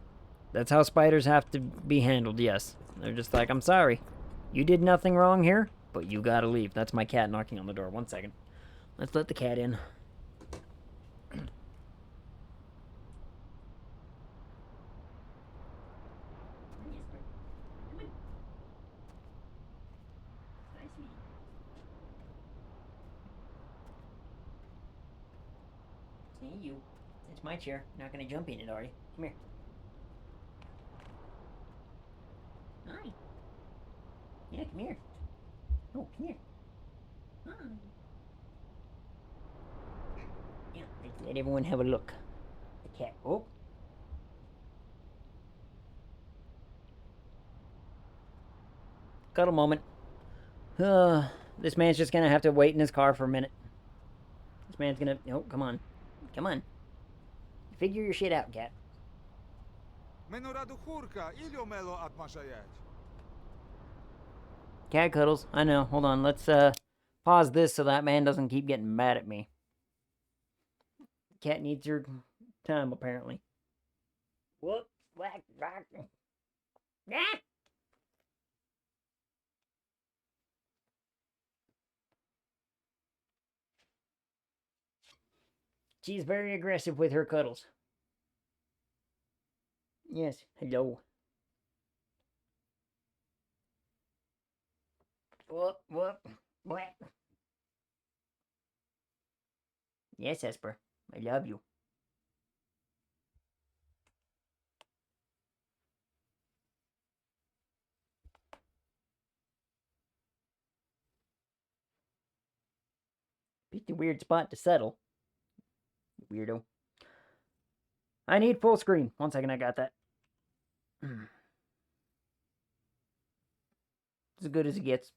how spiders have to be handled, yes. They're just like, I'm sorry. You did nothing wrong here, but you gotta leave. That's my cat knocking on the door. 1 second. Let's let the cat in. Hey, you. It's my chair. You're not gonna jump in it, are you? Come here. Hi. Yeah, come here. Oh, come here. Hi. Yeah, let's let everyone have a look. The cat. Oh. Cuddle moment. This man's just gonna have to wait in his car for a minute. This man's gonna... Oh, come on. Come on. Figure your shit out, cat. Cat cuddles. I know. Hold on. Let's pause this so that man doesn't keep getting mad at me. Cat needs your time, apparently. Whoop. Whack. Rock. Ah! She's very aggressive with her cuddles. Yes. Hello. Whoop, whoop, whack. Yes, Esper. I love you. Picked a weird spot to settle. Weirdo. I need full screen. 1 second, I got that. As good as it gets.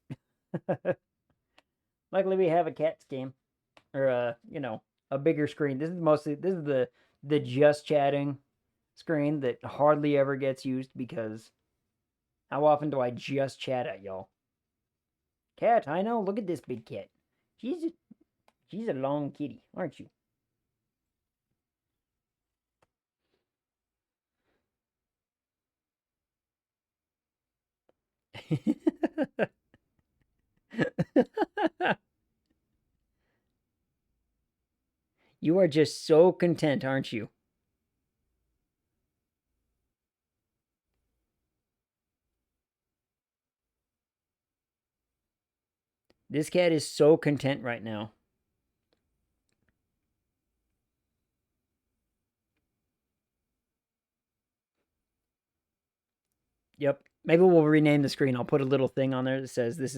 Luckily, we have a cat's game. Or, you know, a bigger screen. This is the just chatting screen that hardly ever gets used because how often do I just chat at y'all? Cat, I know. Look at this big cat. She's a long kitty, aren't you? You are just so content, aren't you? This cat is so content right now. Yep. Maybe we'll rename the screen. I'll put a little thing on there that says this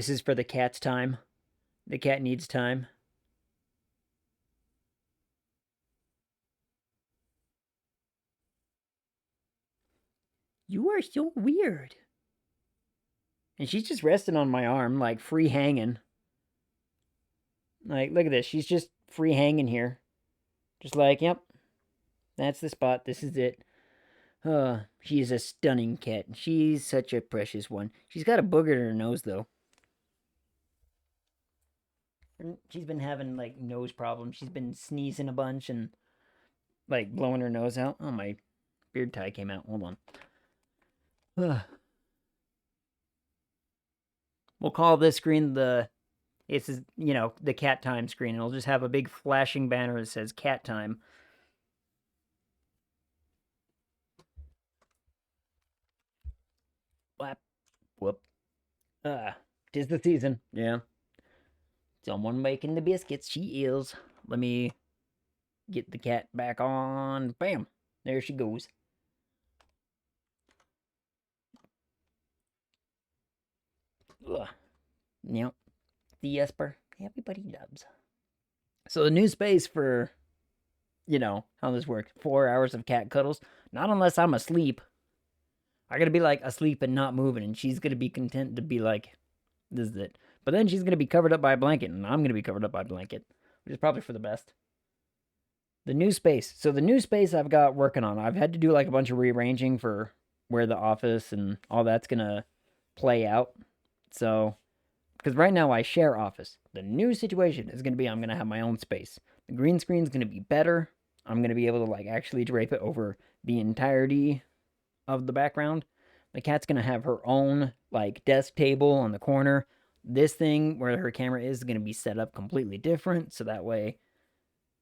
is for the cat's time. The cat needs time. You are so weird. And she's just resting on my arm, like free hanging. Like, look at this. She's just free hanging here. Just like, yep. That's the spot. This is it. She is a stunning cat. She's such a precious one. She's got a booger in her nose, though. She's been having, like, nose problems. She's been sneezing a bunch and, like, blowing her nose out. Oh, my beard tie came out. Hold on. We'll call this screen the cat time screen. It'll just have a big flashing banner that says cat time. Whap. Whoop. 'Tis the season. Yeah. Someone making the biscuits. She is. Let me get the cat back on. Bam. There she goes. Ugh. Yep. The Esper. Everybody loves. So the new space for, how this works. 4 hours of cat cuddles. Not unless I'm asleep. I gotta be like asleep and not moving, and she's gonna be content to be like, this is it. But then she's gonna be covered up by a blanket, and I'm gonna be covered up by a blanket, which is probably for the best. The new space. So the new space I've got working on. I've had to do like a bunch of rearranging for where the office and all that's gonna play out. So, because right now I share office. The new situation is gonna be I'm gonna have my own space. The green screen's gonna be better. I'm gonna be able to like actually drape it over the entirety of the background. The cat's gonna have her own like desk table on the corner. This thing where her camera is gonna be set up completely different, so that way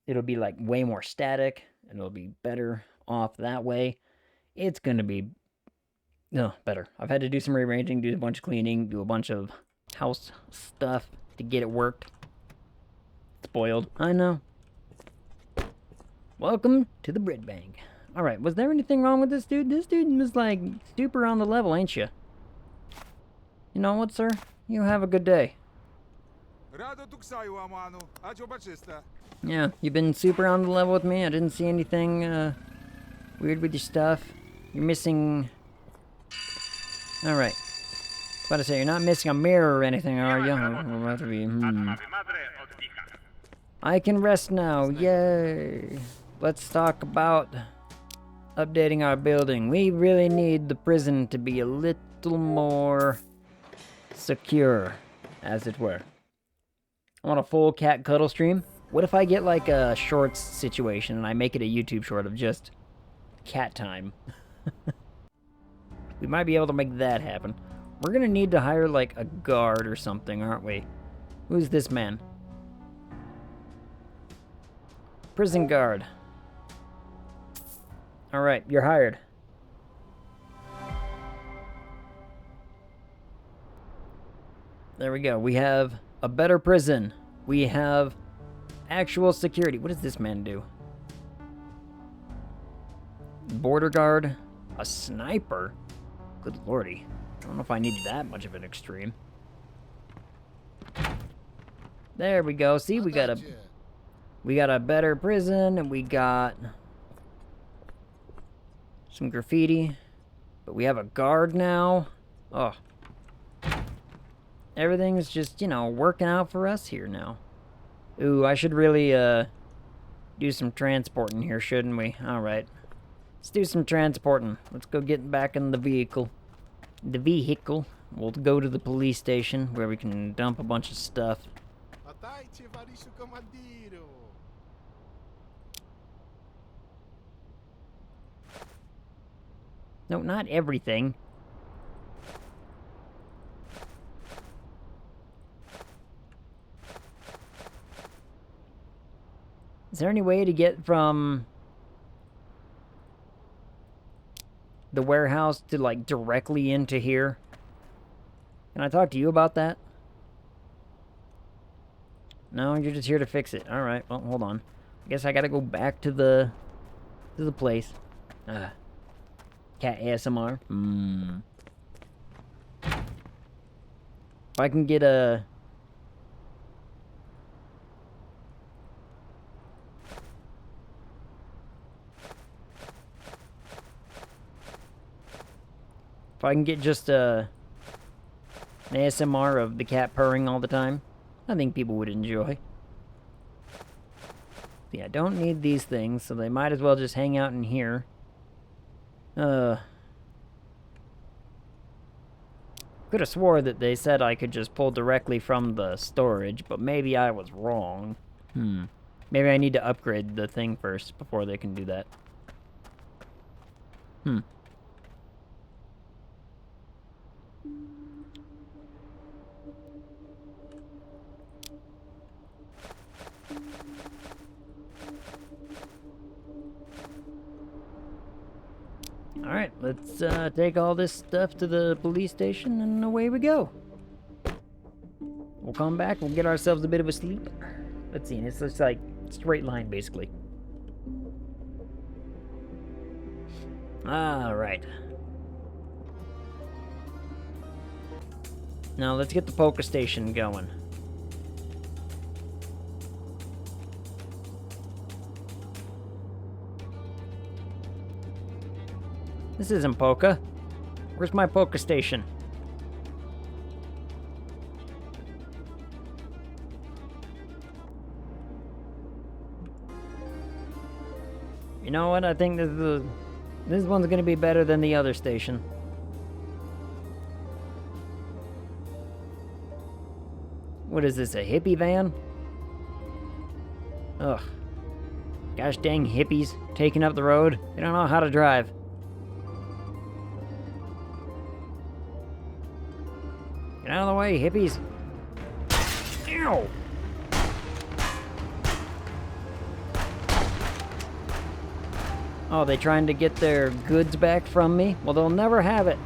it'll be like way more static and it'll be better off that way. It's gonna be better. I've had to do some rearranging, do a bunch of cleaning, do a bunch of house stuff to get it worked. Spoiled, I know. Welcome to the bread bank. Alright, was there anything wrong with this dude? This dude was like super on the level, ain't you? You know what, sir? You have a good day. Yeah, you've been super on the level with me. I didn't see anything weird with your stuff. You're missing... Alright. About to say, you're not missing a mirror or anything, are you? About to be, I can rest now. Yay. Let's talk about updating our building. We really need the prison to be a little more secure, as it were. I want a full cat cuddle stream. What if I get like a shorts situation and I make it a YouTube short of just cat time? We might be able to make that happen. We're gonna need to hire like a guard or something, aren't we? Who's this man? Prison guard. Alright, you're hired. There we go. We have a better prison. We have actual security. What does this man do? Border guard. A sniper? Good lordy. I don't know if I need that much of an extreme. There we go. See, we got a better prison, and we got some graffiti. But we have a guard now. Oh. Everything's just, you know, working out for us here now. Ooh, I should really, do some transporting here, shouldn't we? Alright. Let's do some transporting. Let's go get back in the vehicle. The vehicle. We'll go to the police station where we can dump a bunch of stuff. No, not everything. Is there any way to get from the warehouse to, like, directly into here? Can I talk to you about that? No, you're just here to fix it. Alright, well, hold on. I guess I gotta go back to the place. Cat ASMR. If I can get a... If I can get just an ASMR of the cat purring all the time, I think people would enjoy. Yeah, I don't need these things, so they might as well just hang out in here. Could have swore that they said I could just pull directly from the storage, but maybe I was wrong. Maybe I need to upgrade the thing first before they can do that. Alright, let's take all this stuff to the police station and away we go. We'll come back, we'll get ourselves a bit of a sleep. Let's see, it's just like straight line basically. Alright. Now let's get the polka station going. This isn't polka. Where's my polka station? You know what? I think this one's gonna be better than the other station. What is this, a hippie van? Ugh. Gosh dang hippies taking up the road. They don't know how to drive. Get out of the way, hippies. Ow! Oh, they trying to get their goods back from me? Well, they'll never have it.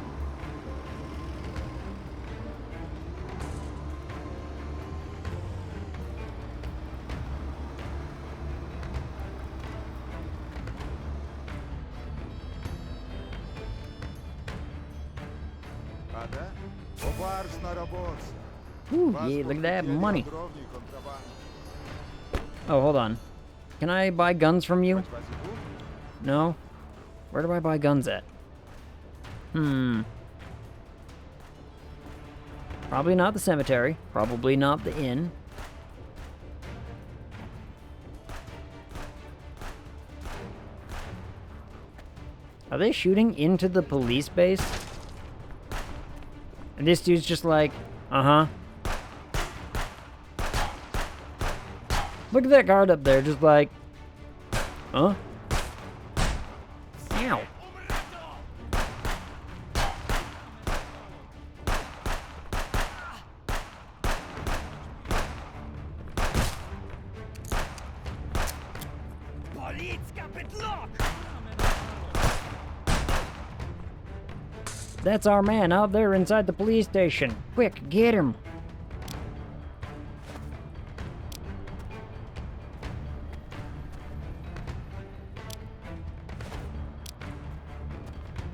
Ooh, yeah, look at that money. Oh, hold on. Can I buy guns from you? No? Where do I buy guns at? Probably not the cemetery. Probably not the inn. Are they shooting into the police base? And this dude's just like, uh-huh. Look at that guard up there, just like, huh? Ow. That's our man out there inside the police station. Quick, get him.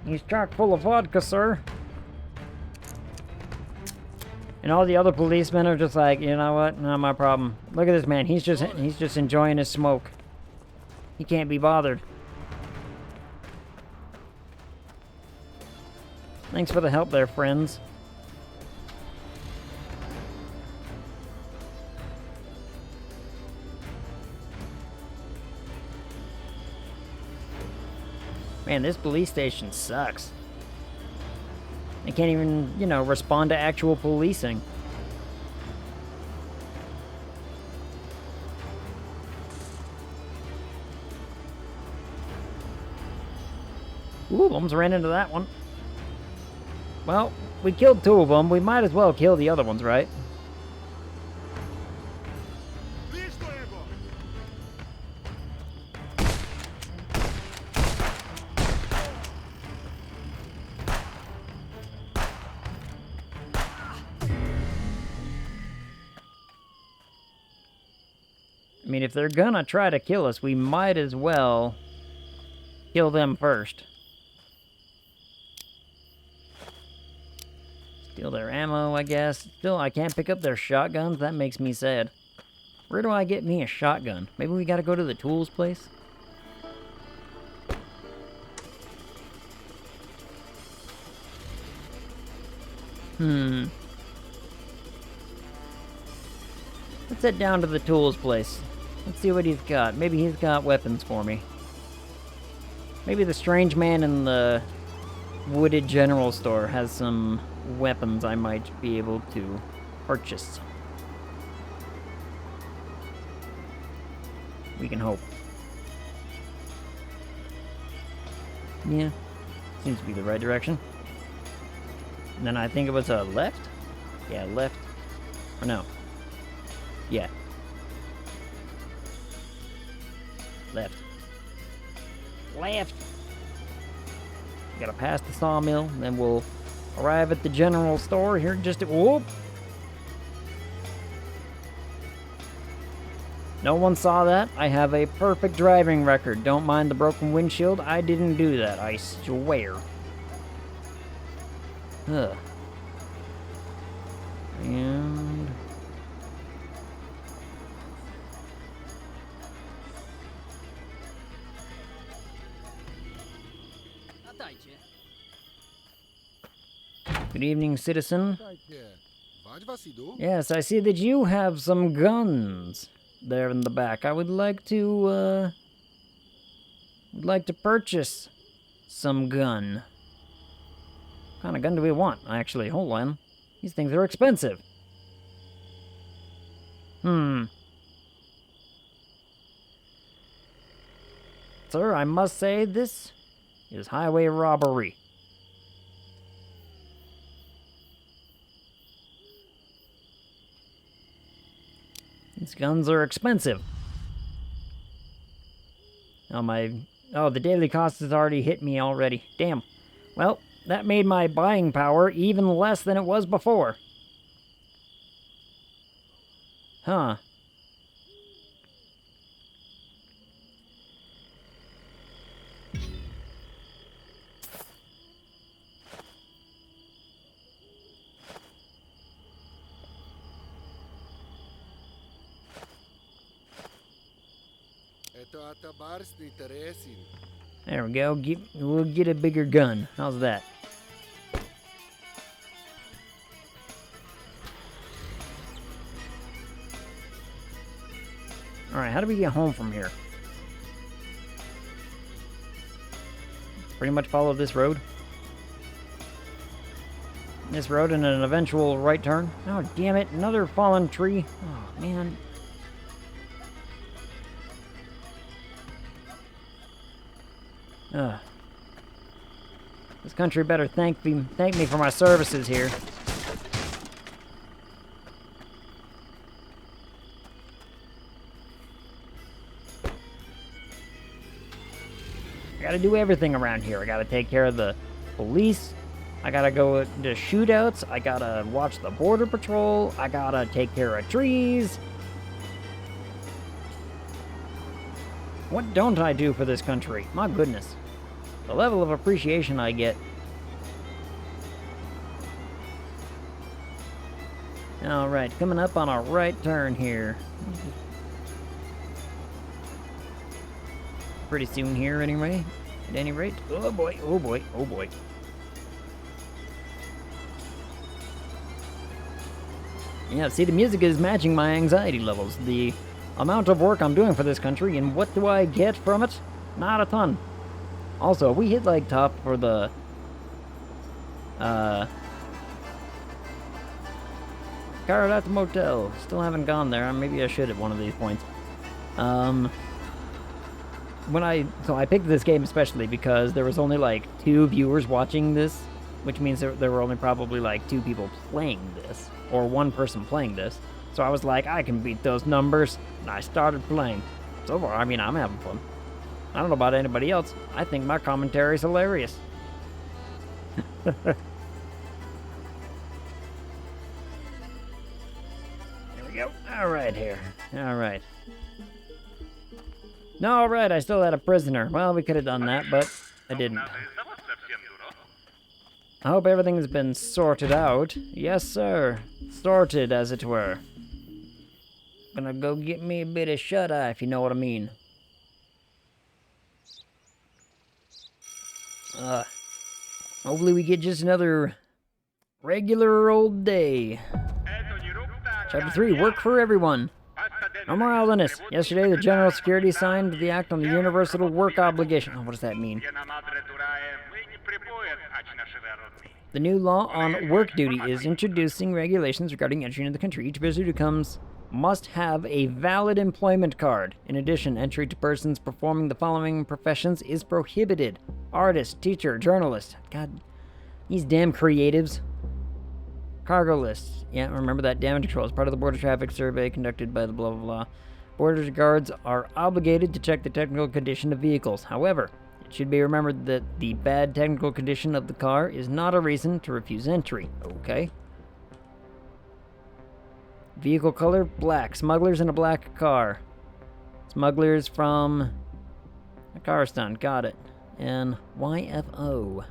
He's chock full of vodka, sir. And all the other policemen are just like, you know what? Not my problem. Look at this man. He's just enjoying his smoke. He can't be bothered. Thanks for the help there, friends. Man, this police station sucks. They can't even, you know, respond to actual policing. Ooh, almost ran into that one. Well, we killed 2 of them. We might as well kill the other ones, right? I mean, if they're gonna try to kill us, we might as well kill them first. Steal their ammo, I guess. Still, I can't pick up their shotguns. That makes me sad. Where do I get me a shotgun? Maybe we gotta go to the tools place? Let's head down to the tools place. Let's see what he's got. Maybe he's got weapons for me. Maybe the strange man in the wooded general store has some weapons I might be able to purchase. We can hope. Yeah, seems to be the right direction. And then I think it was a left? Yeah, left. Or no. Yeah. Left. Left! Gotta pass the sawmill, then we'll arrive at the general store here in just a... Whoop! No one saw that. I have a perfect driving record. Don't mind the broken windshield. I didn't do that, I swear. Ugh. And... Good evening, citizen. Yes, I see that you have some guns there in the back. I would like to purchase some gun. What kind of gun do we want? Actually, hold on. These things are expensive. Sir, I must say this is highway robbery. These guns are expensive. Oh, the daily cost has already hit me already. Damn. Well, that made my buying power even less than it was before. Huh. There we go. We'll get a bigger gun. How's that? Alright, how do we get home from here? Pretty much follow this road. This road and an eventual right turn. Oh, damn it. Another fallen tree. Oh, man. This country better thank me for my services here. I gotta do everything around here. I gotta take care of the police. I gotta go to shootouts. I gotta watch the border patrol. I gotta take care of trees. What don't I do for this country? My goodness. The level of appreciation I get. Alright, coming up on a right turn here. Pretty soon here, anyway. At any rate. Oh boy, oh boy, oh boy. Yeah, see, the music is matching my anxiety levels. The amount of work I'm doing for this country, and what do I get from it? Not a ton. Also, we hit, like, top for the... car at the motel. Still haven't gone there. Maybe I should at one of these points. So I picked this game especially because there was only, like, 2 viewers watching this, which means there were only probably, like, 2 people playing this. Or 1 person playing this. So I was like, I can beat those numbers. And I started playing. So far, I mean, I'm having fun. I don't know about anybody else. I think my commentary is hilarious. There we go. Alright here. Alright. No, alright, I still had a prisoner. Well, we could have done that, but I didn't. I hope everything's been sorted out. Yes, sir. Sorted, as it were. Gonna go get me a bit of shut-eye, if you know what I mean. Hopefully we get just another regular old day. Chapter 3, work for everyone. No more idleness. Yesterday, the General Security signed the Act on the Universal Work Obligation. Oh, what does that mean? The new law on work duty is introducing regulations regarding entry into the country. Each visitor who comes must have a valid employment card. In addition, entry to persons performing the following professions is prohibited. Artist, teacher, journalist. God, these damn creatives. Cargo lists. Yeah, remember that. Damage control is part of the border traffic survey conducted by the blah blah blah. Border guards are obligated to check the technical condition of vehicles. However, it should be remembered that the bad technical condition of the car is not a reason to refuse entry. Okay. Vehicle color, black. Smugglers in a black car. Smugglers from a car stunt. Got it. And YFO.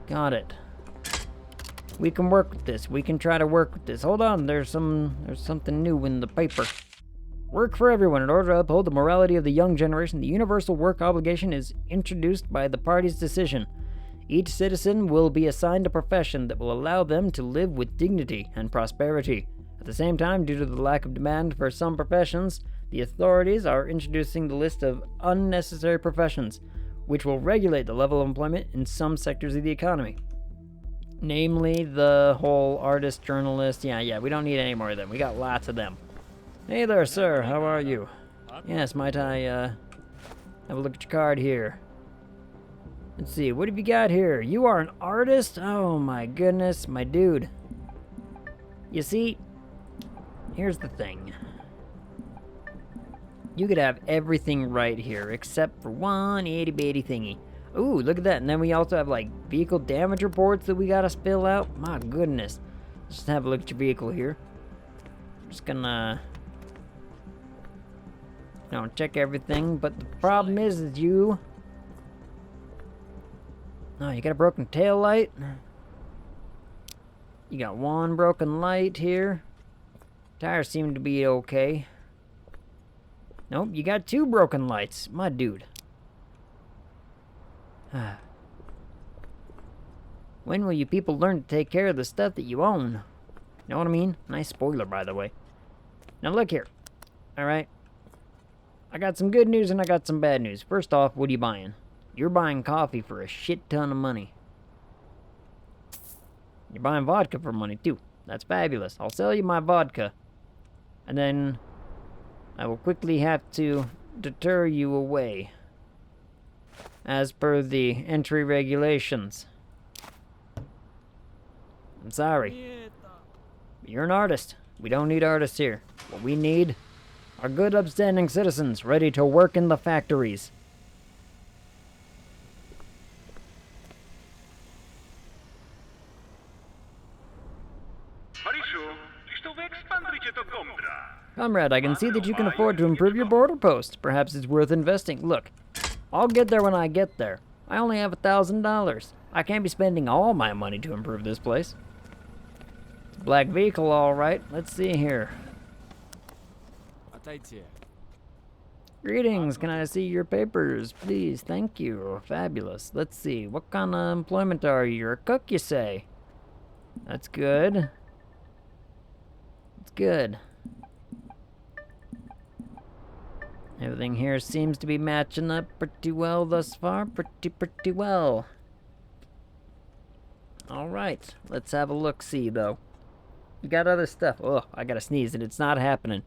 Got it. We can work with this. We can try to work with this. Hold on, there's something new in the paper. Work for everyone. In order to uphold the morality of the young generation, the universal work obligation is introduced by the party's decision. Each citizen will be assigned a profession that will allow them to live with dignity and prosperity. At the same time, due to the lack of demand for some professions, the authorities are introducing the list of unnecessary professions, which will regulate the level of employment in some sectors of the economy. Namely, the whole artist, journalist. Yeah, we don't need any more of them. We got lots of them. Hey there, sir. How are you? Yes, might I, have a look at your card here? Let's see, what have you got here? You are an artist? Oh my goodness, my dude. You see, here's the thing. You could have everything right here, except for one itty-bitty thingy. Ooh, look at that. And then we also have, like, vehicle damage reports that we gotta spill out. My goodness. Let's just have a look at your vehicle here. I'm just gonna... check everything. But the problem is you... Oh, you got a broken tail light. You got one broken light here. Tires seem to be okay. Nope, you got 2 broken lights. My dude. When will you people learn to take care of the stuff that you own? Know what I mean? Nice spoiler, by the way. Now look here. Alright. I got some good news and I got some bad news. First off, what are you buying? You're buying coffee for a shit ton of money. You're buying vodka for money, too. That's fabulous. I'll sell you my vodka. And then I will quickly have to deter you away. As per the entry regulations. I'm sorry. You're an artist. We don't need artists here. What we need are good, upstanding citizens ready to work in the factories. Comrade, I can see that you can afford to improve your border post. Perhaps it's worth investing. Look, I'll get there when I get there. I only have $1,000. I can't be spending all my money to improve this place. Black vehicle, all right. Let's see here. Greetings, can I see your papers, please? Thank you. Fabulous. Let's see, what kind of employment are you? You're a cook, you say? That's good. That's good. Everything here seems to be matching up pretty well thus far. Pretty well. Alright, let's have a look-see, though. You got other stuff. Oh, I gotta sneeze and it's not happening.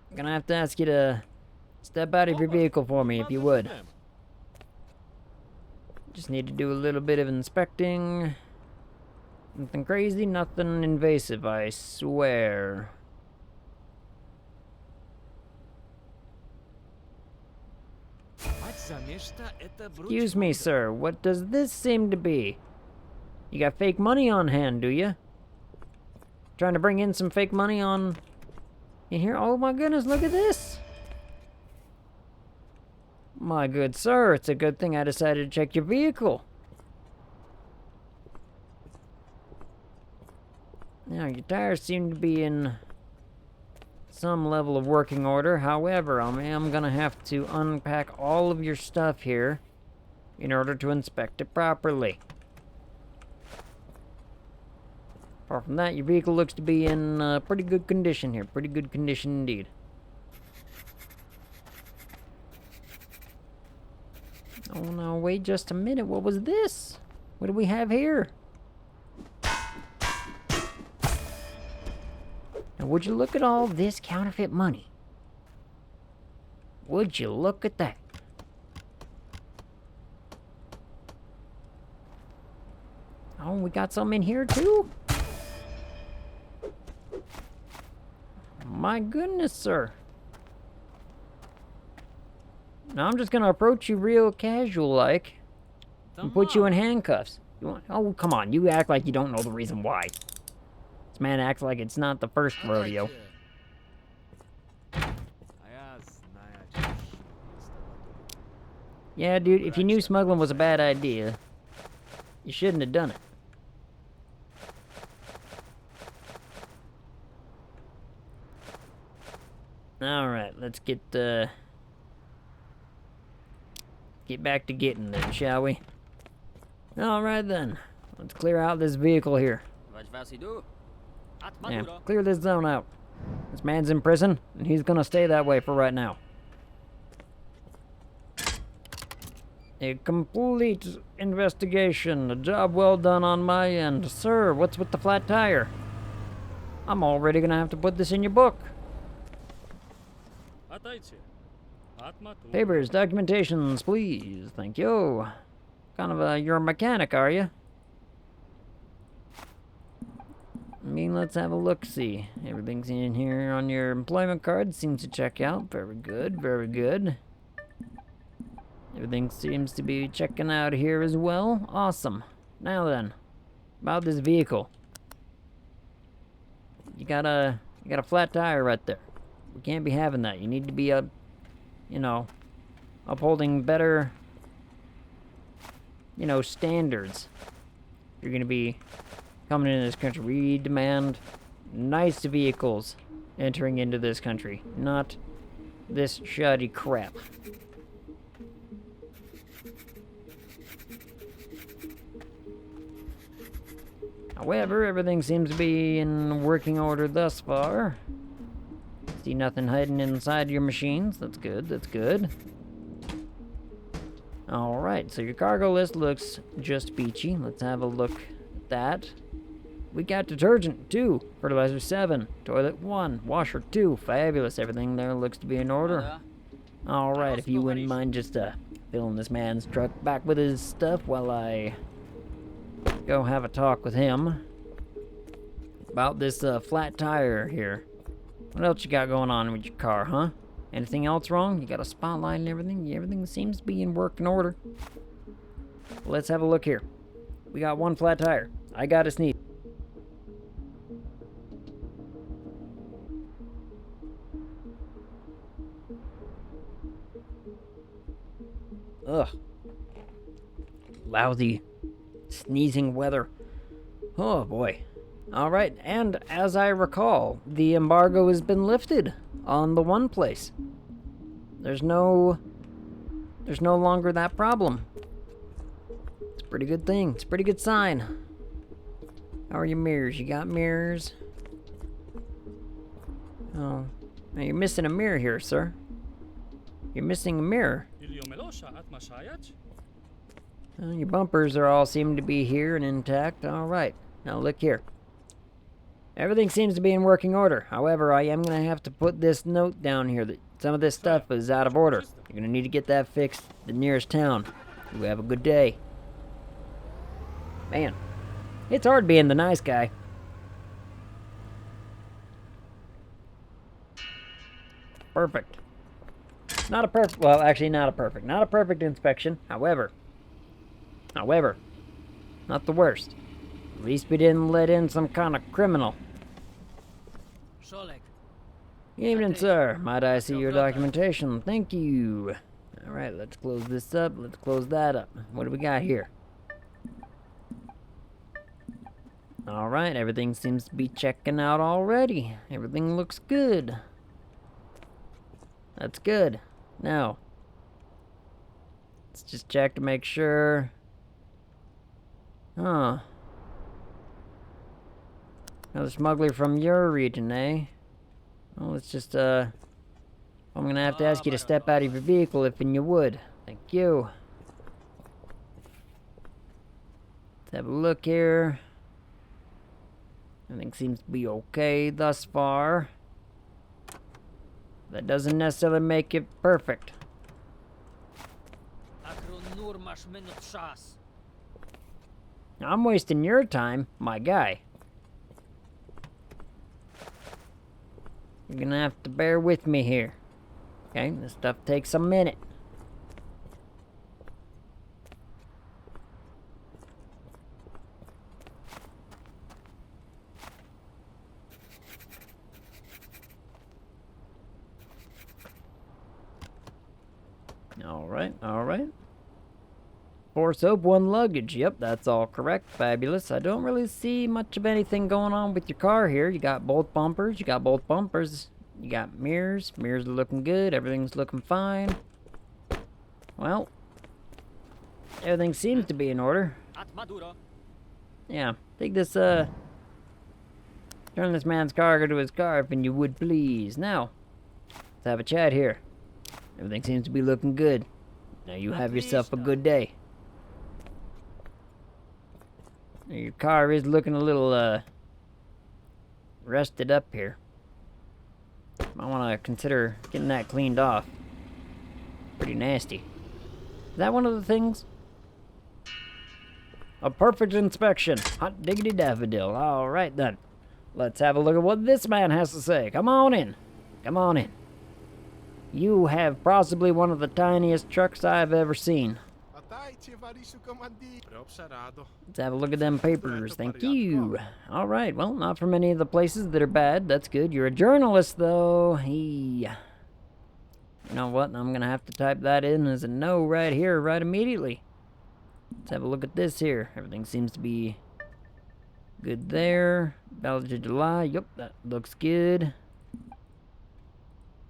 I'm gonna have to ask you to step out of your vehicle for me, if you would. Just need to do a little bit of inspecting. Nothing crazy, nothing invasive, I swear. Excuse me, sir. What does this seem to be? You got fake money on hand, do you? Trying to bring in some fake money on... in here? Oh my goodness, look at this! My good sir, it's a good thing I decided to check your vehicle. Now, your tires seem to be in some level of working order. However, I am gonna have to unpack all of your stuff here in order to inspect it properly. Apart from that, your vehicle looks to be in pretty good condition here. Pretty good condition indeed. Oh no, wait just a minute. What was this? What do we have here? Now, would you look at all this counterfeit money? Would you look at that? Oh, we got some in here too? My goodness, sir. Now I'm just gonna approach you real casual-like and put you in handcuffs. You want? Oh, come on. You act like you don't know the reason why. This man acts like it's not the first rodeo. Yeah, dude, if you knew smuggling was a bad idea, you shouldn't have done it. Alright, let's get back to getting then, shall we? Alright then. Let's clear out this vehicle here. Yeah, clear this zone out. This man's in prison, and he's gonna stay that way for right now. A complete investigation. A job well done on my end. Sir, what's with the flat tire? I'm already gonna have to put this in your book. Papers, documentations, please. Thank you. You're a mechanic, are you? I mean, let's have a look-see. Everything's in here on your employment card. Seems to check out. Very good, very good. Everything seems to be checking out here as well. Awesome. Now then, about this vehicle. You got a flat tire right there. We can't be having that. You need to be upholding better, standards. You're gonna be coming into this country. We demand nice vehicles entering into this country, not this shoddy crap. However, everything seems to be in working order thus far. See nothing hiding inside your machines. That's good, that's good. Alright, so your cargo list looks just peachy. Let's have a look at that. We got detergent 2, fertilizer 7, toilet 1, washer 2. Fabulous, everything there looks to be in order. Alright, if you wouldn't mind just filling this man's truck back with his stuff while I go have a talk with him about this flat tire here. What else you got going on with your car, huh? Anything else wrong? You got a spotlight and everything? Everything seems to be in working order. Well, let's have a look here. We got one flat tire. I gotta sneeze. Ugh. Lousy sneezing weather. Oh boy. Alright, and as I recall, the embargo has been lifted on the one place. There's no longer that problem. It's a pretty good thing. It's a pretty good sign. How are your mirrors? You got mirrors? Oh. Now you're missing a mirror here, sir. You're missing a mirror. Your bumpers are all seem to be here and intact. Alright. Now look here. Everything seems to be in working order. However, I am going to have to put this note down here that some of this stuff is out of order. You're going to need to get that fixed at the nearest town. You have a good day. Man, it's hard being the nice guy. Perfect. Not a perfect, well, actually not a perfect inspection. However, not the worst. At least we didn't let in some kind of criminal. Evening, sir. Might I see your documentation? Thank you. Alright, let's close this up. Let's close that up. What do we got here? Alright, everything seems to be checking out already. Everything looks good. That's good. Now, let's just check to make sure. Huh. Another smuggler from your region, eh? Well, let's just, I'm gonna have to ask you to step out of your vehicle if you would. Thank you. Let's have a look here. Everything seems to be okay thus far. That doesn't necessarily make it perfect. I'm wasting your time, my guy. You're gonna have to bear with me here. Okay, this stuff takes a minute. Alright. 4 soap, 1 luggage. Yep, that's all correct. Fabulous. I don't really see much of anything going on with your car here. You got both bumpers. You got mirrors. Mirrors are looking good. Everything's looking fine. Well, everything seems to be in order. Yeah, take this, turn this man's cargo to his car if you would please. Now, let's have a chat here. Everything seems to be looking good. Now you have yourself a good day. Now, your car is looking a little, rusted up here. I want to consider getting that cleaned off. Pretty nasty. Is that one of the things? A perfect inspection. Hot diggity daffodil. Alright then. Let's have a look at what this man has to say. Come on in. Come on in. You have possibly one of the tiniest trucks I've ever seen. Let's have a look at them papers. Thank you. Alright, well, not from any of the places that are bad. That's good. You're a journalist, though. You know what? I'm going to have to type that in as a no right here, right immediately. Let's have a look at this here. Everything seems to be good there. Ballot of July. Yep, that looks good.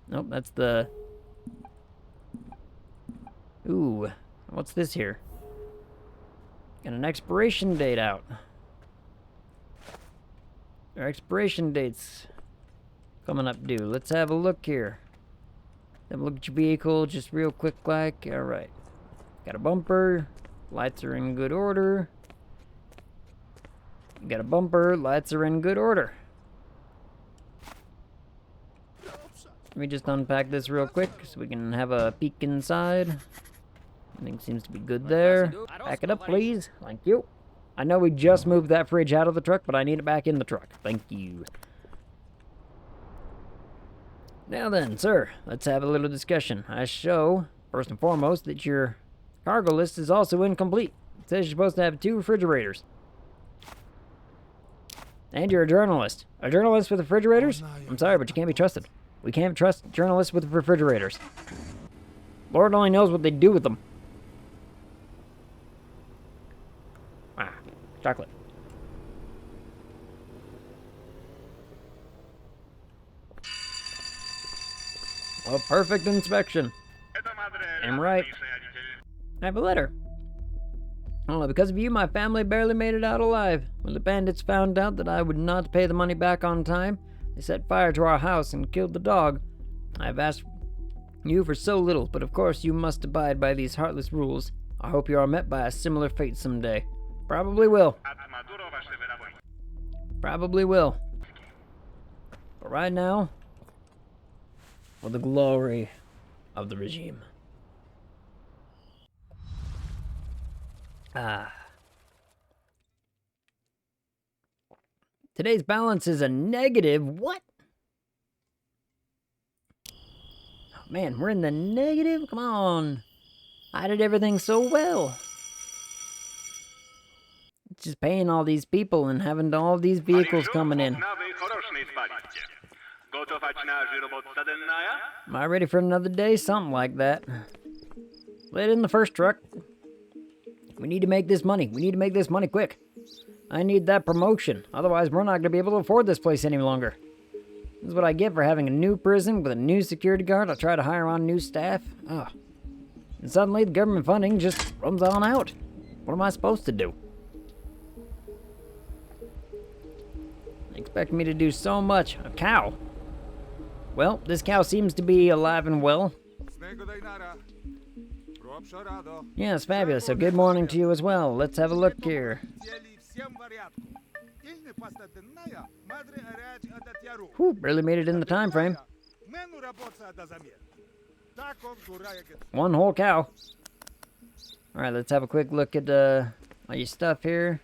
Nope, that's the... Ooh, what's this here? Got an expiration date out. Our expiration date's coming up due. Let's have a look here. Have a look at your vehicle, just real quick like. Alright. Got a bumper. Lights are in good order. You got a bumper. Lights are in good order. Let me just unpack this real quick so we can have a peek inside. Everything seems to be good there. Pack it up, please. Thank you. I know we just moved that fridge out of the truck, but I need it back in the truck. Thank you. Now then, sir, let's have a little discussion. I show, first and foremost, that your cargo list is also incomplete. It says you're supposed to have 2 refrigerators. And you're a journalist. A journalist with refrigerators? I'm sorry, but you can't be trusted. We can't trust journalists with refrigerators. Lord only knows what they do with them. Ah, chocolate. A perfect inspection. I'm right. I have a letter. Oh, because of you, my family barely made it out alive. When the bandits found out that I would not pay the money back on time, they set fire to our house and killed the dog. I have asked you for so little, but of course you must abide by these heartless rules. I hope you are met by a similar fate someday. Probably will. Probably will. But right now, for the glory of the regime. Today's balance is a negative. What? Oh, man, we're in the negative? Come on. I did everything so well. It's just paying all these people and having all these vehicles coming in. Am I ready for another day? Something like that. Let in the first truck. We need to make this money. We need to make this money quick. I need that promotion. Otherwise, we're not going to be able to afford this place any longer. This is what I get for having a new prison with a new security guard. I try to hire on new staff. Ugh. And suddenly, the government funding just runs on out. What am I supposed to do? They expect me to do so much. A cow. Well, this cow seems to be alive and well. Yes, fabulous. So good morning to you as well. Let's have a look here. Whew, barely made it in the time frame. One whole cow. Alright, let's have a quick look at all your stuff here.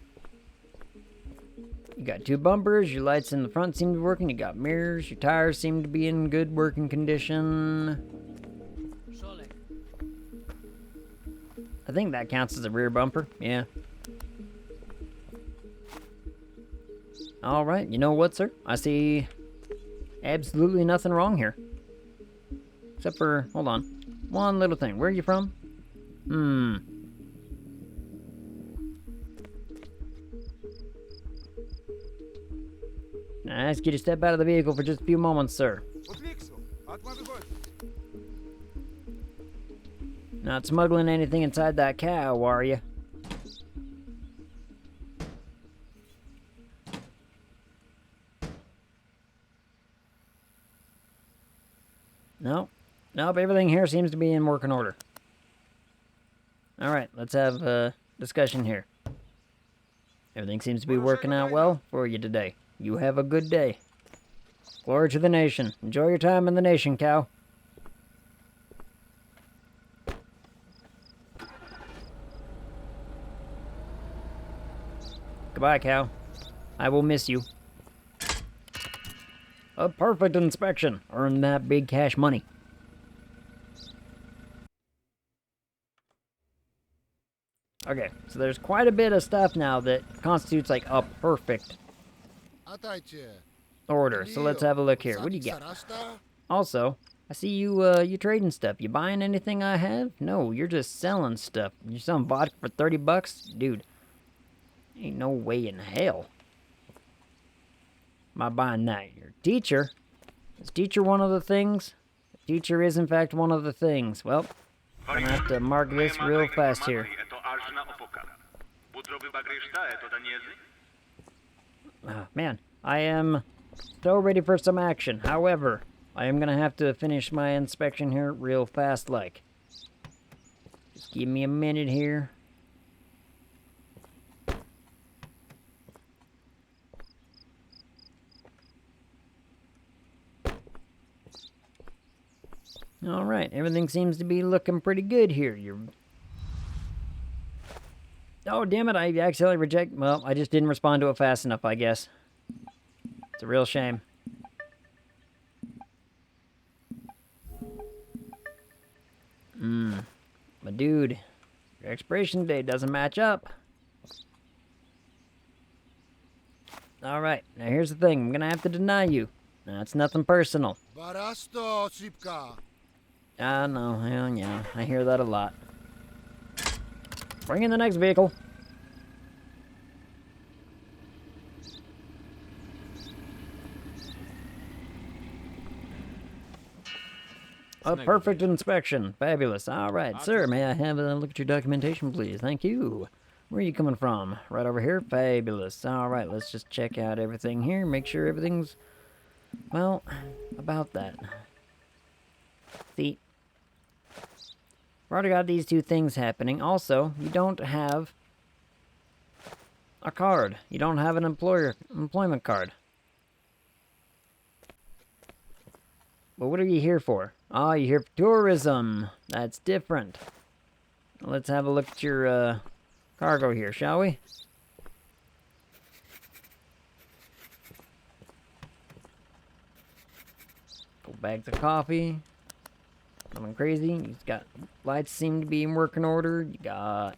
You got two bumpers, your lights in the front seem to be working, you got mirrors, your tires seem to be in good working condition. I think that counts as a rear bumper, yeah. Alright, you know what, sir? I see absolutely nothing wrong here. Except for, hold on, one little thing. Where are you from? I ask you to step out of the vehicle for just a few moments, sir. Not smuggling anything inside that cow, are you? Nope, everything here seems to be in working order. Alright, let's have a discussion here. Everything seems to be working out well for you today. You have a good day. Glory to the nation. Enjoy your time in the nation, cow. Goodbye, cow. I will miss you. A perfect inspection. Earn that big cash money. Okay, so there's quite a bit of stuff now that constitutes like a perfect order. So let's have a look here. What do you got? Also, I see you trading stuff. You buying anything I have? No, you're just selling stuff. You're selling vodka for 30 bucks? Dude, ain't no way in hell am I buying that. Your teacher? Is teacher one of the things? Teacher is in fact one of the things. Well, I'm gonna have to mark this real fast here. Man, I am so ready for some action. However, I am gonna have to finish my inspection here real fast like. Just give me a minute here. Alright, everything seems to be looking pretty good here. Oh, damn it, I accidentally reject... Well, I just didn't respond to it fast enough, I guess. It's a real shame. But dude, your expiration date doesn't match up. Alright, now here's the thing. I'm gonna have to deny you. Now, it's nothing personal. I know, hell yeah, I hear that a lot. Bring in the next vehicle. A perfect inspection. Fabulous. All right, sir. May I have a look at your documentation, please? Thank you. Where are you coming from? Right over here? Fabulous. All right, let's just check out everything here. Make sure everything's, well, about that. See, we've already got these two things happening. Also, you don't have a card. You don't have an employment card. Well, what are you here for? Oh, you're here for tourism. That's different. Let's have a look at your cargo here, shall we? Go back to coffee. Nothing crazy. You got lights seem to be in working order. You got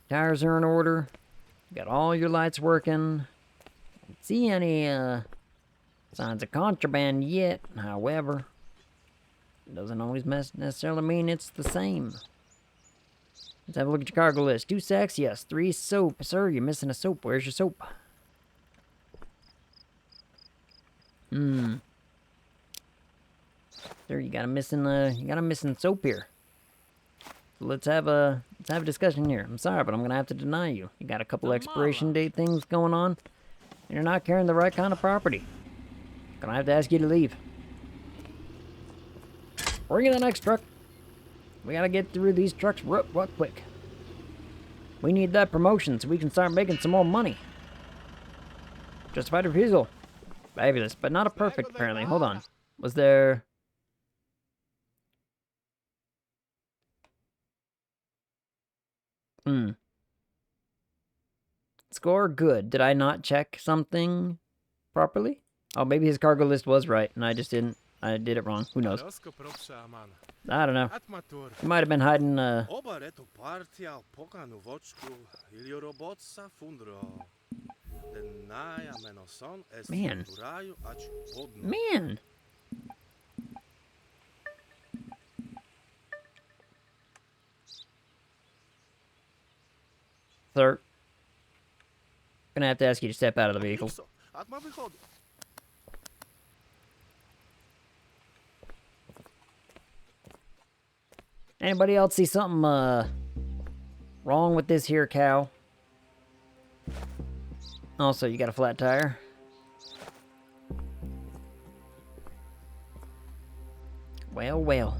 tires are in order. You got all your lights working. Don't see any signs of contraband yet. However, it doesn't always necessarily mean it's the same. Let's have a look at your cargo list. 2 sacks, yes. 3 soap. Sir, you're missing a soap. Where's your soap? Sir, you got a missing soap here. So let's have a discussion here. I'm sorry, but I'm gonna have to deny you. You got a couple expiration date things going on, and you're not carrying the right kind of property. Gonna have to ask you to leave. Bring in the next truck. We gotta get through these trucks real quick. We need that promotion so we can start making some more money. Justified refusal. Fabulous, but not a perfect, apparently. Hold on. Was there... Score good. Did I not check something properly? Oh, maybe his cargo list was right, and I just didn't. I did it wrong. Who knows? I don't know. He might have been hiding, Man. Man. Sir. Gonna have to ask you to step out of the vehicle. Anybody else see something, wrong with this here cow? Also, you got a flat tire. Well, well.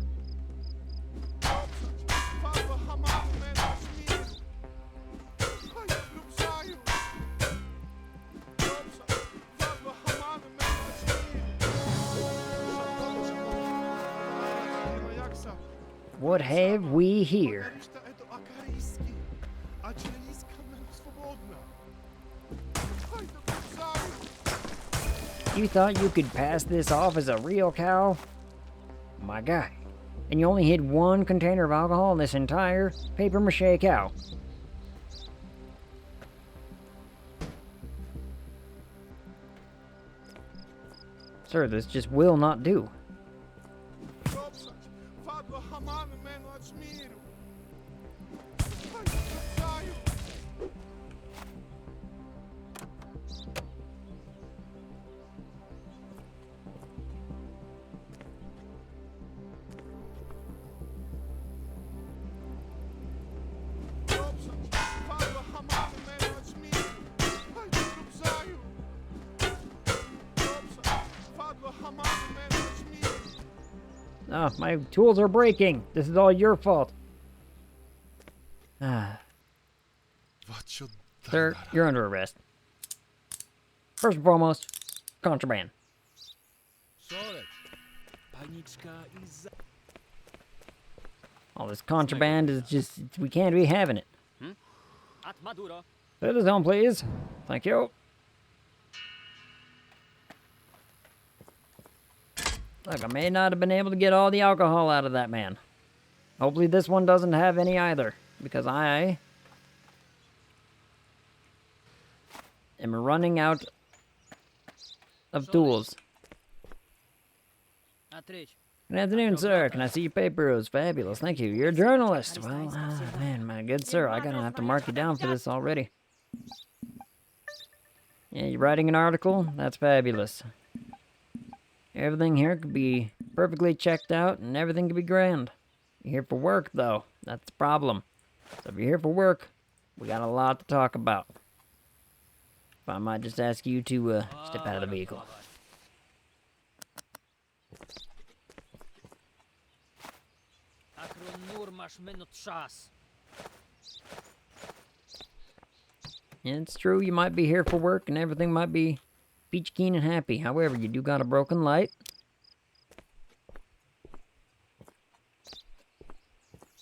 What have we here? You thought you could pass this off as a real cow? My guy. And you only hid 1 container of alcohol in this entire papier-mâché cow. Sir, this just will not do. Oh, my tools are breaking. This is all your fault. Sir, you're under arrest. First and foremost, contraband. All this contraband is just, we can't be having it. Let us on, please. Thank you. Look, I may not have been able to get all the alcohol out of that man. Hopefully this one doesn't have any either, because I am running out of tools. Good afternoon, sir. Can I see your papers? Fabulous. Thank you. You're a journalist. Well, man, my good sir, I'm gonna have to mark you down for this already. Yeah, you're writing an article? That's fabulous. Everything here could be perfectly checked out, and everything could be grand. You're here for work, though. That's the problem. So if you're here for work, we got a lot to talk about. If I might just ask you to step out of the vehicle. And it's true, you might be here for work and everything might be peach keen and happy. However, you do got a broken light.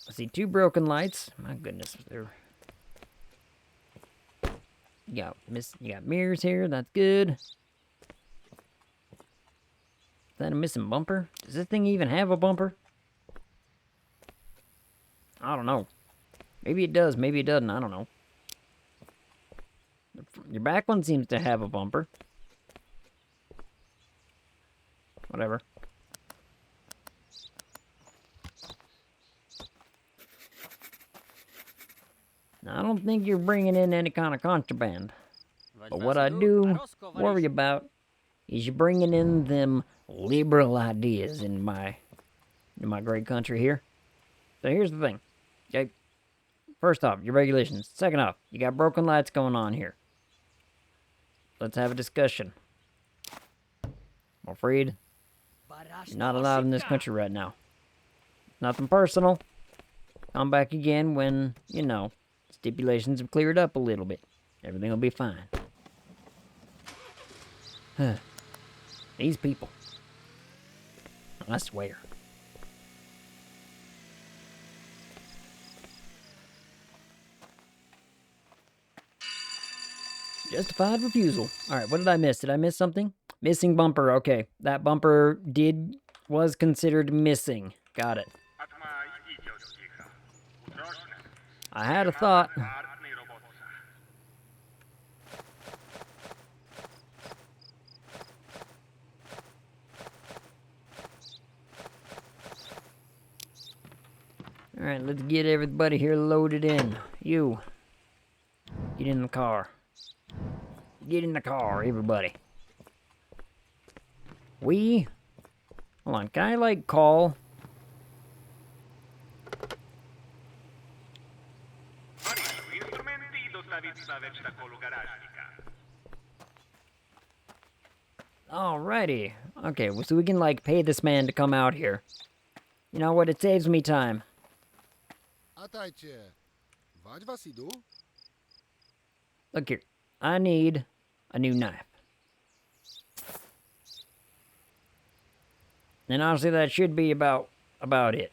I see 2 broken lights. My goodness, they're... You got mirrors here, that's good. Is that a missing bumper? Does this thing even have a bumper? I don't know. Maybe it does, maybe it doesn't, I don't know. Your back one seems to have a bumper. Whatever. Now, I don't think you're bringing in any kind of contraband. But what I do worry about is you bringing in them liberal ideas in my great country here. So here's the thing. Okay? First off, your regulations. Second off, you got broken lights going on here. Let's have a discussion. I'm afraid you're not allowed in this country right now. Nothing personal. Come back again when, you know, stipulations have cleared up a little bit. Everything will be fine. These people. I swear. Justified refusal. Alright, what did I miss? Did I miss something? Missing bumper. Okay, that bumper was considered missing. Got it. I had a thought. Alright, let's get everybody here loaded in. You. Get in the car. Get in the car, everybody. Hold on, can I, like, call? Alrighty. Okay, well, so we can, like, pay this man to come out here. You know what? It saves me time. Look here. I need a new knife. And honestly, that should be about it.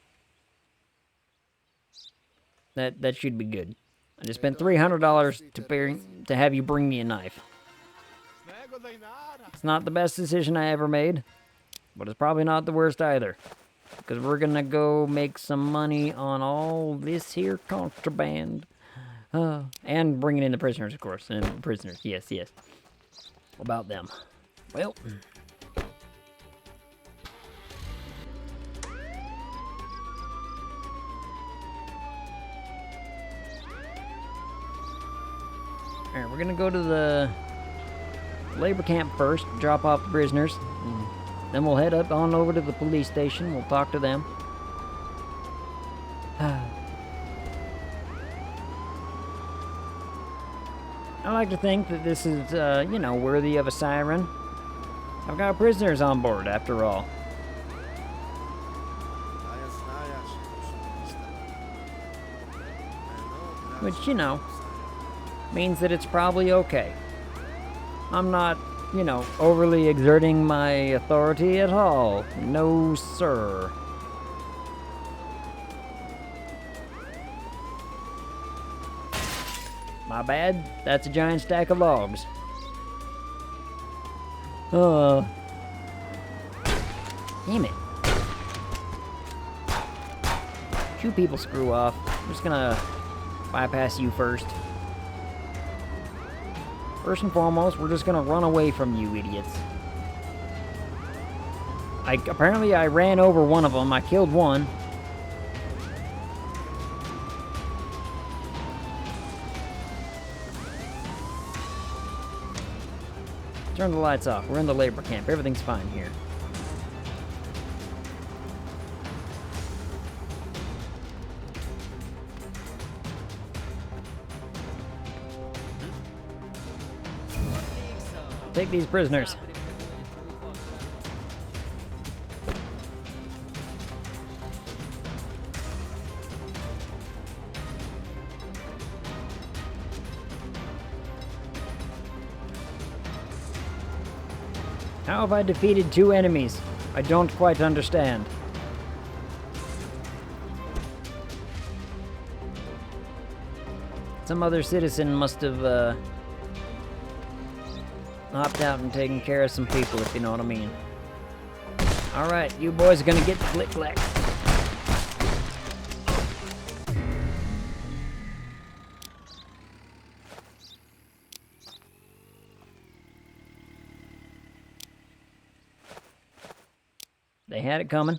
That should be good. I just spent $300 to have you bring me a knife. It's not the best decision I ever made, but it's probably not the worst either. Because we're gonna go make some money on all this here contraband. And bringing in the prisoners, of course. And the prisoners, yes. About them. Well. Alright, we're gonna go to the labor camp first, drop off the prisoners. Then we'll head up on over to the police station. We'll talk to them. I like to think that this is, you know, worthy of a siren. I've got prisoners on board, after all. Which, you know, means that it's probably okay. I'm not, you know, overly exerting my authority at all. No, sir. My bad. That's a giant stack of logs. Damn it. 2 people screw off. I'm just gonna bypass you first. First and foremost, we're just gonna run away from you idiots. Apparently I ran over one of them. I killed one. Turn the lights off. We're in the labor camp. Everything's fine here. Take these prisoners. How have I defeated 2 enemies? I don't quite understand. Some other citizen must have, hopped out and taken care of some people, if you know what I mean. Alright, you boys are gonna get flick-flack. They had it coming.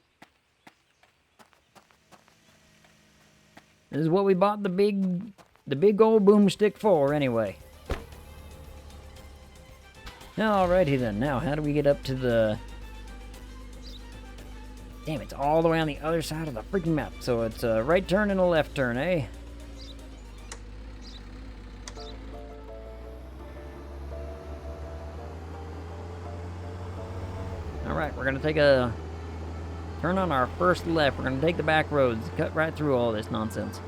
This is what we bought the big old boomstick for, anyway. Alrighty then, now how do we get up to the... Damn, it's all the way on the other side of the freaking map. So it's a right turn and a left turn, eh? Alright, we're gonna take a turn on our first left. We're gonna take the back roads, cut right through all this nonsense.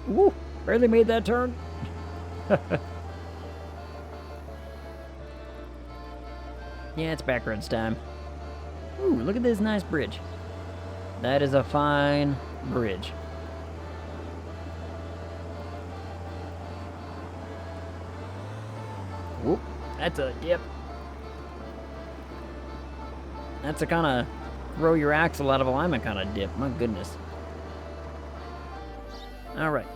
Woo! Barely made that turn. Yeah, it's backroads time. Ooh, look at this nice bridge. That is a fine bridge. Whoop, that's a dip. That's a kind of throw your axle out of alignment kind of dip. My goodness. All right.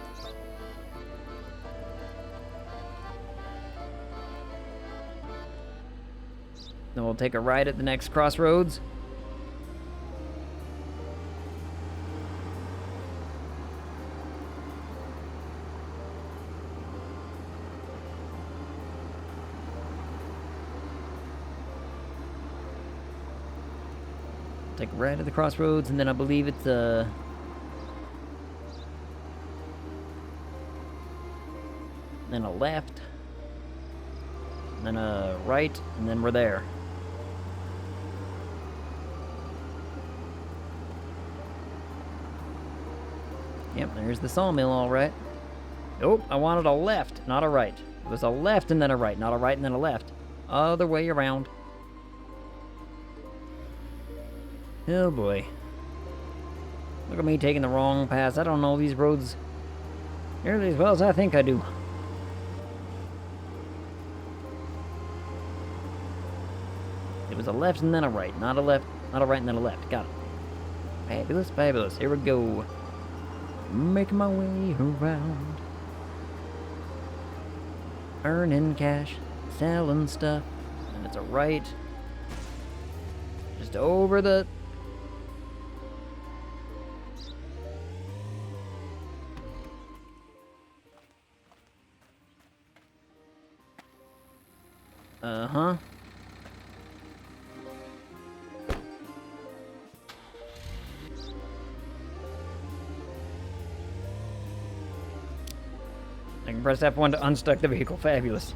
Then we'll take a right at the next crossroads. Take a right at the crossroads, and then I believe it's then a left, then a right, and then we're there. Yep, there's the sawmill, all right. Nope, I wanted a left, not a right. It was a left and then a right, not a right and then a left. Other way around. Oh boy. Look at me taking the wrong path. I don't know these roads nearly as well as I think I do. It was a left and then a right, not a left, not a right and then a left. Got it. Fabulous, fabulous. Here we go. Making my way around. Earning cash, selling stuff. And it's a right. Just over the... Uh-huh. I can press F1 to unstuck the vehicle. Fabulous.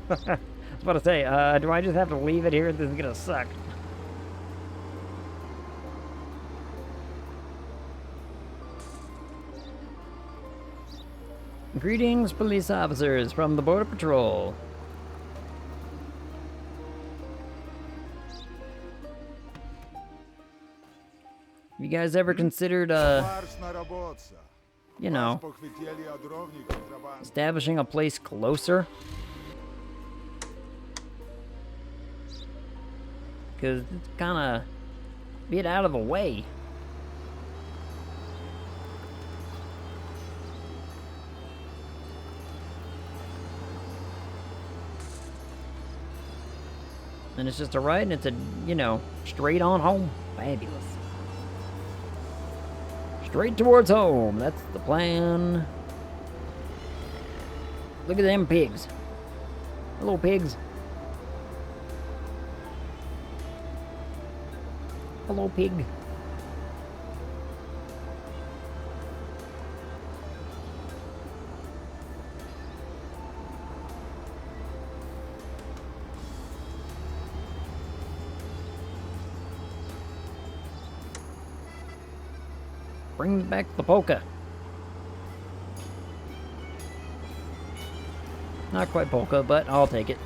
I was about to say, do I just have to leave it here? This is gonna suck. Greetings, police officers from the Border Patrol. You guys ever considered, you know, establishing a place closer? Because it's kind of a bit out of the way. And it's just a right, and it's a, you know, straight on home. Fabulous. Straight towards home. That's the plan. Look at them pigs. Hello, pigs. Hello, pig. Bring back the polka. Not quite polka, but I'll take it.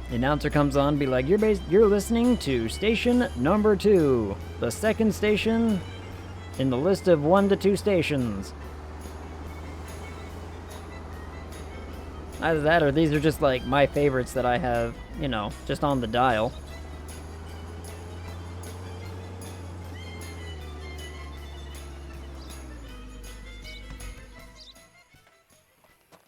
The announcer comes on, be like, you're listening to station number 2, the second station in the list of 1 to 2 stations. Either that, or these are just like my favorites that I have, you know, just on the dial.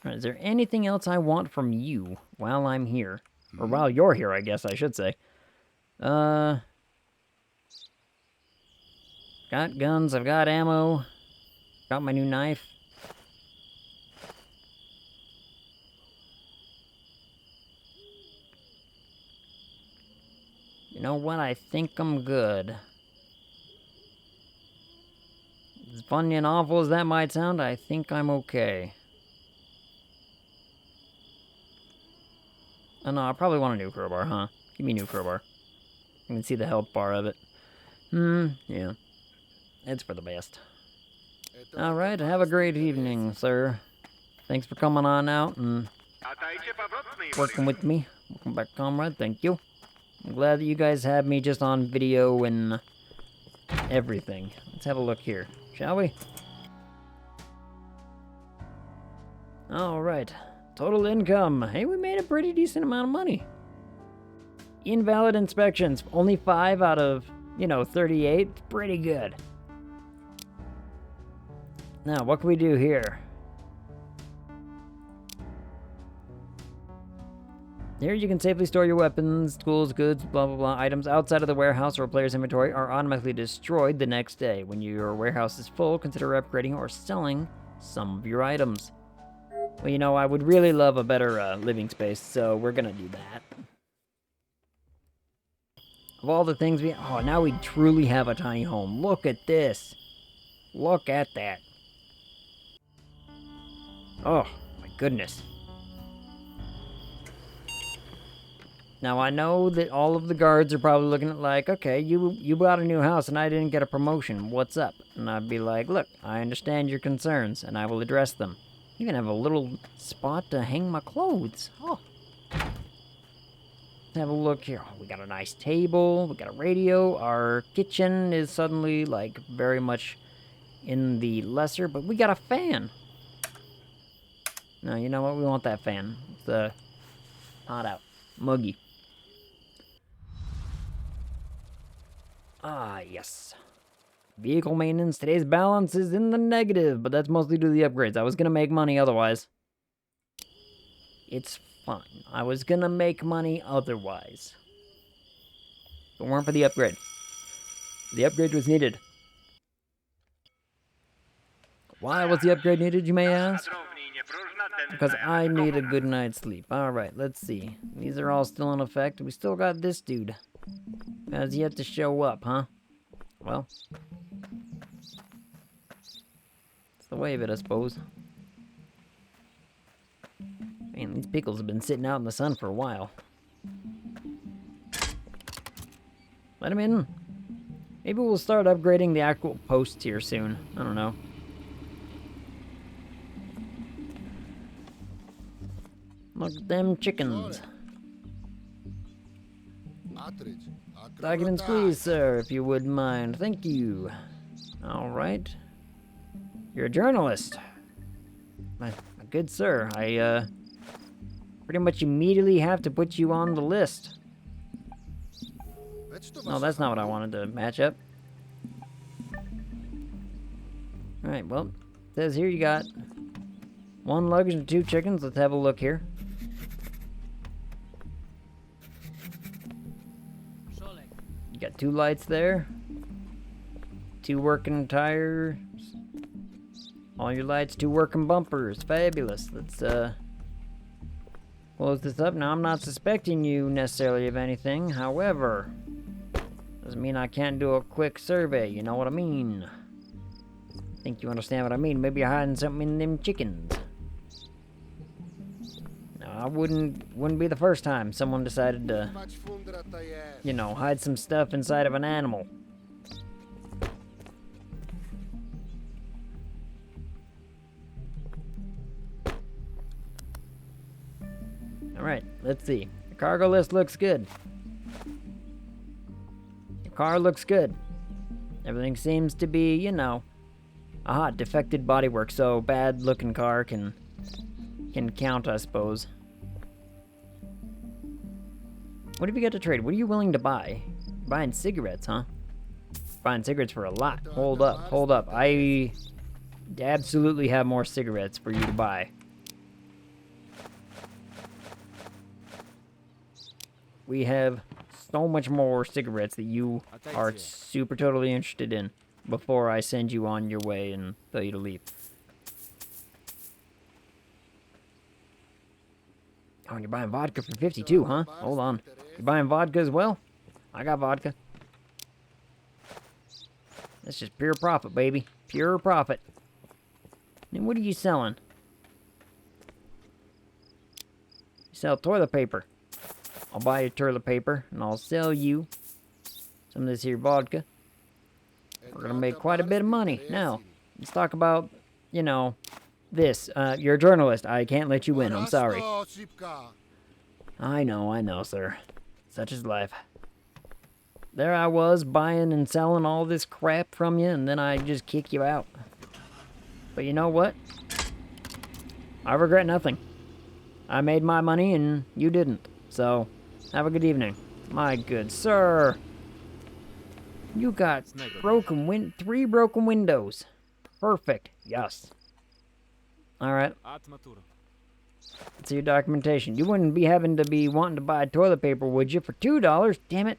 Alright, is there anything else I want from you while I'm here? Or while you're here, I guess I should say. Got guns, I've got ammo. Got my new knife. You know what? I think I'm good. As funny and awful as that might sound, I think I'm okay. Oh no, I probably want a new crowbar, huh? Give me a new crowbar. You can see the health bar of it. Yeah. It's for the best. Alright, have a great evening, sir. Thanks for coming on out and working with me. Welcome back, comrade. Thank you. I'm glad that you guys have me just on video and everything. Let's have a look here, shall we? Alright. Total income. Hey, we made a pretty decent amount of money. Invalid inspections. Only 5 out of, 38. Pretty good. Now, what can we do here? Here you can safely store your weapons, tools, goods, blah blah blah. Items outside of the warehouse or a player's inventory are automatically destroyed the next day. When your warehouse is full, consider upgrading or selling some of your items. Well, I would really love a better living space, so we're gonna do that. Of all the things oh, now we truly have a tiny home. Look at this. Look at that. Oh, my goodness. Now, I know that all of the guards are probably looking at like, okay, you bought a new house and I didn't get a promotion. What's up? And I'd be like, look, I understand your concerns and I will address them. Even have a little spot to hang my clothes. Oh. Let's have a look here. Oh, we got a nice table. We got a radio. Our kitchen is suddenly, like, very much in the lesser, but we got a fan. Now, you know what? We want that fan. It's hot out. Muggy. Ah, yes. Vehicle maintenance. Today's balance is in the negative, but that's mostly due to the upgrades. I was going to make money otherwise. It's fine. I was going to make money otherwise. If it weren't for the upgrade. The upgrade was needed. Why was the upgrade needed, you may ask? Because I need a good night's sleep. Alright, let's see. These are all still in effect. We still got this dude. Has yet to show up, huh? Well. It's the way of it, I suppose. Man, these pickles have been sitting out in the sun for a while. Let him in. Maybe we'll start upgrading the actual posts here soon. I don't know. Look at them chickens. Documents, please, sir, if you wouldn't mind. Thank you. Alright. You're a journalist. My good sir, I, pretty much immediately have to put you on the list. No, that's not what I wanted to match up. Alright, well, it says here you got 1 luggage and 2 chickens. Let's have a look here. You got 2 lights there. 2 working tires. All your lights, 2 working bumpers. Fabulous. Let's, close this up. Now, I'm not suspecting you necessarily of anything. However, doesn't mean I can't do a quick survey. You know what I mean? I think you understand what I mean. Maybe you're hiding something in them chickens. Now, I wouldn't be the first time someone decided to, you know, hide some stuff inside of an animal. Alright, let's see. The cargo list looks good. The car looks good. Everything seems to be, you know, aha, defected bodywork, so bad looking car can count, I suppose. What have you got to trade? What are you willing to buy? Buying cigarettes, huh? Buying cigarettes for a lot. Hold up. I absolutely have more cigarettes for you to buy. We have so much more cigarettes that you are super totally interested in before I send you on your way and tell you to leave. Oh, and you're buying vodka for 52, huh? Hold on. You're buying vodka as well? I got vodka. That's just pure profit, baby. Pure profit. And what are you selling? You sell toilet paper. I'll buy you toilet paper, and I'll sell you some of this here vodka. We're gonna make quite a bit of money. Now, let's talk about, you know, this. You're a journalist. I can't let you win. I'm sorry. I know, sir. Such is life. There I was, buying and selling all this crap from you, and then I just kick you out. But you know what? I regret nothing. I made my money, and you didn't. So, have a good evening. My good sir. You got 3 broken windows. Perfect. Yes. Alright. Let's see your documentation. You wouldn't be having to be wanting to buy toilet paper, would you? For $2? Damn it.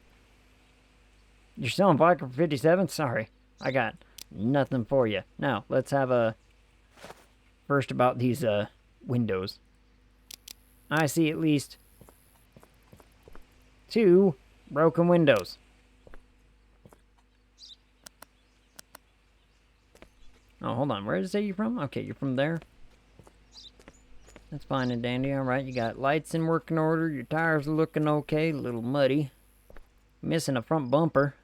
You're selling vodka for 57? Sorry. I got nothing for you. Now, let's have a... First about these, windows. I see at least 2 broken windows. Oh, hold on. Where did it say you're from? Okay, you're from there. That's fine and dandy. Alright, you got lights in working order. Your tires are looking okay. A little muddy. Missing a front bumper.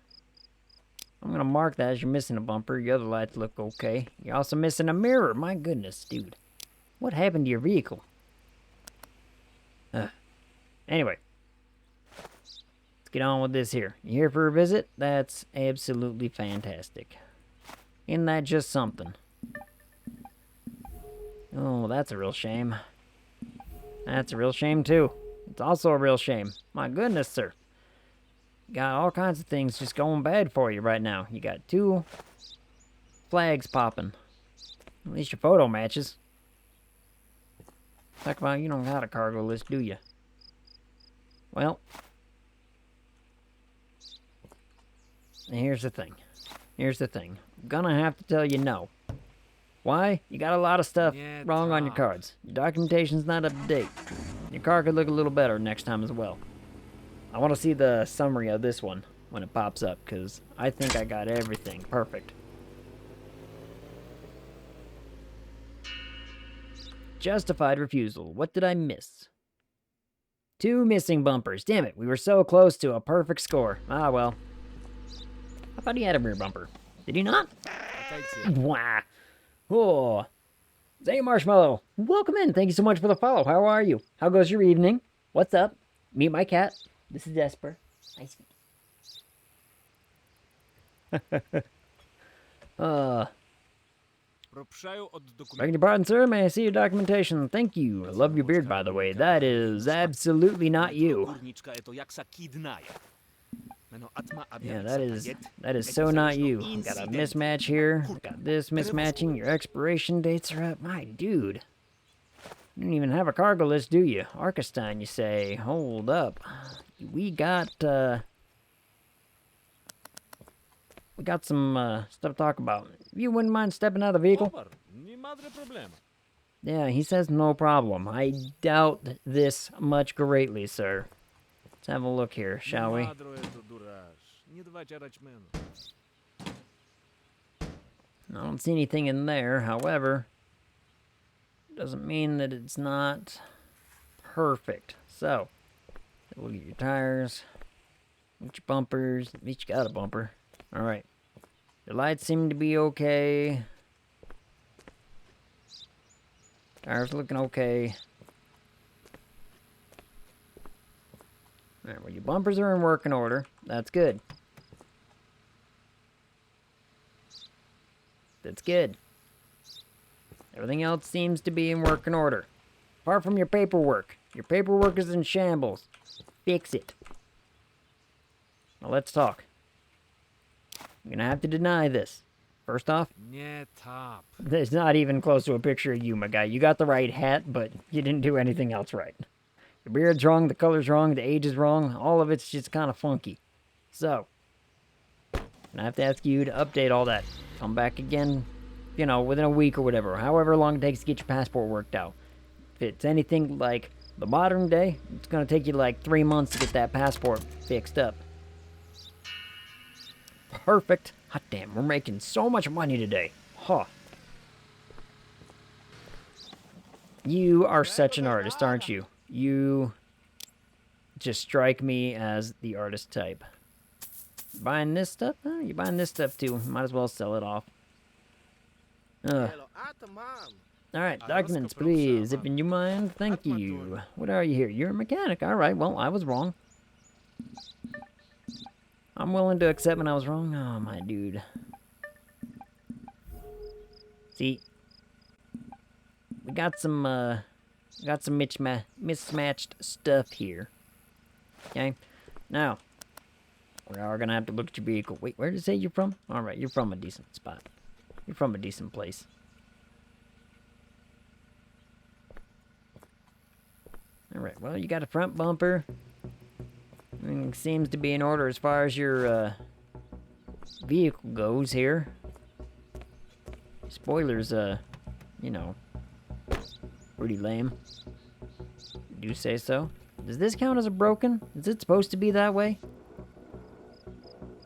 I'm going to mark that as you're missing a bumper. Your other lights look okay. You're also missing a mirror. My goodness, dude. What happened to your vehicle? Anyway. Let's get on with this here. You here for a visit? That's absolutely fantastic. Isn't that just something? Oh, that's a real shame. That's a real shame, too. It's also a real shame. My goodness, sir. Got all kinds of things just going bad for you right now. You got 2 flags popping. At least your photo matches. Talk about you don't got a cargo list, do you? Well. Here's the thing. I'm gonna have to tell you no. Why? You got a lot of stuff wrong on your cards. Your documentation's not up to date. Your car could look a little better next time as well. I want to see the summary of this one when it pops up, because I think I got everything perfect. Justified refusal. What did I miss? 2 missing bumpers. Damn it, we were so close to a perfect score. Ah, well. I thought he had a rear bumper. Did he not? Wow. Oh. Zay Marshmallow, welcome in. Thank you so much for the follow. How are you? How goes your evening? What's up? Meet my cat. This is Esper. Nice. Begging your pardon, sir. May I see your documentation? Thank you. I love your beard, by the way. That is absolutely not you. Yeah, that is so not you. Got a mismatch here. Got this mismatching. Your expiration dates are up. My dude. You don't even have a cargo list, do you? Arkestein, you say. Hold up. We got some stuff to talk about. If you wouldn't mind stepping out of the vehicle? Yeah, he says no problem. I doubt this much greatly, sir. Let's have a look here, shall we? I don't see anything in there, however, doesn't mean that it's not Perfect. So, look at your tires. Look at your bumpers. At least you got a bumper. Alright. Your lights seem to be okay. Tires looking okay. Alright, well, your bumpers are in working order. That's good. That's good. Everything else seems to be in working order. Apart from your paperwork. Your paperwork is in shambles. Fix it. Now let's talk. I'm gonna have to deny this. First off, there's not even close to a picture of you, my guy. You got the right hat, but you didn't do anything else right. Your beard's wrong, the color's wrong, the age is wrong. All of it's just kind of funky. So, I have to ask you to update all that. Come back again, you know, within a week or whatever. However long it takes to get your passport worked out. If it's anything like the modern day, it's going to take you like 3 months to get that passport fixed up. Perfect. Hot damn, we're making so much money today. Huh. You are such an artist, aren't you? You just strike me as the artist type. Buying this stuff? Oh, you're buying this stuff too. Might as well sell it off. Alright, documents, please. If you mind, thank you. What are you here? You're a mechanic. Alright, well, I was wrong. I'm willing to accept when I was wrong. Oh, my dude. See, we got some mismatched stuff here. Okay? Now, we are gonna have to look at your vehicle. Wait, where did it say you're from? Alright, you're from a decent spot. You're from a decent place. Alright, well, you got a front bumper. Everything seems to be in order as far as your vehicle goes here. Spoilers, you know, pretty lame. You do say so? Does this count as a broken? Is it supposed to be that way?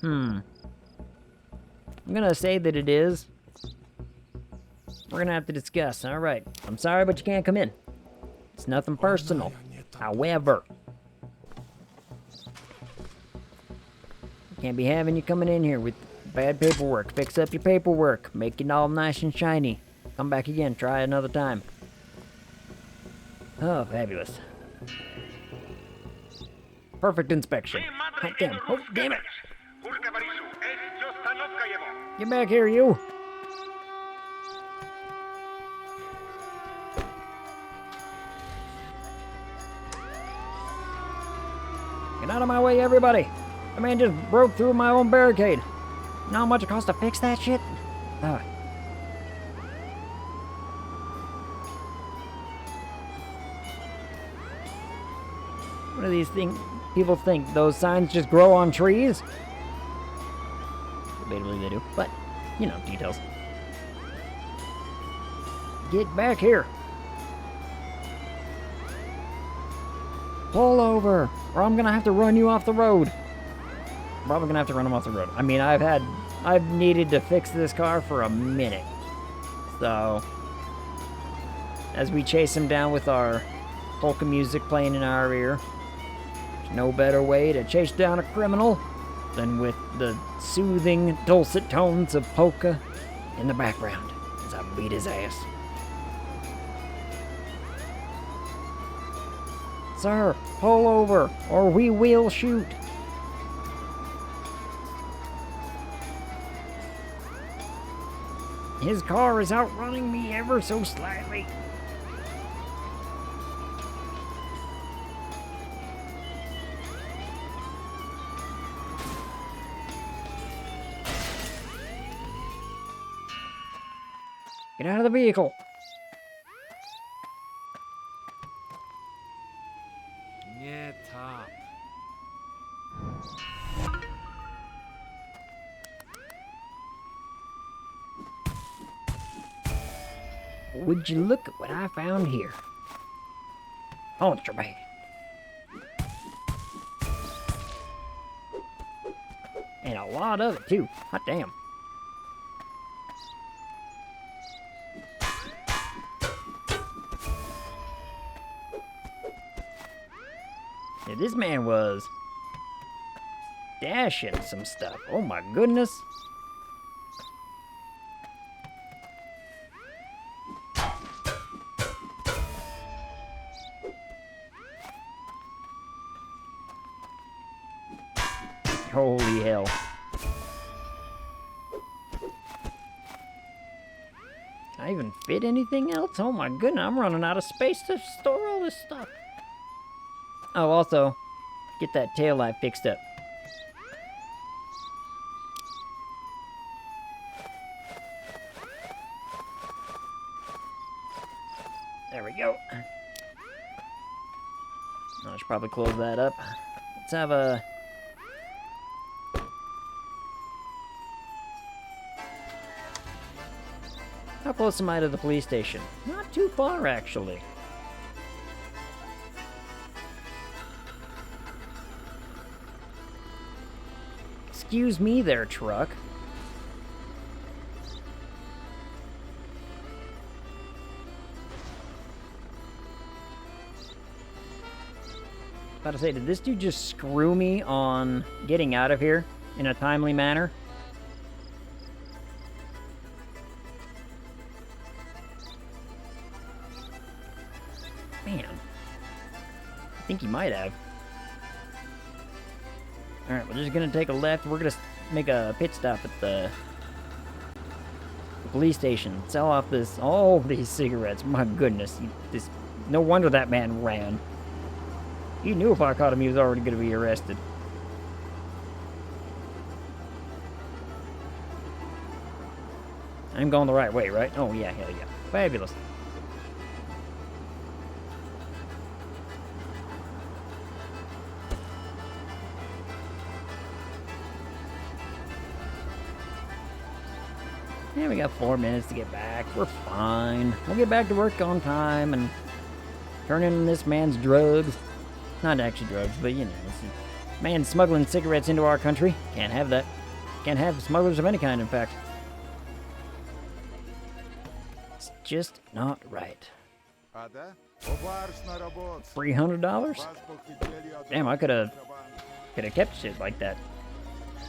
I'm gonna say that it is. We're gonna have to discuss. Alright. I'm sorry, but you can't come in. It's nothing personal. However, can't be having you coming in here with bad paperwork. Fix up your paperwork. Make it all nice and shiny. Come back again. Try another time. Oh, fabulous. Perfect inspection. Hot damn. Oh, damn it. Get back here, you. Get out of my way, everybody. The man just broke through my own barricade. You know how much it costs to fix that shit? What do these people think? Those signs just grow on trees? Debatably they do, but, you know, details. Get back here. Pull over, or I'm gonna have to run you off the road. Probably gonna have to run him off the road. I mean, I've needed to fix this car for a minute. So, as we chase him down with our polka music playing in our ear, there's no better way to chase down a criminal than with the soothing, dulcet tones of polka in the background as I beat his ass. Sir, pull over, or we will shoot. His car is outrunning me ever so slightly. Get out of the vehicle. Would you look at what I found here? Contraband. And a lot of it, too. Hot damn. Yeah, this man was dashing some stuff. Oh my goodness. Holy hell. Can I even fit anything else? Oh my goodness, I'm running out of space to store all this stuff. Oh, also, get that tail light fixed up. There we go. I should probably close that up. Let's have a... How close am I to the police station? Not too far, actually. Excuse me there, truck. About to say, did this dude just screw me on getting out of here in a timely manner? Man. I think he might have. Alright, we're just gonna take a left. We're gonna make a pit stop at the police station. Sell off all these cigarettes. My goodness. No wonder that man ran. He knew if I caught him, he was already gonna be arrested. I'm going the right way, right? Oh, yeah, hell yeah. Fabulous. Yeah, we got 4 minutes to get back. We're fine. We'll get back to work on time and turn in this man's drugs. Not actually drugs, but you know, man smuggling cigarettes into our country. Can't have that. Can't have smugglers of any kind, in fact. It's just not right. $300? Damn, I could have kept shit like that.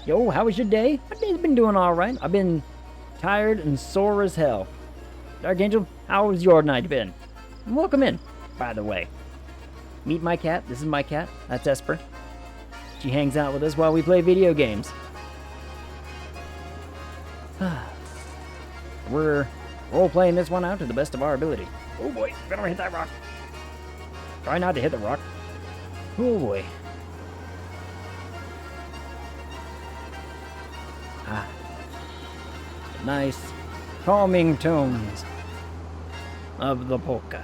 Yo, how was your day? My day's been doing all right. I've been tired and sore as hell. Dark Angel, how has your night been? And welcome in, by the way. Meet my cat. This is my cat. That's Esper. She hangs out with us while we play video games. We're role-playing this one out to the best of our ability. Oh boy, gonna hit that rock. Try not to hit the rock. Oh boy. Nice, calming tones of the polka.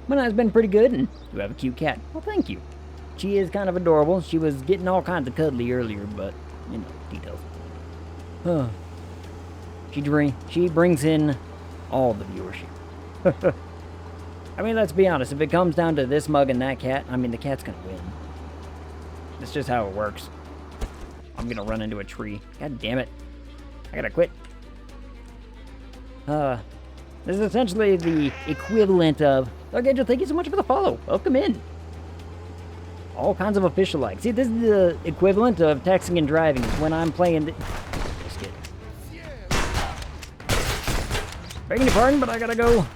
My night's been pretty good, and you have a cute cat. Well, thank you. She is kind of adorable. She was getting all kinds of cuddly earlier, but, you know, details. Huh. She brings in all the viewership. I mean, let's be honest. If it comes down to this mug and that cat, I mean, the cat's gonna win. That's just how it works. I'm gonna run into a tree. God damn it. I gotta quit. This is essentially the equivalent of... Dark Angel, thank you so much for the follow. Welcome in. All kinds of official likes. See, this is the equivalent of texting and driving. It's when I'm playing... Just kidding. Begging your pardon, but I gotta go.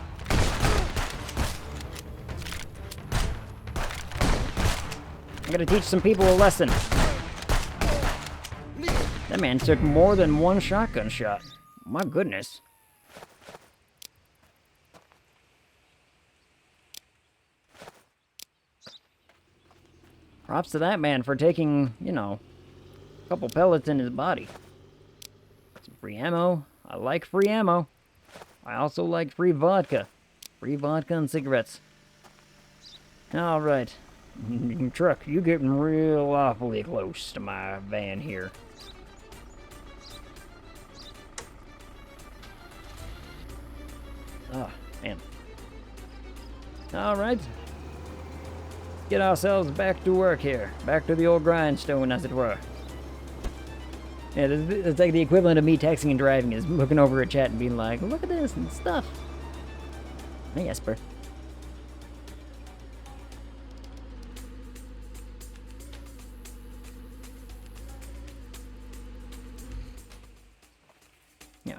I'm gonna teach some people a lesson. That man took more than one shotgun shot. My goodness. Props to that man for taking, you know, a couple pellets in his body. Some free ammo. I like free ammo. I also like free vodka. Free vodka and cigarettes. Alright. Truck, you getting real awfully close to my van here. Oh, man. Alright. Get ourselves back to work here. Back to the old grindstone, as it were. Yeah, it's like the equivalent of me texting and driving is looking over at chat and being like, look at this and stuff. Hey, Esper.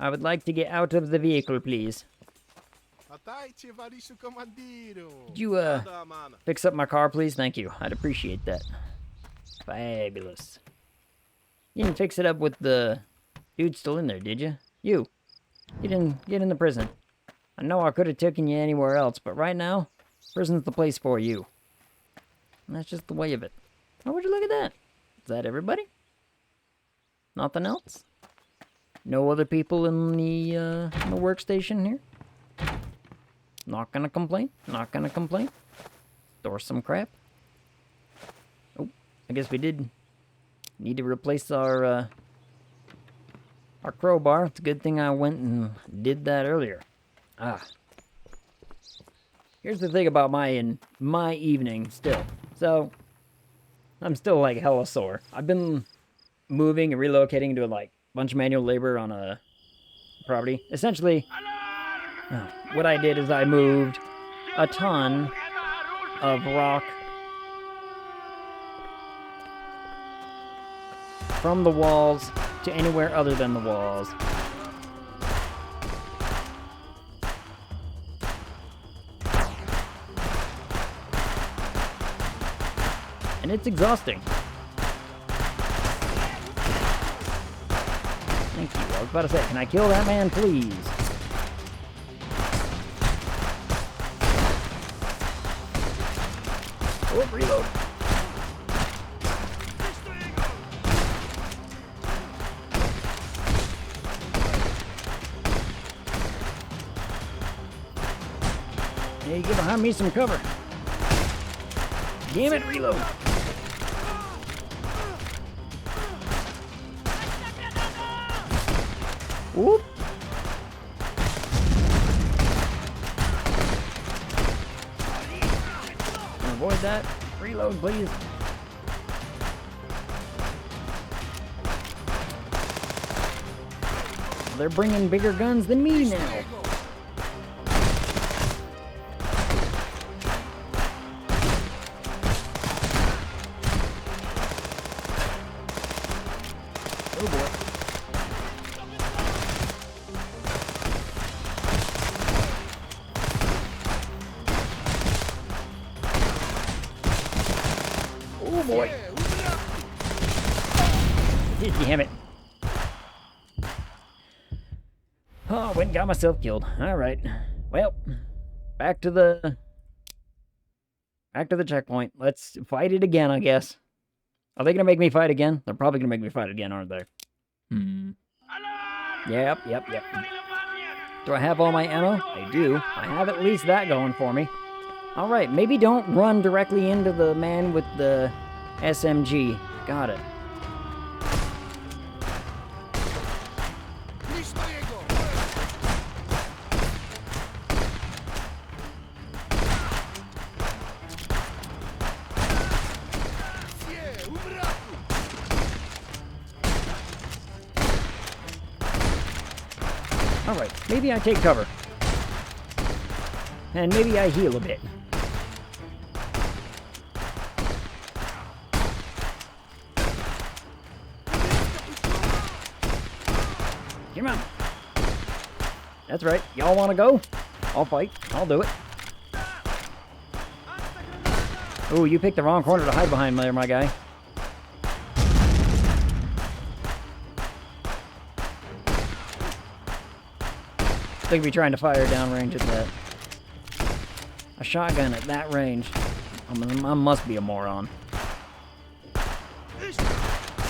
I would like to get out of the vehicle, please. Could you, fix up my car, please? Thank you. I'd appreciate that. Fabulous. You didn't fix it up with the dude still in there, did you? You. Get in the prison. I know I could have taken you anywhere else, but right now, prison's the place for you. And that's just the way of it. Oh, would you look at that? Is that everybody? Nothing else? No other people in the workstation here? Not gonna complain. Not gonna complain. Store some crap. Oh, I guess we did need to replace our crowbar. It's a good thing I went and did that earlier. Ah. Here's the thing about my evening still. So, I'm still like hella sore. I've been moving and relocating to like a bunch of manual labor on a property. Essentially, what I did is I moved a ton of rock from the walls to anywhere other than the walls. And it's exhausting. Thank you. I was about to say, can I kill that man, please? Oh, reload. Hey, get behind me some cover. Damn it, reload. Whoop. Avoid that. Reload, please. They're bringing bigger guns than me now. Oh boy. Oh boy. Damn it. Oh, went and got myself killed. Alright. Well, back to the checkpoint. Let's fight it again, I guess. Are they gonna make me fight again? They're probably gonna make me fight again, aren't they? Yep. Do I have all my ammo? I do. I have at least that going for me. Alright, maybe don't run directly into the man with the SMG. Got it. Alright, maybe I take cover. And maybe I heal a bit. Come on. That's right. Y'all want to go? I'll fight. I'll do it. Ooh, you picked the wrong corner to hide behind there, my guy. They could be trying to fire downrange at that. A shotgun at that range. I must be a moron.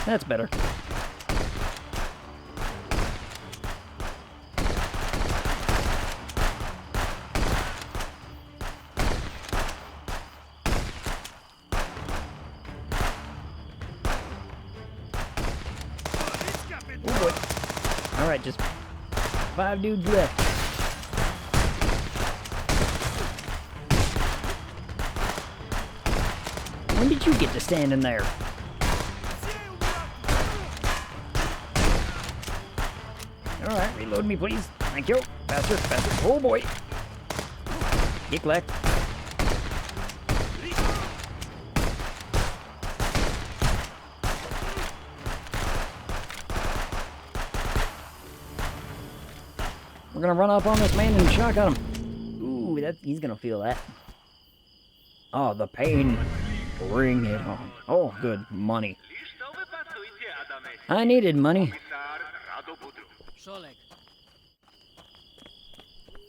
That's better. Oh boy. Alright, just 5 dudes left. When did you get to standing there? Alright, reload me, please. Thank you. Faster, faster. Oh boy. Get left. gonna run up on this man and shotgun him. Ooh, he's gonna feel that. Oh, the pain. Bring it on. Oh, good. Money. I needed money.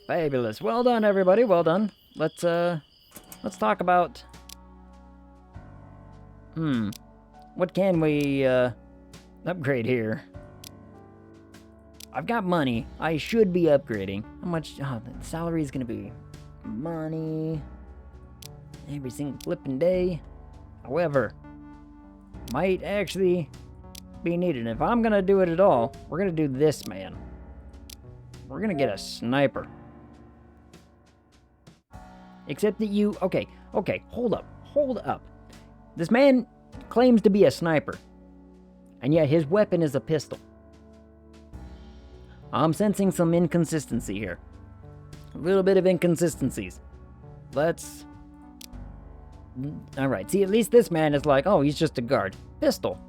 Fabulous. Well done, everybody. Well done. Let's talk about... What can we, upgrade here? I've got money. I should be upgrading. How much... Oh, the salary is gonna be... Money... Every single flipping day. However... Might actually... be needed. If I'm gonna do it at all, we're gonna do this, man. We're gonna get a sniper. Except that you... Okay, hold up. This man claims to be a sniper. And yet his weapon is a pistol. I'm sensing some inconsistency here. A little bit of inconsistencies. Let's... Alright, see, at least this man is like, oh, he's just a guard. Pistol.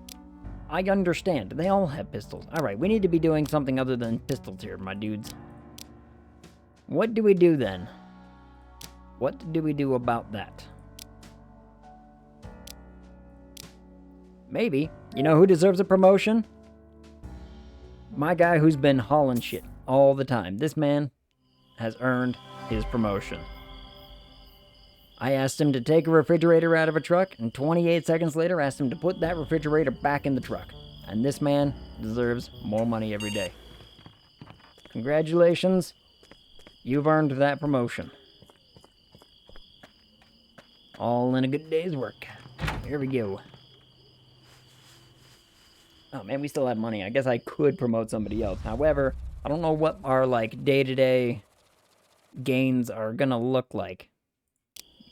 I understand. They all have pistols. Alright, we need to be doing something other than pistols here, my dudes. What do we do then? What do we do about that? Maybe. You know who deserves a promotion? My guy who's been hauling shit all the time. This man has earned his promotion. I asked him to take a refrigerator out of a truck, and 28 seconds later asked him to put that refrigerator back in the truck. And this man deserves more money every day. Congratulations. You've earned that promotion. All in a good day's work. Here we go. Oh man, we still have money. I guess I could promote somebody else. However, I don't know what our, like, day-to-day gains are gonna look like.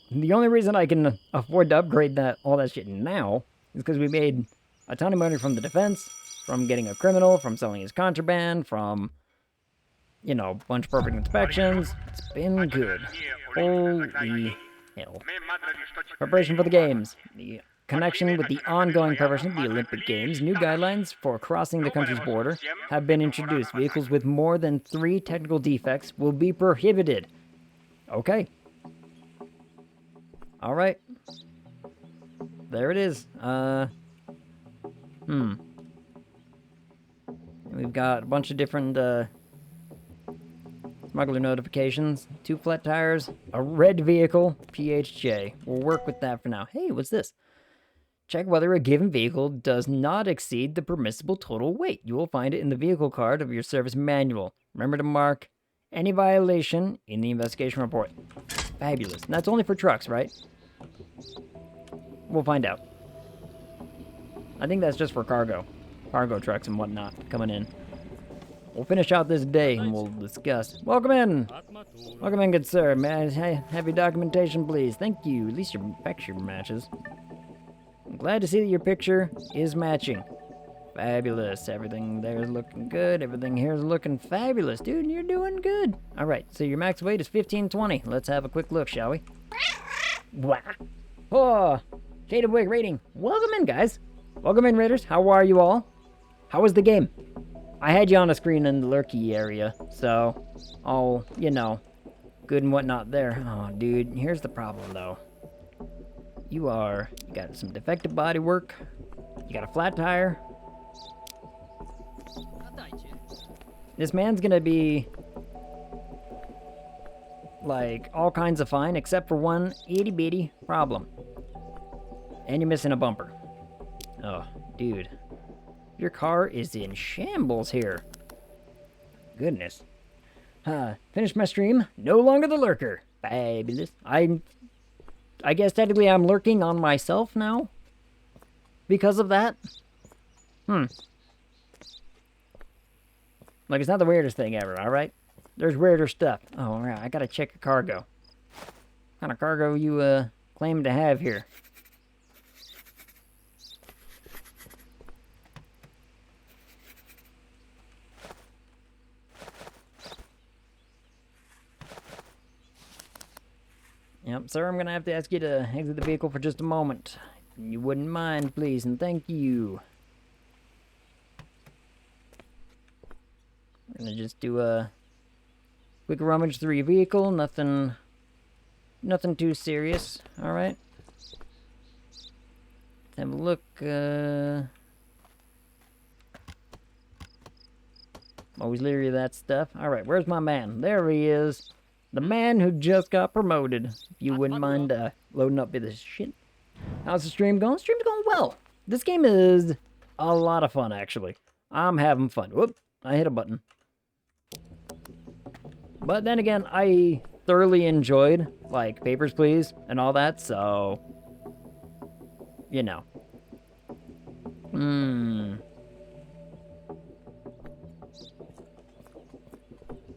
The only reason I can afford to upgrade all that shit now is because we made a ton of money from the defense, from getting a criminal, from selling his contraband, from, you know, bunch of perfect inspections. It's been good. Holy hell. Preparation for the games. The connection with the ongoing preparation of the Olympic Games, new guidelines for crossing the country's border have been introduced. Vehicles with more than 3 technical defects will be prohibited. Okay. Alright. There it is. We've got a bunch of different, smuggler notifications. 2 flat tires. A red vehicle. PHJ. We'll work with that for now. Hey, what's this? Check whether a given vehicle does not exceed the permissible total weight. You will find it in the vehicle card of your service manual. Remember to mark any violation in the investigation report. Fabulous. And that's only for trucks, right? We'll find out. I think that's just for cargo. Cargo trucks and whatnot coming in. We'll finish out this day and we'll discuss. Welcome in! Welcome in, good sir. May I have your documentation, please? Thank you. At least your picture matches. I'm glad to see that your picture is matching. Fabulous. Everything there is looking good. Everything here is looking fabulous. Dude, you're doing good. Alright, so your max weight is 1520. Let's have a quick look, shall we? Wow. Oh, shaded wig rating. Welcome in, guys. Welcome in, Raiders. How are you all? How was the game? I had you on a screen in the lurky area, so all, you know, good and whatnot there. Oh, dude, here's the problem, though. You got some defective body work. You got a flat tire. This man's gonna be like all kinds of fine, except for one itty bitty problem. And you're missing a bumper. Oh, dude. Your car is in shambles here. Goodness. Finished my stream. No longer the lurker. Fabulous. I guess technically I'm lurking on myself now. Because of that. Like, it's not the weirdest thing ever, alright? There's weirder stuff. Oh, right. I gotta check your cargo. What kind of cargo you, claim to have here? Yep, sir, I'm gonna have to ask you to exit the vehicle for just a moment. You wouldn't mind, please, and thank you. We're gonna just do a Quick rummage through your vehicle. Nothing too serious. All right. Let's have a look. Always leery of that stuff. All right, where's my man? There he is. The man who just got promoted. If you wouldn't mind loading up with this shit. How's the stream going? Stream's going well. This game is a lot of fun, actually. I'm having fun. Whoop, I hit a button. But then again, I thoroughly enjoyed, like, Papers, Please and all that, so... You know.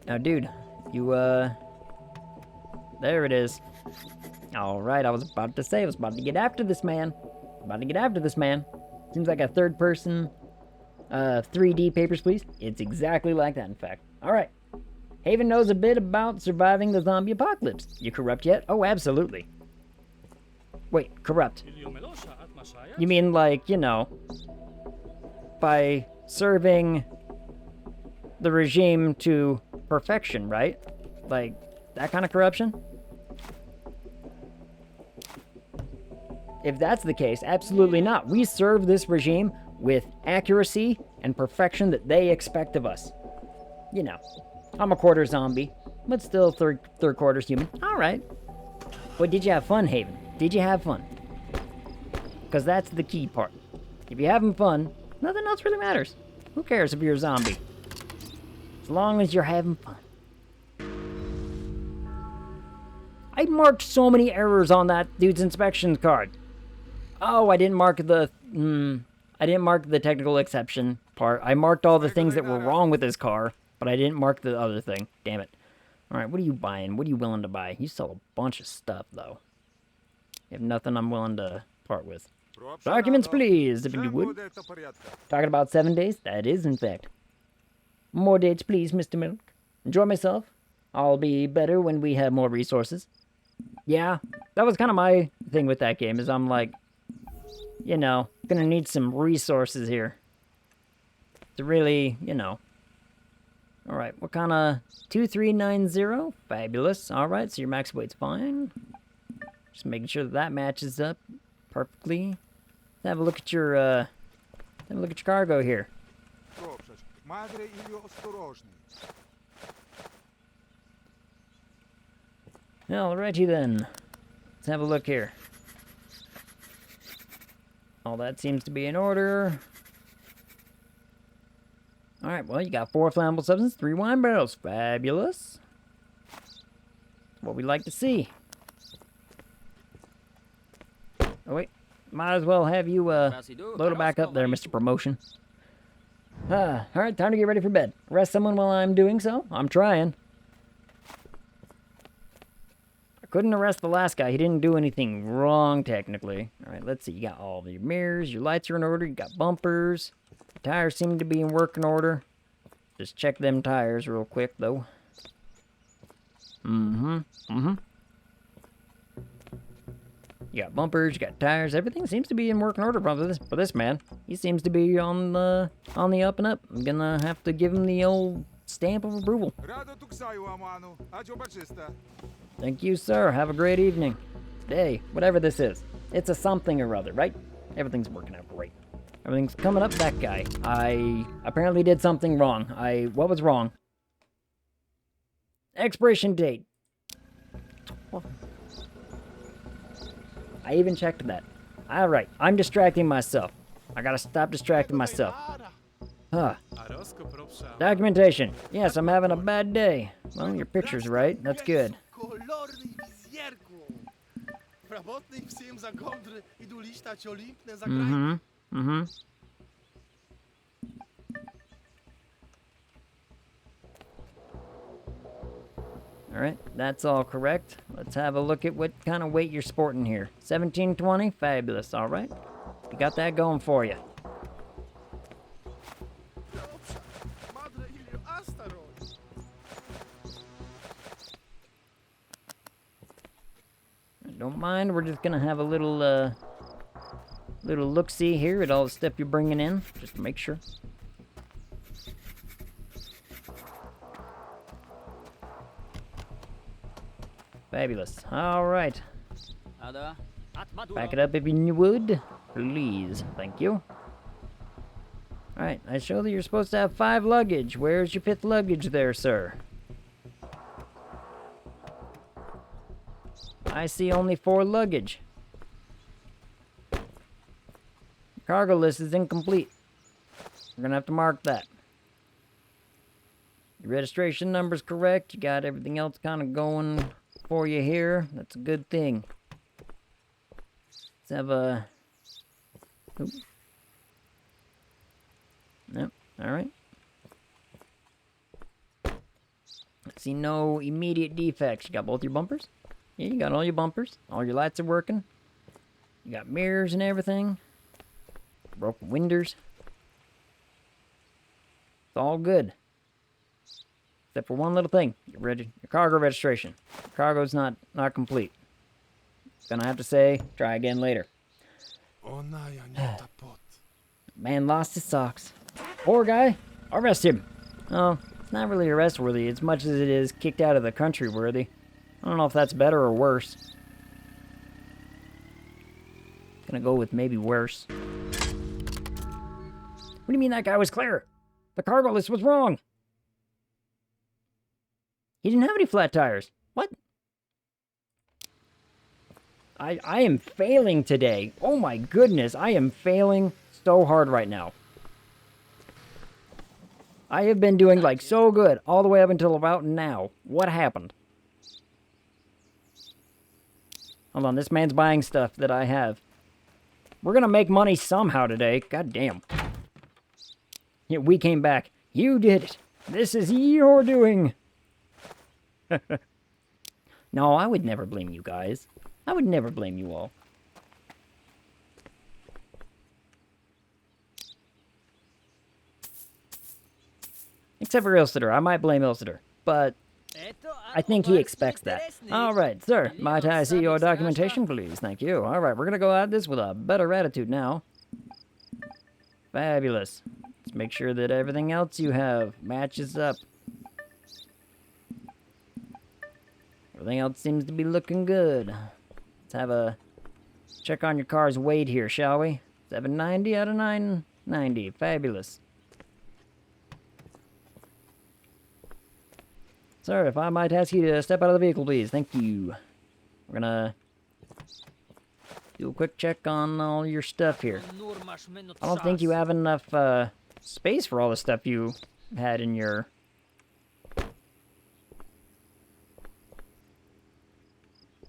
Now, dude, you, there it is. Alright, I was about to say, I was about to get after this man. Seems like a third-person, 3D Papers, Please. It's exactly like that, in fact. Alright. Haven knows a bit about surviving the zombie apocalypse. You corrupt yet? Oh, absolutely. Wait, corrupt. You mean, like, you know, by serving the regime to perfection, right? Like, that kind of corruption? If that's the case, absolutely not. We serve this regime with accuracy and perfection that they expect of us. You know, I'm a quarter zombie, but still third quarters human. All right. But did you have fun, Haven? Did you have fun? Because that's the key part. If you're having fun, nothing else really matters. Who cares if you're a zombie? As long as you're having fun. I marked so many errors on that dude's inspection card. Oh, I didn't mark the technical exception part. I marked all the things that were wrong with his car, but I didn't mark the other thing. Damn it. Alright, what are you buying? What are you willing to buy? You sell a bunch of stuff, though. You have nothing I'm willing to part with. Documents, please, if you would. Talking about 7 days? That is, in fact. More dates, please, Mr. Milk. Enjoy myself. I'll be better when we have more resources. Yeah, that was kind of my thing with that game, is I'm like, you know, gonna need some resources here. To really, you know. Alright, what kind of... 2390? Fabulous. Alright, so your max weight's fine. Just making sure that matches up perfectly. Let's have a look at your, cargo here. Alrighty then. Let's have a look here. All that seems to be in order. Alright, well, you got 4 flammable substances, 3 wine barrels. Fabulous. What we like to see. Oh, wait. Might as well have you, load it back up there, Mr. Promotion. Alright, time to get ready for bed. Rest someone while I'm doing so. I'm trying. I couldn't arrest the last guy. He didn't do anything wrong, technically. Alright, let's see. You got all of your mirrors. Your lights are in order. You got bumpers. Tires seem to be in working order. Just check them tires real quick, though. You got bumpers, you got tires. Everything seems to be in working order for this man. He seems to be on the up and up. I'm gonna have to give him the old stamp of approval. Thank you, sir. Have a great evening. Day, whatever this is. It's a something or other, right? Everything's working out great. Everything's coming up. That guy. I apparently did something wrong. What was wrong? Expiration date. I even checked that. Alright, I'm distracting myself. I gotta stop distracting myself. Documentation. Yes, I'm having a bad day. Well, your picture's right. That's good. Alright, that's all correct. Let's have a look at what kind of weight you're sporting here. 1720? Fabulous, alright. You got that going for you. Don't mind, we're just gonna have a little look-see here at all the stuff you're bringing in, just to make sure. Fabulous. All right. Ada. Back it up if you would. Please. Thank you. Alright, I show that you're supposed to have 5 luggage. Where's your 5th luggage there, sir? I see only 4 luggage. Cargo list is incomplete. We're gonna have to mark that. Your registration number's correct. You got everything else kind of going for you here. That's a good thing. Let's have a... Oop. Yep, alright. I see no immediate defects. You got both your bumpers? Yeah, you got all your bumpers. All your lights are working. You got mirrors and everything. Broken windows. It's all good. Except for one little thing. Your cargo registration. Your cargo's not complete. Gonna have to say, try again later. Man lost his socks. Poor guy. Arrest him. Oh, it's not really arrest worthy as much as it is kicked out of the country worthy. I don't know if that's better or worse. Gonna go with maybe worse. What do you mean that guy was clear? The cargo list was wrong. He didn't have any flat tires. What? I am failing today. Oh my goodness, I am failing so hard right now. I have been doing like so good all the way up until about now. What happened? Hold on, this man's buying stuff that I have. We're gonna make money somehow today. God damn. Yeah, we came back. You did it. This is your doing. No, I would never blame you guys. I would never blame you all. Except for Ilsitor. I might blame Ilsitor. But I think he expects that. Alright, sir. Might I see your documentation, please? Thank you. Alright, we're gonna go at this with a better attitude now. Fabulous. Let's make sure that everything else you have matches up. Everything else seems to be looking good. Let's have a check on your car's weight here, shall we? 790 out of 990. Fabulous. Sir, if I might ask you to step out of the vehicle, please. Thank you. We're gonna do a quick check on all your stuff here. I don't think you have enough space for all the stuff you had in your...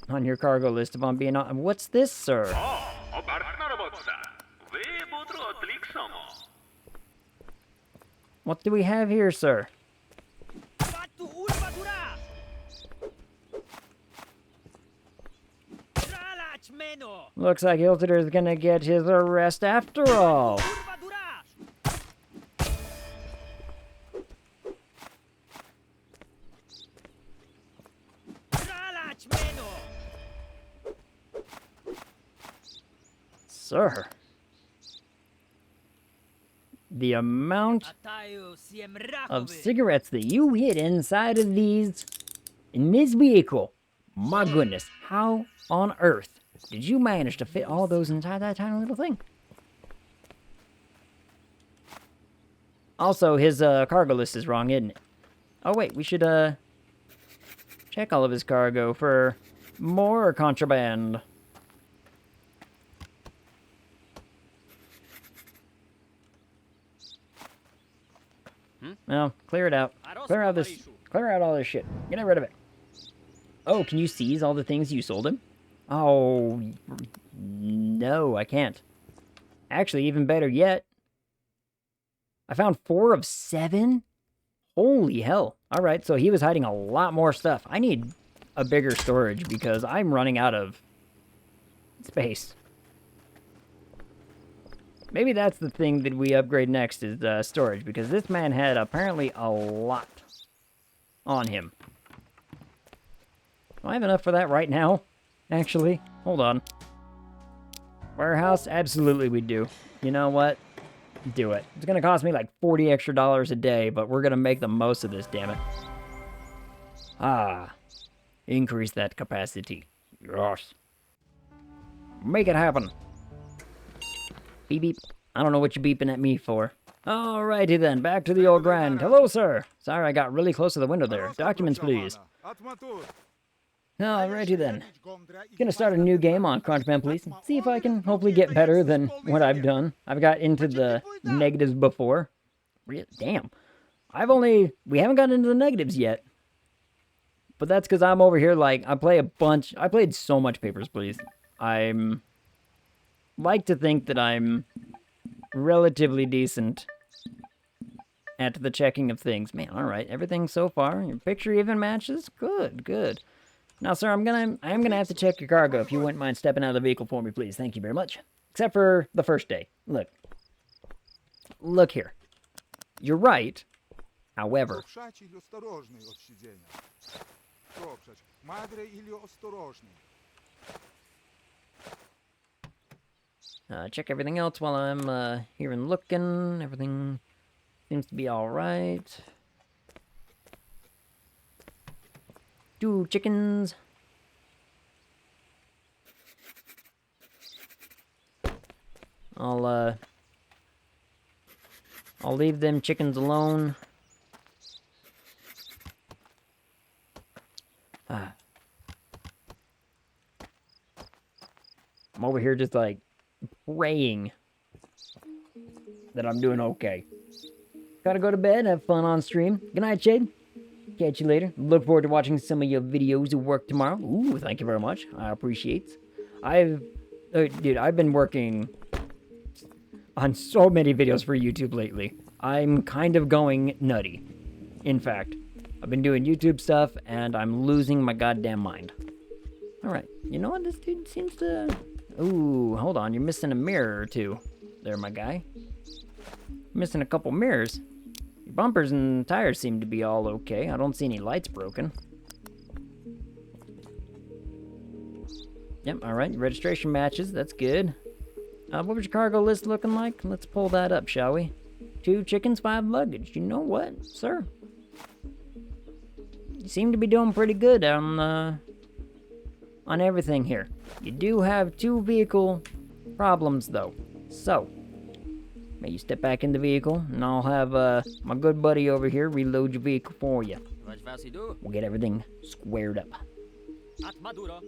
on your cargo list, if I'm being honest. What's this, sir? What do we have here, sir? Looks like Ilsitor's gonna get his arrest after all. Sir. The amount of cigarettes that you hid inside of these, in this vehicle. My goodness, how on earth did you manage to fit all those inside that tiny little thing? Also, his cargo list is wrong, isn't it? Oh wait, we should check all of his cargo for more contraband. Well, clear it out. Clear out all this shit. Get rid of it. Oh, can you seize all the things you sold him? Oh, no, I can't. Actually, even better yet, I found 4 of 7? Holy hell. Alright, so he was hiding a lot more stuff. I need a bigger storage because I'm running out of space. Maybe that's the thing that we upgrade next is storage, because this man had apparently a lot on him. Do I have enough for that right now? Actually, hold on. Warehouse? Absolutely we do. You know what? Do it. It's gonna cost me like $40 extra a day, but we're gonna make the most of this, damn it. Ah. Increase that capacity. Yes. Make it happen. Beep beep. I don't know what you're beeping at me for. Alrighty then, back to the old grind. Hello, sir. Sorry I got really close to the window there. Documents, please. Alrighty then. Gonna start a new game on Crunchman, please. See if I can hopefully get better than what I've done. I've got into the negatives before. Damn. We haven't gotten into the negatives yet. But that's because I'm over here, like, I played so much Papers, Please. Like to think that I'm relatively decent at the checking of things. Man, alright, everything so far. Your picture even matches? Good, good. Now, sir, I am gonna have to check your cargo if you wouldn't mind stepping out of the vehicle for me, please. Thank you very much. Except for the first day. Look here. You're right. However, check everything else while I'm here and looking. Everything seems to be alright. 2 chickens. I'll leave them chickens alone. I'm over here just like praying that I'm doing okay. Gotta go to bed, have fun on stream. Good night, Shade. Catch you later. Look forward to watching some of your videos of work tomorrow. Ooh, thank you very much. I appreciate it. Dude, I've been working on so many videos for YouTube lately. I'm kind of going nutty. In fact, I've been doing YouTube stuff, and I'm losing my goddamn mind. Alright, you know what? This dude seems to... Ooh, hold on. You're missing a mirror or two. There, my guy. Missing a couple mirrors. Your bumpers and tires seem to be all okay. I don't see any lights broken. Yep, alright. Registration matches. That's good. What was your cargo list looking like? Let's pull that up, shall we? 2 chickens, 5 luggage. You know what, sir? You seem to be doing pretty good on everything here. You do have 2 vehicle problems, though. So, may you step back in the vehicle, and I'll have my good buddy over here reload your vehicle for you. We'll get everything squared up.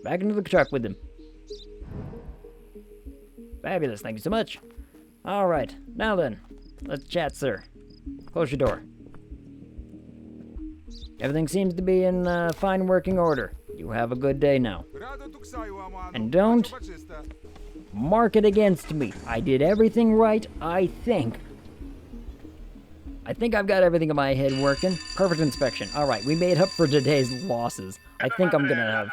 Back into the truck with him. Fabulous, thank you so much. Alright, now then, let's chat, sir. Close your door. Everything seems to be in fine working order. You have a good day now. And don't mark it against me. I did everything right, I think. I think I've got everything in my head working. Perfect inspection. Alright, we made up for today's losses. I think I'm gonna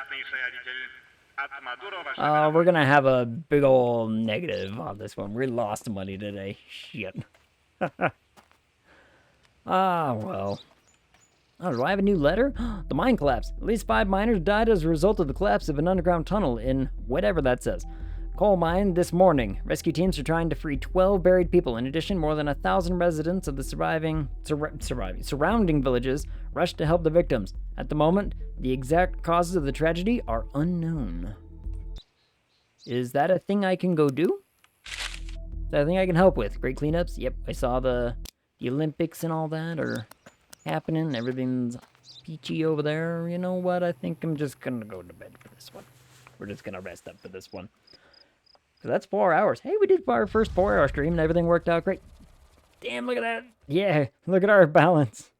have... we're gonna have a big ol' negative on this one. We lost money today. Shit. Well. Oh, do I have a new letter? The mine collapse. At least 5 miners died as a result of the collapse of an underground tunnel in whatever that says. Coal mine this morning. Rescue teams are trying to free 12 buried people. In addition, more than 1,000 residents of the surrounding villages rushed to help the victims. At the moment, the exact causes of the tragedy are unknown. Is that a thing I can go do? Is that a thing I can help with? Great cleanups? Yep, I saw the Olympics and all that are happening. Everything's peachy over there. You know what? I think I'm just gonna go to bed for this one. We're just gonna rest up for this one. So that's 4 hours. Hey, we did our first 4-hour stream and everything worked out great. Damn, look at that. Yeah, look at our balance.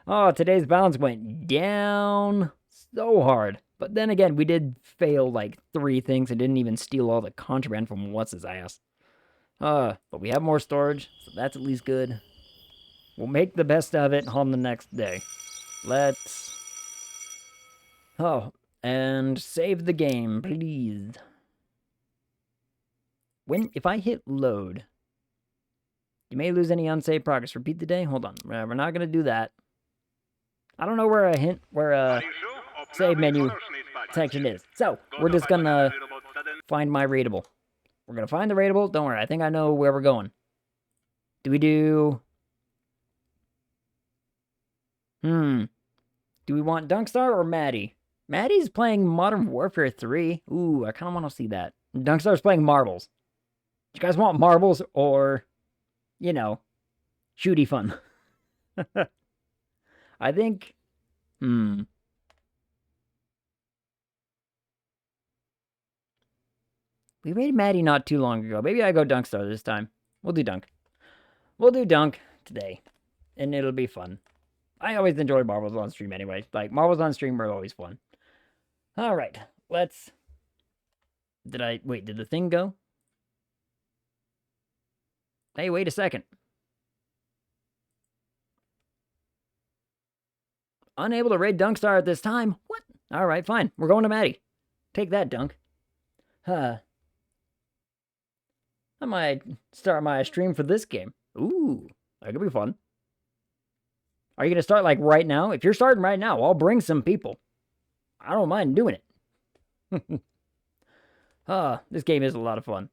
Oh, today's balance went down so hard. But then again, we did fail like 3 things and didn't even steal all the contraband from what's-his-ass. But we have more storage, so that's at least good. We'll make the best of it on the next day. Let's... Oh, and save the game, please. If I hit load, you may lose any unsaved progress. Repeat the day. Hold on. We're not going to do that. I don't know where save menu section is. So, we're just going to find my rateable. We're going to find the rateable. Don't worry. I think I know where we're going. Do we do... Do we want Dunkstar or Maddie? Maddie's playing Modern Warfare 3. Ooh, I kind of want to see that. Dunkstar's playing marbles. You guys want marbles or, you know, shooty fun? I think. Hmm. We raided Maddie not too long ago. Maybe I go Dunkstar this time. We'll do Dunk. We'll do Dunk today, and it'll be fun. I always enjoy marbles on stream anyway. Like, marbles on stream are always fun. All right, let's. Did the thing go? Hey, wait a second. Unable to raid Dunkstar at this time? What? All right, fine. We're going to Maddie. Take that, Dunk. I might start my stream for this game. Ooh, that could be fun. Are you going to start, like, right now? If you're starting right now, I'll bring some people. I don't mind doing it. This game is a lot of fun.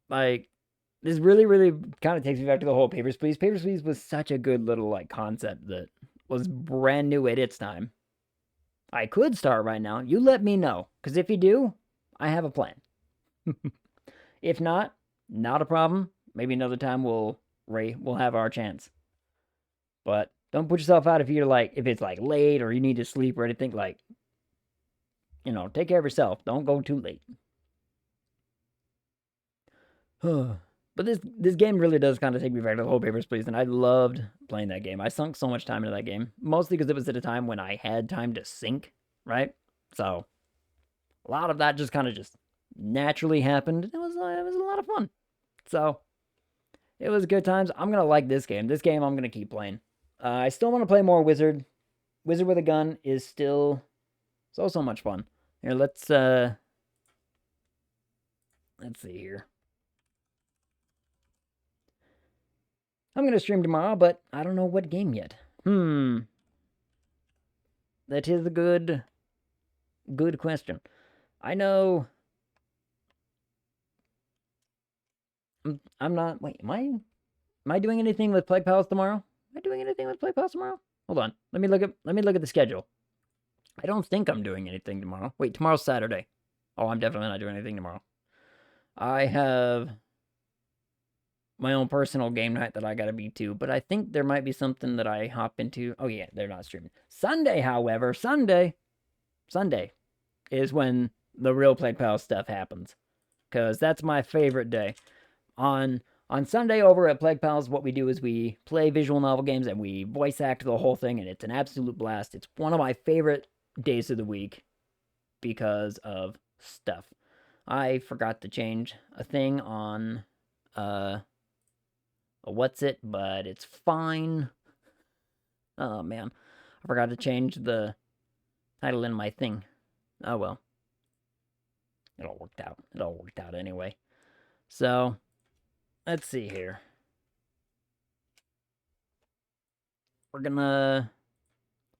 Like, this really, really kind of takes me back to the whole Papers, Please. Papers, Please was such a good little, like, concept that was brand new at its time. I could start right now. You let me know. Because if you do, I have a plan. If not a problem. Maybe another time we'll have our chance. But don't put yourself out if it's like late or you need to sleep or anything. Like, take care of yourself. Don't go too late. But this game really does kind of take me back to the whole Papers, Please, and I loved playing that game. I sunk so much time into that game, mostly because it was at a time when I had time to sink, right? So a lot of that just kind of just naturally happened. It was a lot of fun. So it was good times. I'm gonna like this game. This game I'm gonna keep playing. I still want to play more Wizard. Wizard with a gun is still so much fun. Here, let's see here. I'm gonna stream tomorrow, but I don't know what game yet. That is a good question. I know. I'm not. Wait, am I doing anything with Plague Palace tomorrow? Am I doing anything with Plague Palace tomorrow? Hold on. Let me look at the schedule. I don't think I'm doing anything tomorrow. Wait, tomorrow's Saturday. Oh, I'm definitely not doing anything tomorrow. I have my own personal game night that I gotta be to, but I think there might be something that I hop into. Oh yeah, they're not streaming. Sunday, however, Sunday is when the real Plague Palace stuff happens, because that's my favorite day. On Sunday over at Plague Pals, what we do is we play visual novel games and we voice act the whole thing, and it's an absolute blast. It's one of my favorite days of the week because of stuff. I forgot to change a thing on what's it, but it's fine. Oh man, I forgot to change the title in my thing. Oh well. It all worked out. It all worked out anyway. So, let's see here. We're gonna...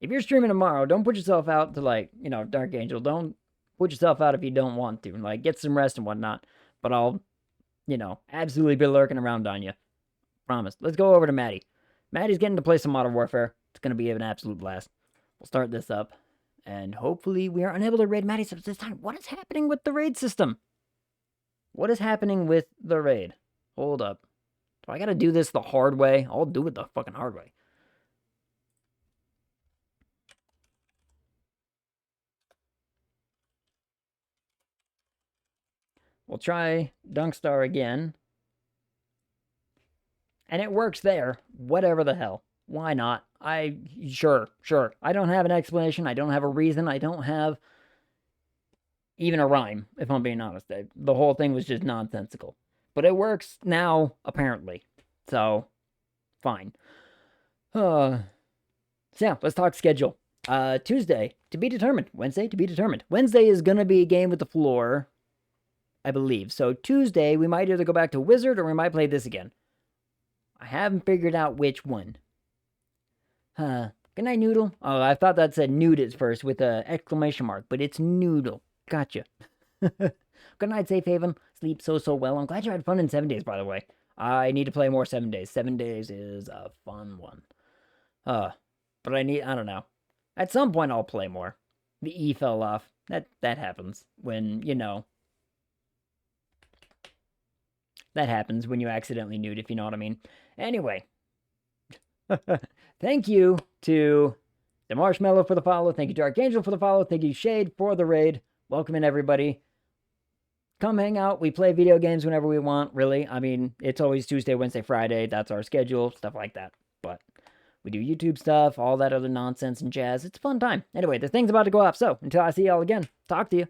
If you're streaming tomorrow, don't put yourself out to, Dark Angel. Don't put yourself out if you don't want to. Like, get some rest and whatnot. But I'll, absolutely be lurking around on you. Promise. Let's go over to Maddie. Maddie's getting to play some Modern Warfare. It's gonna be an absolute blast. We'll start this up. And hopefully we are unable to raid Maddie this time. What is happening with the raid system? What is happening with the raid? Hold up. Do I gotta do this the hard way? I'll do it the fucking hard way. We'll try Dunkstar again. And it works there. Whatever the hell. Why not? Sure. I don't have an explanation. I don't have a reason. I don't have even a rhyme, if I'm being honest. The whole thing was just nonsensical. But it works now, apparently. So, fine. So yeah, let's talk schedule. Tuesday, to be determined. Wednesday, to be determined. Wednesday is gonna be a game with the floor, I believe. So Tuesday, we might either go back to Wizard or we might play this again. I haven't figured out which one. Good night, Noodle. Oh, I thought that said nude at first with an exclamation mark, but it's Noodle. Gotcha. Good night, Safe Haven. Sleep so well. I'm glad you had fun in 7 days, by the way. I need to play more 7 days. 7 days is a fun one. But I don't know. At some point, I'll play more. The E fell off. That happens when, you know. That happens when you accidentally nude, if you know what I mean. Anyway. Thank you to the Marshmallow for the follow. Thank you to Archangel for the follow. Thank you, Shade, for the raid. Welcome in, everybody. Come hang out. We play video games whenever we want, really. I mean, it's always Tuesday, Wednesday, Friday. That's our schedule, stuff like that. But we do YouTube stuff, all that other nonsense and jazz. It's a fun time. Anyway, the thing's about to go off, so until I see y'all again, talk to you.